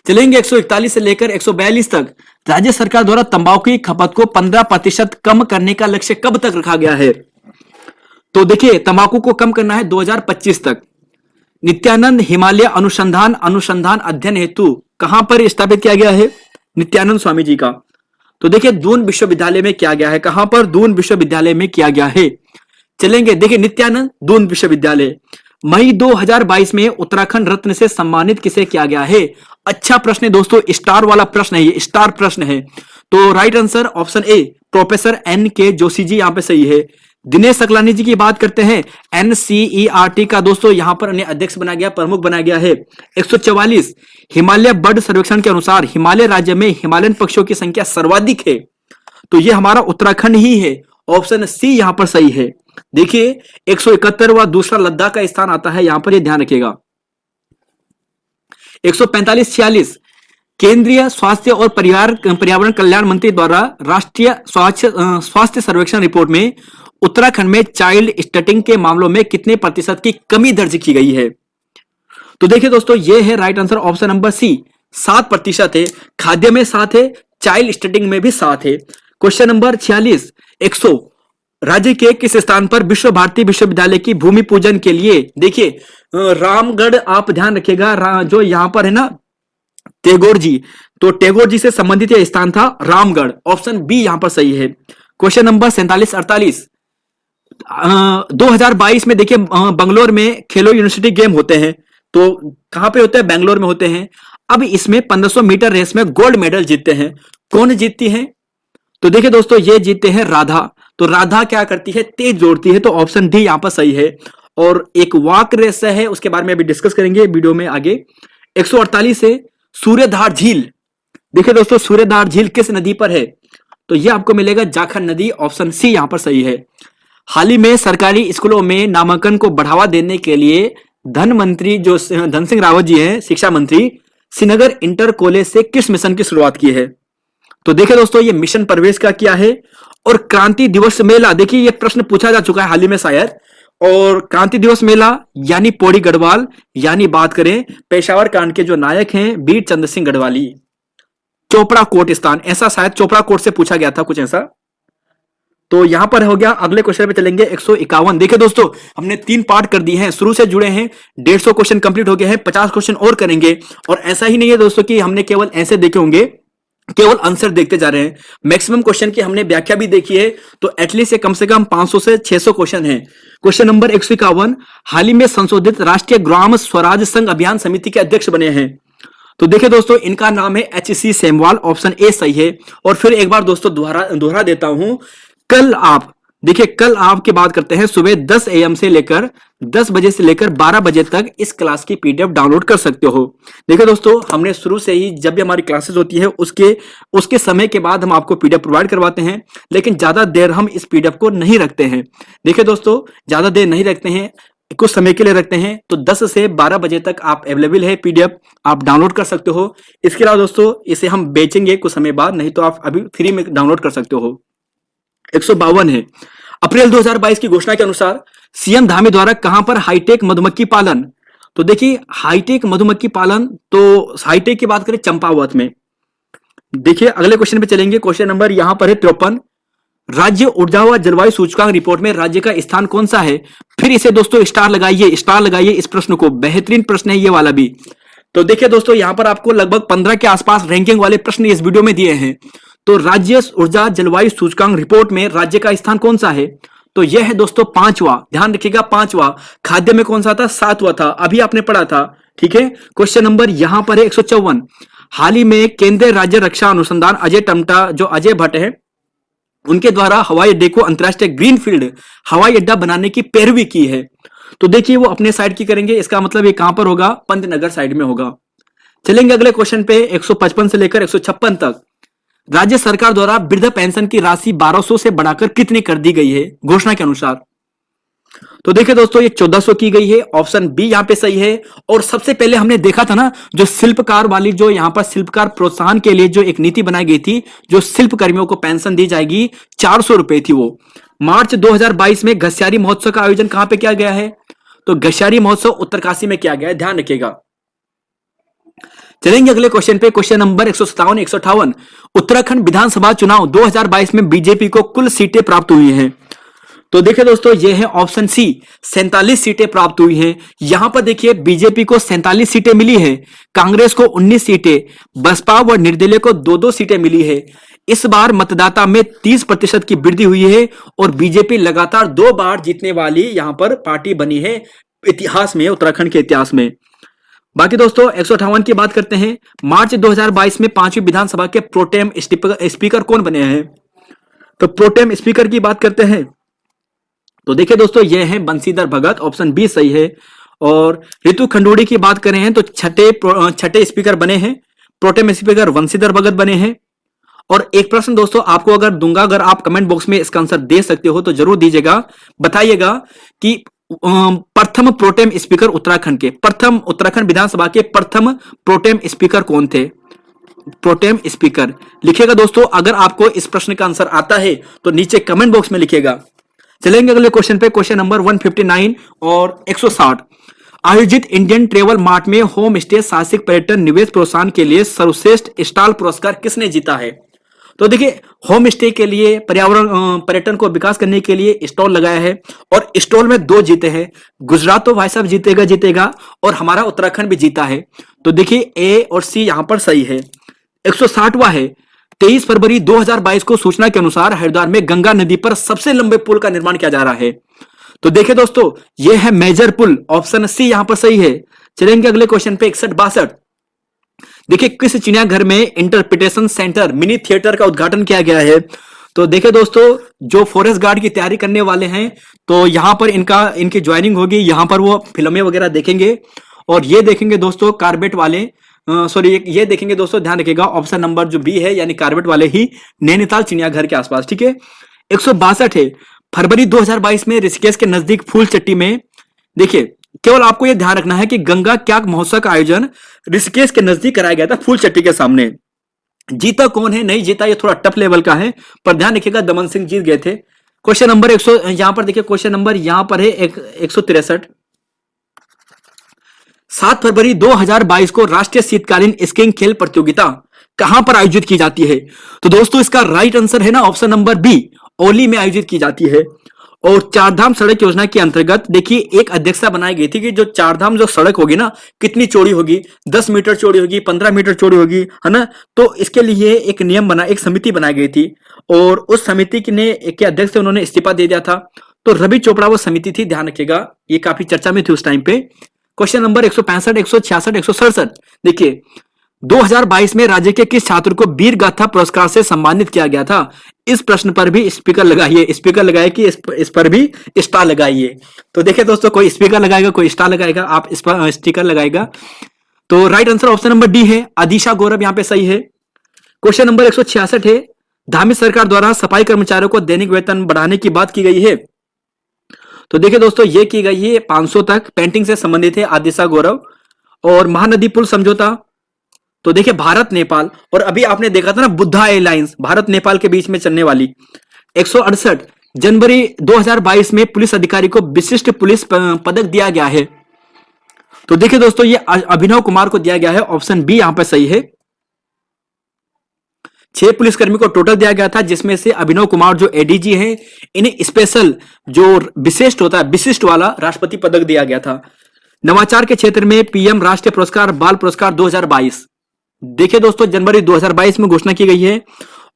चलेंगे 141 से लेकर 142 तक राज्य सरकार द्वारा तंबाकू की खपत को 15% कम करने का लक्ष्य कब तक रखा गया है? तो देखिए, तंबाकू को कम करना है 2025 तक। नित्यानंद हिमालय अनुसंधान अध्ययन हेतु कहां पर स्थापित किया गया है? नित्यानंद स्वामी जी का। तो देखिए, दून विश्वविद्यालय में किया गया है। कहां पर? दून विश्वविद्यालय में किया गया है। चलेंगे, देखिए नित्यानंद दून विश्वविद्यालय। मई 2022 में उत्तराखंड रत्न से सम्मानित किसे किया गया है? अच्छा प्रश्न है दोस्तों, स्टार वाला प्रश्न है, ये स्टार प्रश्न है। तो right answer option A, professor NK Joshi ji यहां पे सही है। दिनेश सकलानी जी की बात करते हैं, NCERT का दोस्तों यहां पर उन्हें अध्यक्ष बनाया गया, प्रमुख बनाया गया है। 144 हिमालय बर्ड सर्वेक्षण के अनुसार हिमालय राज्य में हिमालयन पक्षियों की संख्या सर्वाधिक है, तो ये हमारा उत्तराखंड ही है। ऑप्शन सी यहां पर सही है। देखिए 171वां दूसरा लद्दाख का स्थान आता है यहां पर, ये ध्यान रखिएगा। 145-46 केंद्रीय स्वास्थ्य और पर्यावरण कल्याण मंत्री द्वारा राष्ट्रीय स्वास्थ्य सर्वेक्षण रिपोर्ट में उत्तराखंड में चाइल्ड स्टटिंग के मामलों में कितने प्रतिशत की कमी दर्ज की गई है? तो देखिए दोस्तों, यह है right answer option number C, 7% है, खाद्य में 7 है, चाइल्ड स्टडिंग में भी 7 है। क्वेश्चन नंबर 46, 100 राज्य के किस स्थान पर विश्व भारती विश्वविद्यालय की भूमि पूजन के लिए, देखिए रामगढ़, आप ध्यान रखिएगा, जो यहां पर है ना टैगोर जी, तो टैगोर जी से संबंधित यह स्थान था रामगढ़, ऑप्शन बी यहां पर सही है। क्वेश्चन नंबर 47, 48 2022 में देखिए बंगलोर में खेलो यूनिवर्सिटी गेम होते हैं, तो कहां पे होते हैं, बेंगलोर में होते हैं। अब इसमें 1500 मीटर रेस में गोल्ड मेडल जीतते हैं, कौन जीतती है, तो देखिए दोस्तों ये जीतते हैं राधा। तो राधा क्या करती है, तेज दौड़ती है, तो ऑप्शन डी यहां पर सही है। और एक वॉक रेस है, उसके बारे में अभी डिस्कस करेंगे वीडियो में आगे। 148 है सूर्यधार झील, देखिए दोस्तों सूर्यधार झील किस नदी पर है, तो यह आपको मिलेगा झारखंड नदी, ऑप्शन सी यहां पर सही है। हाल ही में सरकारी स्कूलों में नामांकन को बढ़ावा देने के लिए धन मंत्री जो धन सिंह रावत जी हैं, शिक्षा मंत्री, श्रीनगर इंटर कॉलेज से किस मिशन की शुरुआत की है, तो देखिए दोस्तों ये मिशन प्रवेश का किया है। और क्रांति दिवस मेला, देखिए ये प्रश्न पूछा जा चुका है हाल ही में शायद, और क्रांति दिवस मेला यानी पौड़ी गढ़वाल, यानी बात करें पेशावर कांड के जो नायक हैं वीर चंद्र सिंह गढ़वाली, चोपड़ा कोट स्थान, ऐसा शायद चोपड़ा कोट से पूछा गया था कुछ ऐसा। तो यहां पर हो गया, अगले क्वेश्चन पे चलेंगे 151। देखिए दोस्तों हमने 3 पार्ट कर दिए हैं, शुरू से जुड़े हैं, 150 क्वेश्चन कंप्लीट हो गए हैं, 50 क्वेश्चन और करेंगे। और ऐसा ही नहीं है दोस्तों कि हमने केवल ऐसे देखे होंगे, केवल आंसर देखते जा रहे हैं, मैक्सिमम क्वेश्चन की हमने व्याख्या भी देखी है, तो एटलीस्ट से कम 500 से 600 क्वेश्चन हैं। क्वेश्चन नंबर 151, हाल ही में संशोधित राष्ट्रीय ग्राम स्वराज संघ अभियान समिति के अध्यक्ष बने हैं, तो देखिए दोस्तों इनका नाम है HC सेमवाल, ऑप्शन ए सही है। और फिर एक बार दोस्तों दोहरा देता हूं, कल आप देखिए, कल आप की बात करते हैं सुबह 10 AM से लेकर 10 बजे से लेकर 12 बजे तक इस क्लास की PDF डाउनलोड कर सकते हो। देखिए दोस्तों हमने शुरू से ही जब भी हमारी क्लासेस होती है उसके समय के बाद हम आपको PDF प्रोवाइड करवाते हैं, लेकिन ज्यादा देर हम इस PDF को नहीं रखते हैं। देखिए दोस्तों ज्यादा देर नहीं रखते हैं, कुछ समय के लिए रखते हैं, तो 10 से 12 बजे तक आप अवेलेबल है, PDF आप डाउनलोड कर सकते हो। इसके अलावा दोस्तों इसे हम बेचेंगे कुछ समय बाद, नहीं तो आप अभी फ्री में डाउनलोड कर सकते हो। 152 है, अप्रैल 2022 की घोषणा के अनुसार CM धामी द्वारा कहां पर हाईटेक मधुमक्खी पालन, तो देखिए हाईटेक मधुमक्खी पालन, तो हाईटेक की बात करें चंपावत में। देखिए अगले क्वेश्चन पे चलेंगे, क्वेश्चन नंबर यहां पर है 53, राज्य ऊर्जा व जलवायु सूचकांक रिपोर्ट में राज्य का स्थान कौन सा है, फिर इसे दोस्तों स्टार लगाइए इस प्रश्न को, बेहतरीन प्रश्न है ये वाला भी। तो देखिए दोस्तों यहां पर आपको लगभग 15 के आसपास रैंकिंग वाले प्रश्न इस वीडियो में दिए हैं। तो राज्य ऊर्जा जलवायु सूचकांक रिपोर्ट में राज्य का स्थान कौन सा है, तो यह है दोस्तों 5वां, ध्यान रखिएगा 5वां। खाद्य में कौन सा था, 7वां था, अभी आपने पढ़ा था, ठीक है। क्वेश्चन नंबर यहां पर है 154, हाल ही में केंद्रीय राज्य रक्षा अनुसंधान अजय टमटा जो अजय भट्ट है उनके द्वारा हवाई अड्डे को अंतरराष्ट्रीय ग्रीनफील्ड हवाई अड्डा बनाने की पैरवी की है, तो देखिए वो अपने साइड की करेंगे, इसका मतलब ये कहां पर होगा, पंतनगर साइड में होगा। चलेंगे अगले क्वेश्चन पे 155 से लेकर 156 तक, राज्य सरकार द्वारा वृद्ध पेंशन की राशि 1200 से बढ़ाकर कितनी कर दी गई है घोषणा के अनुसार, तो देखिए दोस्तों ये 1400 की गई है, ऑप्शन बी यहां पे सही है। और सबसे पहले हमने देखा था ना जो शिल्पकार वाली, जो यहां पर शिल्पकार प्रोत्साहन के लिए जो एक नीति बनाई गई थी, जो शिल्प कर्मियों को पेंशन दी जाएगी 400 रुपए थी, वो मार्च 2022 में घसियारी महोत्सव का आयोजन कहां पे किया गया है, तो घसियारी महोत्सव उत्तरकाशी में किया गया है, ध्यान रखिएगा। चलेंगे अगले क्वेश्चन पे, क्वेश्चन नंबर 157 158, उत्तराखंड विधानसभा चुनाव 2022 में बीजेपी को कुल सीटें प्राप्त हुई हैं, तो देखिए दोस्तों ये है ऑप्शन सी, 47 सीटें प्राप्त हुई हैं। यहां पर देखिए बीजेपी को 47 सीटें मिली है, कांग्रेस को 19 सीटें, बसपा व निर्दलीय को 2-2 सीटें मिली है। इस बार मतदाता में 30% की वृद्धि हुई है और बीजेपी लगातार 2 बार जीतने वाली यहां पर पार्टी बनी है इतिहास में, उत्तराखंड के इतिहास में। बाकी दोस्तों 158 की बात करते हैं, मार्च 2022 में 5वीं विधानसभा के प्रोटेम स्पीकर कौन बने हैं, तो प्रोटेम स्पीकर की बात करते हैं, तो देखिए दोस्तों ये हैं बंशीधर भगत, ऑप्शन बी सही है। और ऋतु खंडूड़ी की बात करें हैं तो छठे स्पीकर बने हैं, प्रोटेम स्पीकर बंशीधर भगत बने हैं। और एक प्रश्न दोस्तों आपको अगर दूंगा, अगर आप कमेंट बॉक्स में इसका आंसर दे सकते हो तो जरूर दीजिएगा, बताइएगा कि प्रथम प्रोटेम स्पीकर उत्तराखंड के, प्रथम उत्तराखंड विधानसभा के प्रथम प्रोटेम स्पीकर कौन थे, प्रोटेम स्पीकर लिखिएगा दोस्तों। अगर आपको इस प्रश्न का आंसर आता है तो नीचे कमेंट बॉक्स में लिखिएगा। चलेंगे अगले क्वेश्चन पे, क्वेश्चन नंबर 159 और 160, आयोजित इंडियन ट्रेवल मार्ट में होम स्टे साहसिक पर्यटन निवेश प्रोत्साहन के लिए सर्वश्रेष्ठ स्टॉल पुरस्कार किसने जीता है? तो देखिए, होम स्टे के लिए पर्यावरण पर्यटन को विकास करने के लिए स्टॉल लगाया है और स्टॉल में 2 जीते हैं। गुजरात तो भाई साहब जीतेगा और हमारा उत्तराखंड भी जीता है। तो देखिए ए और सी यहां पर सही है। 160वां है। 23 फरवरी 2022 को सूचना के अनुसार हरिद्वार में गंगा नदी पर सबसे लंबे पुल का निर्माण किया जा रहा है। तो देखिए दोस्तों, यह है मेजर पुल, ऑप्शन सी यहां पर सही है। चलेंगे अगले क्वेश्चन पे 61-62। देखिए, किस चिड़ियाघर में इंटरप्रिटेशन सेंटर मिनी थिएटर का उद्घाटन किया गया है? तो देखिए दोस्तों, जो फॉरेस्ट गार्ड की तैयारी करने वाले हैं तो यहां पर इनकी ज्वाइनिंग होगी, यहां पर वो फिल्में वगैरह देखेंगे और ये देखेंगे दोस्तों कार्बेट वाले, सॉरी ये देखेंगे दोस्तों, ध्यान रखिएगा ऑप्शन नंबर जो बी है यानी कार्बेट वाले ही नैनीताल चिड़ियाघर के आसपास। ठीक है। 162 है। फरवरी 2022 में ऋषिकेश के नजदीक फूल चट्टी में, देखिए केवल आपको यह ध्यान रखना है कि गंगा क्याक महोत्सव का आयोजन ऋषिकेश के नजदीक कराया गया था, फूल चट्टी के सामने। जीता कौन है, नहीं जीता, ये थोड़ा टफ लेवल का है, पर ध्यान रखिएगा दमन सिंह जीत गए थे। क्वेश्चन नंबर 100 यहां पर देखिए, क्वेश्चन नंबर यहां पर है 163। 7 फरवरी 2022 को राष्ट्रीय शीतकालीन स्कीइंग खेल प्रतियोगिता कहां पर आयोजित की जाती है? तो दोस्तों इसका राइट आंसर है ना ऑप्शन नंबर बी, ओली में आयोजित की जाती है। और चारधाम सड़क योजना के अंतर्गत देखिए एक अध्यक्षता बनाई गई थी कि जो चारधाम जो सड़क होगी ना कितनी चौड़ी होगी, 10 मीटर चौड़ी होगी, 15 मीटर चौड़ी होगी, है ना। तो इसके लिए एक नियम बना, एक समिति बनाई गई थी और उस समिति के अध्यक्ष से उन्होंने इस्तीफा दे दिया था। तो रवि चोपड़ा वो समिति थी, ध्यान रखिएगा, ये काफी चर्चा में थी उस टाइम पे। Question number 165, 166, 167। देखिए 2022 में राज्य के किस छात्र को वीर गाथा पुरस्कार से सम्मानित किया गया था? इस प्रश्न पर भी स्पीकर लगाइए कि इस पर भी स्टार लगाइए। तो देखिए दोस्तों, कोई स्पीकर लगाएगा, कोई स्टार लगाएगा, आप इस पर स्टिकर लगाएगा। तो right answer option number D है, आदिशा गौरव यहां पे सही है। क्वेश्चन नंबर 166 है। धामी सरकार द्वारा सफाई कर्मचारियों को दैनिक वेतन बढ़ाने की बात की गई है। तो देखिए दोस्तों, ये की गई है 500 तक, पेंटिंग से संबंधित है आदिशा गौरव। और महानदी पुल समझौता, तो देखिए भारत नेपाल, और अभी आपने देखा था ना बुद्धा एयरलाइंस भारत नेपाल के बीच में चलने वाली। 168 जनवरी 2022 में पुलिस अधिकारी को विशिष्ट पुलिस पदक दिया गया है। तो देखिए दोस्तों, ये अभिनव कुमार को दिया गया है, ऑप्शन बी यहां पर सही है। 6 पुलिसकर्मी को टोटल दिया गया था, जिसमें से अभिनव कुमार जो एडीजी हैं, इन्हें स्पेशल जो विशिष्ट होता है, विशिष्ट वाला राष्ट्रपति पदक दिया गया था। नवाचार के क्षेत्र में पीएम राष्ट्रीय पुरस्कार बाल पुरस्कार 2022, देखिए दोस्तों जनवरी 2022 में घोषणा की गई है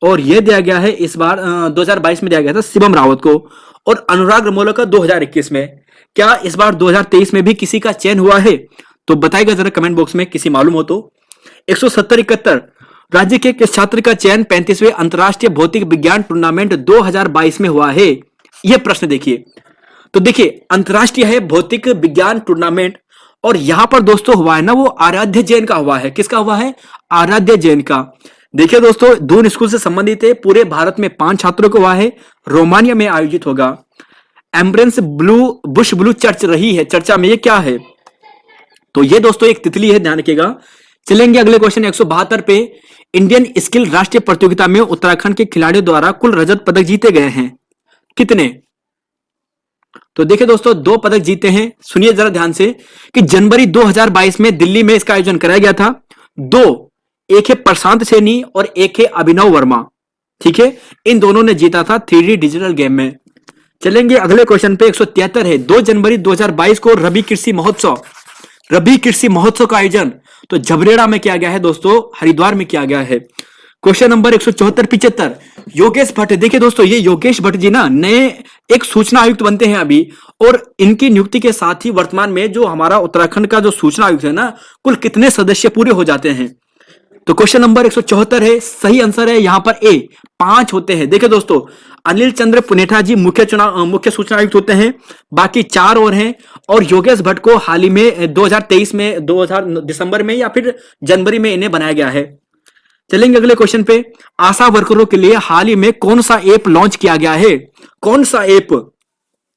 और यह दिया गया है इस बार 2022 में दिया गया था शिवम रावत को, और अनुराग रमोला का 2021 में। क्या इस बार 2023 में भी किसी का चयन हुआ है? तो बताइएगा जरा कमेंट बॉक्स में, किसी मालूम हो तो। 170-71 राज्य के किस छात्र का चयन 35वें अंतरराष्ट्रीय भौतिक विज्ञान टूर्नामेंट 2022 में हुआ है? यह प्रश्न देखिए। तो देखिए अंतरराष्ट्रीय है भौतिक विज्ञान टूर्नामेंट, और यहां पर दोस्तों हुआ है ना वो आराध्य जैन का हुआ है। किसका हुआ है? आराध्य जैन का। देखिए दोस्तों, दून स्कूल से संबंधित है, पूरे भारत में 5 छात्रों को हुआ है, रोमानिया में आयोजित होगा। एम्ब्रेंस बुश ब्लू चर्च रही है चर्चा में, ये क्या है? तो ये दोस्तों एक तितली है, ध्यान रखिएगा। चलेंगे अगले क्वेश्चन 172 पे। इंडियन स्किल राष्ट्रीय प्रतियोगिता में उत्तराखंड के खिलाड़ियों द्वारा कुल रजत पदक जीते गए हैं, कितने? तो देखिए दोस्तों 2 पदक जीते हैं। सुनिए जरा ध्यान से कि जनवरी 2022 में दिल्ली में इसका आयोजन कराया गया था। 2, एक है प्रशांत सैनी और एक है अभिनव वर्मा, ठीक है, इन दोनों ने जीता था 3D डिजिटल गेम में। चलेंगे अगले क्वेश्चन पे। 173 है। 2 जनवरी 2022 को रबी कृषि महोत्सव का आयोजन तो झबरेड़ा में किया गया है दोस्तों, हरिद्वार में किया गया है। क्वेश्चन नंबर 174-75 योगेश भट्ट, देखिए दोस्तों ये योगेश भट्ट जी ना नए एक सूचना आयुक्त बनते हैं अभी, और इनकी नियुक्ति के साथ ही वर्तमान में जो हमारा उत्तराखंड का जो सूचना आयुक्त है ना, कुल कितने सदस्य पूरे हो जाते हैं? तो क्वेश्चन नंबर 174 है, सही आंसर है यहां पर ए, 5 होते हैं। देखिए दोस्तों अनिल चंद्र पुनेठा जी मुख्य सूचना आयुक्त होते हैं, बाकी 4 और हैं, और योगेश भट्ट को हाल ही में 2023 में दिसंबर में या फिर जनवरी में इन्हें बनाया गया है। चलेंगे अगले क्वेश्चन पे। आशा वर्करों के लिए हाल ही में कौन सा ऐप लॉन्च किया गया है? कौन सा ऐप?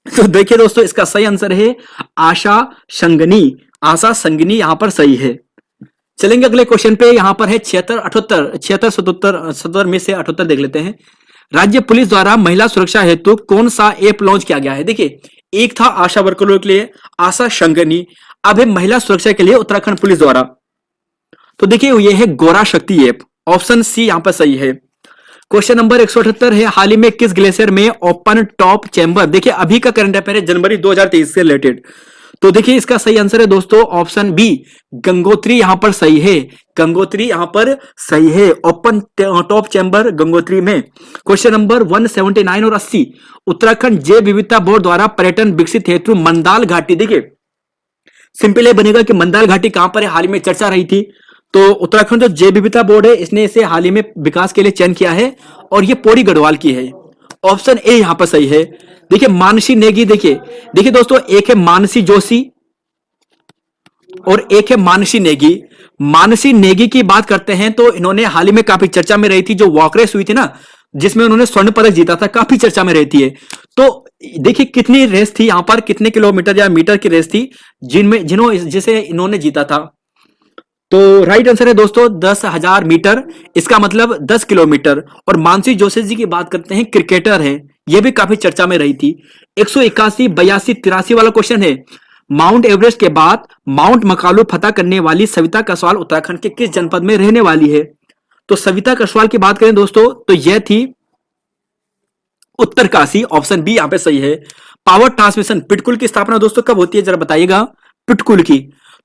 तो देखिए दोस्तों इसका सही आंसर है आशा संगनी, आशा संगनी यहां पर सही है। चलेंगे अगले क्वेश्चन पे। यहां पर है 77 में से 78 देख लेते हैं। राज्य पुलिस द्वारा महिला सुरक्षा हेतु कौन सा ऐप लॉन्च किया गया है? देखिए एक था आशा वर्करों के लिए आशा शंकरनी, अब है महिला सुरक्षा के लिए उत्तराखंड पुलिस द्वारा। तो देखिए ये है गौरा शक्ति ऐप, ऑप्शन सी यहां पर सही है। क्वेश्चन नंबर 178 है, हाल ही में किस ग्लेशियर में ओपन टॉप चैम्बर, देखिए अभी का करंट अफेयर है जनवरी 2023 से रिलेटेड। तो देखिए इसका सही आंसर है दोस्तों ऑप्शन बी, गंगोत्री यहां पर सही है। गंगोत्री यहां पर सही है, ओपन टॉप चैम्बर गंगोत्री में। क्वेश्चन नंबर 179 और 80, उत्तराखंड जैव विविधता बोर्ड द्वारा पर्यटन विकसित हेतु मंदाल घाटी, देखिए सिंपल ये बनेगा कि मंदाल घाटी कहां पर है, हाल ही में चर्चा रही थी। तो उत्तराखंड जो जैव विविधता बोर्ड है इसने इसे हाल ही में विकास के लिए चयन किया है और ये पौड़ी गढ़वाल की है। ऑप्शन ए यहां पर सही है। देखिए मानसी नेगी, देखिए देखिए दोस्तों, एक है मानसी जोशी और एक है मानसी नेगी। मानसी नेगी की बात करते हैं तो इन्होंने हाल ही में काफी चर्चा में रही थी, जो वॉक रेस हुई थी ना जिसमें उन्होंने स्वर्ण पदक जीता था, काफी चर्चा में रहती है। तो देखिए कितनी रेस थी यहां पर, कितने किलोमीटर या मीटर की रेस थी जिसे इन्होंने जीता था। तो राइट आंसर है दोस्तों 10,000 मीटर, इसका मतलब 10 किलोमीटर। और मानसी जोशी जी की बात करते हैं, क्रिकेटर हैं, यह भी काफी चर्चा में रही थी। 181, 82, 83 वाला क्वेश्चन है, माउंट एवरेस्ट के बाद माउंट मकालू फतह करने वाली सविता कसवाल उत्तराखंड के किस जनपद में रहने वाली है। तो सविता कसवाल की बात करें दोस्तों तो यह थी उत्तरकाशी, ऑप्शन बी यहां पे सही है। पावर ट्रांसमिशन पिटकुल की स्थापना दोस्तों कब होती है जरा बताइएगा, पिटकुल की।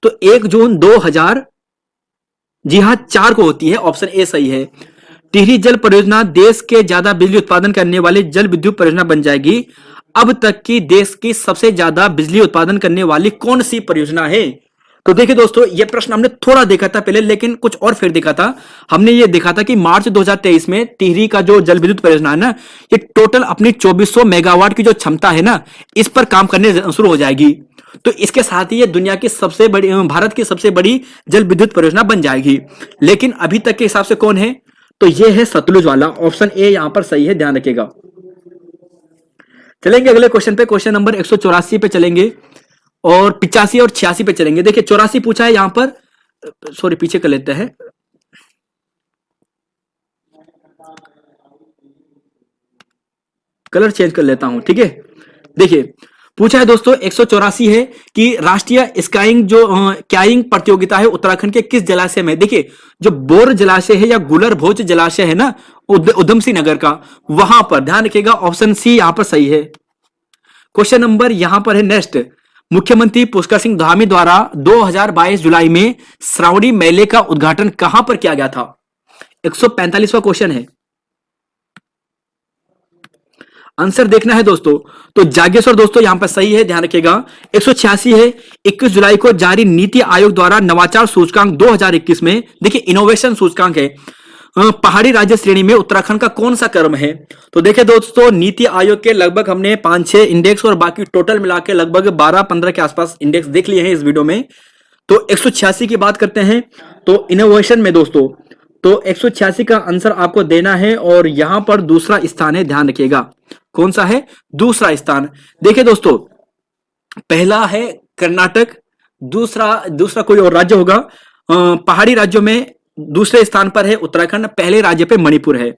तो 1 जून 2000, जी हां 4 को होती है, ऑप्शन ए सही है। टिहरी जल परियोजना देश के ज्यादा बिजली उत्पादन करने वाली जल विद्युत परियोजना बन जाएगी। अब तक की देश की सबसे ज्यादा बिजली उत्पादन करने वाली कौन सी परियोजना है। तो देखिए दोस्तों ये प्रश्न हमने थोड़ा देखा था पहले, लेकिन कुछ और फिर देखा था। हमने ये देखा था कि मार्च 2023 में टिहरी का जो जल विद्युत परियोजना है ना, ये टोटल अपनी 2400 मेगावाट की जो क्षमता है ना, इस पर काम करने शुरू हो जाएगी। तो इसके साथ ही ये दुनिया की सबसे बड़ी, भारत की सबसे बड़ी जल विद्युत परियोजना बन जाएगी। लेकिन अभी तक के हिसाब से कौन है, तो ये है सतलुज वाला, ऑप्शन ए यहां पर सही है, ध्यान रखिएगा। चलेंगे अगले क्वेश्चन पे, क्वेश्चन नंबर 184 पे चलेंगे और 85 और 86 पे चलेंगे। देखिए 84 पूछा है यहां पर, सॉरी पीछे कर लेते हैं, कलर चेंज कर लेता हूं, ठीक है। देखिए पूछा है दोस्तों 184 है कि राष्ट्रीय स्काइंग जो क्याइंग प्रतियोगिता है उत्तराखंड के किस जलाशय में। देखिए जो बोर जलाशय है या गुलर भोज जलाशय है ना उधम सिंह नगर का, वहां पर ध्यान रखिएगा, ऑप्शन सी यहां पर सही है। क्वेश्चन नंबर यहां पर है नेक्स्ट, मुख्यमंत्री पुष्कर सिंह धामी द्वारा 2022 जुलाई में श्रावणी मेले का उद्घाटन कहां पर किया गया था। 145वां क्वेश्चन है, आंसर देखना है दोस्तों। तो जागेश्वर दोस्तों यहां पर सही है, ध्यान रखिएगा। 186 है, 21 जुलाई को जारी नीति आयोग द्वारा नवाचार सूचकांक 2021 में, देखिए इनोवेशन सूचकांक है, पहाड़ी राज्य श्रेणी में उत्तराखंड का कौन सा क्रम है। तो देखिए दोस्तों नीति आयोग के लगभग हमने 5-6 इंडेक्स और बाकी टोटल मिला के लगभग 12-15 के आसपास इंडेक्स देख लिए हैं इस वीडियो में। तो 186 की बात करते हैं तो इनोवेशन में दोस्तों, तो 186 का आंसर आपको देना है और यहां पर दूसरा स्थान है, ध्यान रखिएगा कौन सा है, दूसरा स्थान। देखिए दोस्तों पहला है कर्नाटक, दूसरा कोई और राज्य होगा। पहाड़ी राज्यों में दूसरे स्थान पर है उत्तराखंड, पहले राज्य पे मणिपुर है।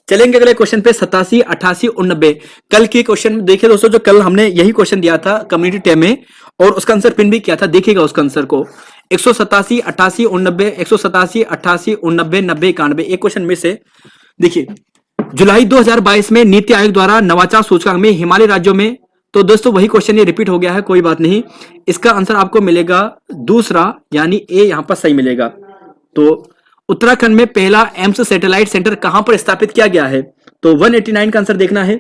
चलेंगे अगले क्वेश्चन पे 87, 88 और 90। कल के क्वेश्चन देखिए दोस्तों, जो कल हमने यही क्वेश्चन दिया था कम्युनिटी टैब में और उसका आंसर पिन भी किया था, देखिएगा उसका आंसर को। 187, 88, 89, 187, 88, 89, 90, 91, एक क्वेश्चन मिस है। देखिए जुलाई 2022 में नीति आयोग द्वारा नवाचार सूचकांक में हिमालय राज्यों में, तो दोस्तों वही क्वेश्चन ये रिपीट हो गया है, कोई बात नहीं। इसका आंसर आपको मिलेगा दूसरा, यानी ए यहां पर सही मिलेगा। तो उत्तराखंड में पहला एम्स सैटेलाइट सेंटर कहां पर स्थापित किया गया है, तो 189 का आंसर देखना है।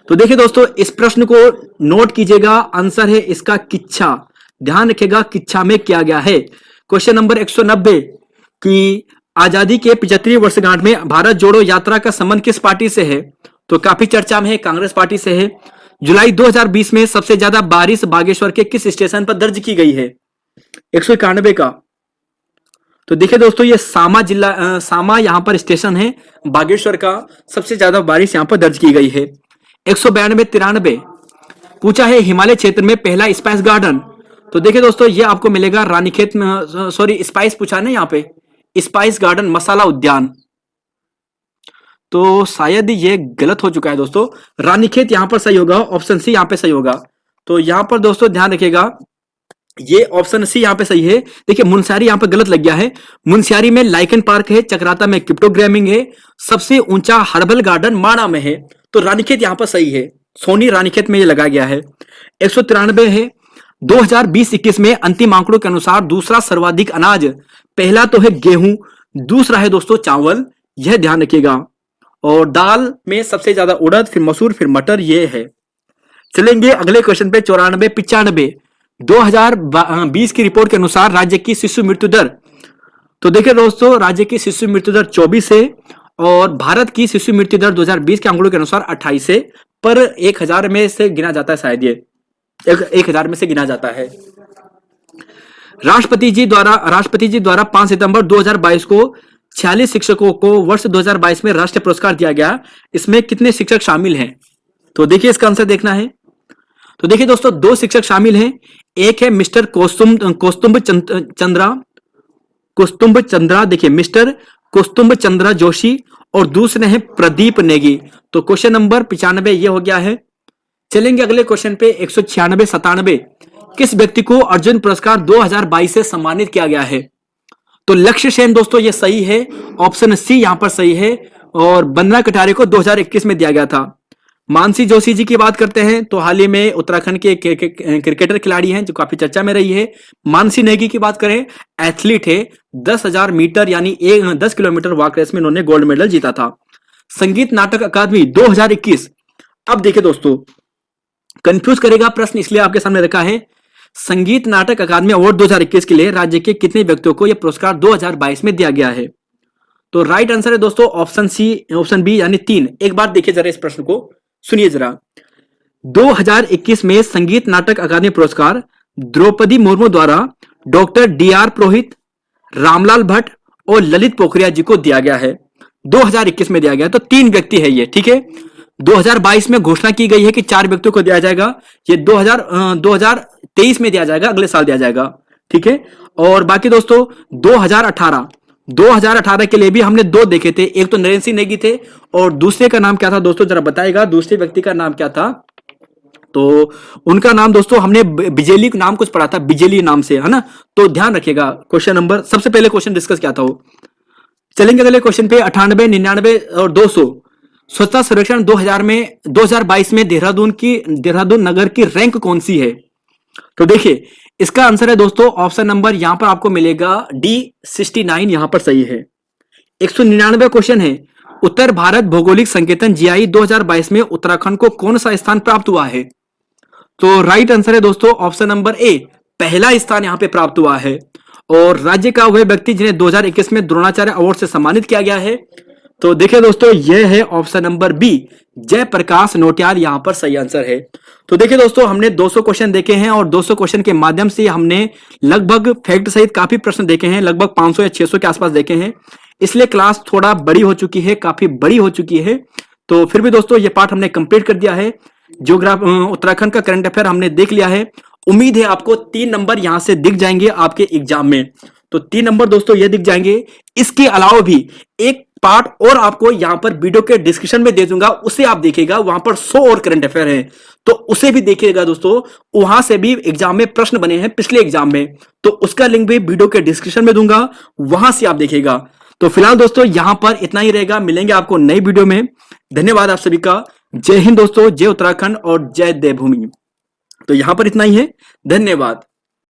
तो देखिए दोस्तों इस प्रश्न को नोट कीजिएगा, आंसर है इसका किच्छा, ध्यान रखिएगा किच्छा में किया गया है। क्वेश्चन नंबर 190 की आजादी के 75वीं वर्षगांठ में भारत जोड़ो यात्रा का संबंध किस पार्टी से है, तो काफी चर्चा में है, कांग्रेस पार्टी से है। जुलाई 2020 में सबसे ज्यादा बारिश बागेश्वर के किस स्टेशन पर दर्ज की गई है, 191 का। तो देखिए दोस्तों ये सामा जिला, सामा यहां पर स्टेशन है बागेश्वर का, सबसे ज्यादा बारिश यहां पर दर्ज की गई है। 192, 93 पूछा है हिमालय क्षेत्र में पहला स्पाइस गार्डन, तो देखिए दोस्तों ये आपको मिलेगा रानीखेत में, सॉरी स्पाइस पूछा ना यहाँ पे, स्पाइस गार्डन मसाला उद्यान। तो शायद ये गलत हो चुका है दोस्तों। रानीखेत यहां पर सही होगा, ऑप्शन सी यहां पे सही होगा। तो यहां पर दोस्तों ध्यान रखिएगा, ये ऑप्शन सी यहां पे सही है। देखिए मुनस्यारी यहां पे गलत लग गया है। मुनस्यारी में लाइकन पार्क है, चक्राता में क्रिप्टोग्रामिंग है, सबसे ऊंचा हर्बल गार्डन माणा में है। तो रानीखेत यहां पर सही है, सोनी रानीखेत में ये लगाया गया है। 193 है। 2020-21 में अंतिम आंकड़ों के अनुसार दूसरा सर्वाधिक अनाज, पहला तो है गेहूं, दूसरा है दोस्तों चावल, यह ध्यान रखिएगा। और दाल में सबसे ज्यादा उड़द, फिर मसूर, फिर मटर, ये है। चलेंगे अगले क्वेश्चन पे। 94-95 2020 की रिपोर्ट के अनुसार राज्य की शिशु मृत्यु दर, तो देखिए दोस्तों राज्य की शिशु मृत्यु दर 24 है और भारत की शिशु मृत्यु दर 2020 के आंकड़ों के अनुसार 28 है। पर 1000 में से गिना जाता है, शायद ये 1000 में से गिना जाता है। राष्ट्रपति जी द्वारा 5 सितंबर 2022 को 46 शिक्षकों को वर्ष 2022 में राष्ट्रीय पुरस्कार दिया गया। इसमें कितने शिक्षक शामिल हैं? तो देखिए इसका आंसर देखना है। तो देखिए दोस्तों 2 शिक्षक शामिल हैं। एक है मिस्टर कौस्तुभ चंद्रा, देखिए मिस्टर कौस्तुभ चंद्रा जोशी, और दूसरे हैं प्रदीप नेगी। तो क्वेश्चन नंबर 95 ये हो गया है। चलेंगे अगले क्वेश्चन पे। 196-97 किस व्यक्ति को अर्जुन पुरस्कार 2022 से सम्मानित किया गया है? तो लक्ष्य सेन दोस्तों ये सही है, ऑप्शन सी यहां पर सही है। और वंदना कटारे को 2021 में दिया गया था। मानसी जोशी जी की बात करते हैं तो हाल ही में उत्तराखंड के क्रिकेटर खिलाड़ी हैं जो काफी चर्चा में रही है। मानसी नेगी की बात करें, एथलीट है, 10,000 मीटर यानी 10 किलोमीटर वॉक रेस में इन्होंने गोल्ड मेडल जीता था। संगीत नाटक अकादमी 2021, अब देखिए दोस्तों कंफ्यूज करेगा प्रश्न, इसलिए आपके सामने रखा है। संगीत नाटक अकादमी अवार्ड 2021 के लिए राज्य के कितने व्यक्तियों को यह पुरस्कार 2022 में दिया गया है? तो राइट आंसर है दोस्तों ऑप्शन बी यानी 3। एक बार देखिए जरा इस प्रश्न को, सुनिए जरा। 2021 में संगीत नाटक अकादमी पुरस्कार द्रौपदी मुर्मू द्वारा डॉक्टर डी.आर. पुरोहित, रामलाल भट्ट और ललित पोखरिया जी को दिया गया है। 2021 में दिया गया, तो 3 व्यक्ति है ये, ठीक है। 2022 में घोषणा की गई है कि 4 व्यक्तियों को दिया जाएगा। ये 2023 में दिया जाएगा, अगले साल दिया जाएगा, ठीक है। और बाकी दोस्तों 2018 के लिए भी हमने 2 देखे थे। एक तो नरेंद्र सिंह नेगी थे और दूसरे का नाम क्या था दोस्तों, जरा बताएगा दूसरे व्यक्ति का नाम क्या था? तो उनका नाम दोस्तों हमने बिजेली नाम कुछ पढ़ा था, बिजेली नाम से, है ना। तो ध्यान रखिएगा। क्वेश्चन नंबर, सबसे पहले क्वेश्चन डिस्कस क्या था वो। चलेंगे अगले क्वेश्चन पे। 98, 99 और 200 स्वच्छता सर्वेक्षण 2022 में देहरादून नगर की रैंक कौन सी है? तो देखिए इसका आंसर है दोस्तों ऑप्शन नंबर यहां पर आपको मिलेगा D69, यहां पर सही है। 199 क्वेश्चन है, उत्तर भारत भौगोलिक संकेतन GI 2022 में उत्तराखंड को कौन सा स्थान प्राप्त हुआ है? तो राइट आंसर है दोस्तों ऑप्शन नंबर ए, पहला स्थान यहां पे प्राप्त हुआ है। और राज्य का वह व्यक्ति जिन्हें 2021 में द्रोणाचार्य अवार्ड से सम्मानित किया गया है। तो देखिए दोस्तों यह है option number B, Jayprakash Nautiyal, यहां पर सही आंसर है। तो देखिए दोस्तों हमने 200 क्वेश्चन देखे हैं और 200 क्वेश्चन के माध्यम से हमने लगभग फैक्ट सहित काफी प्रश्न देखे हैं, लगभग 500 या 600 के आसपास देखे हैं। इसलिए क्लास थोड़ा बड़ी हो चुकी है, काफी बड़ी हो चुकी है। तो फिर भी दोस्तों ये पार्ट हमने कंप्लीट कर दिया है। उत्तराखंड का करंट अफेयर हमने देख लिया है। उम्मीद है आपको 3 नंबर यहां से दिख जाएंगे आपके एग्जाम में। तो 3 नंबर दोस्तों ये दिख जाएंगे। इसके अलावा भी एक पार्ट और आपको यहां पर वीडियो के डिस्क्रिप्शन में दे दूंगा, उसे आप देखिएगा, वहां पर 100 और करंट अफेयर हैं, तो उसे भी देखिएगा दोस्तों। वहां से भी एग्जाम में प्रश्न बने हैं पिछले एग्जाम में, तो उसका लिंक भी वीडियो के डिस्क्रिप्शन में दूंगा, वहां से आप देखिएगा। तो फिलहाल दोस्तों यहां पर इतना ही रहेगा, मिलेंगे आपको नई वीडियो में। धन्यवाद आप सभी का। जय हिंद दोस्तों, जय उत्तराखंड और जय देवभूमि। तो यहां पर इतना ही है, धन्यवाद।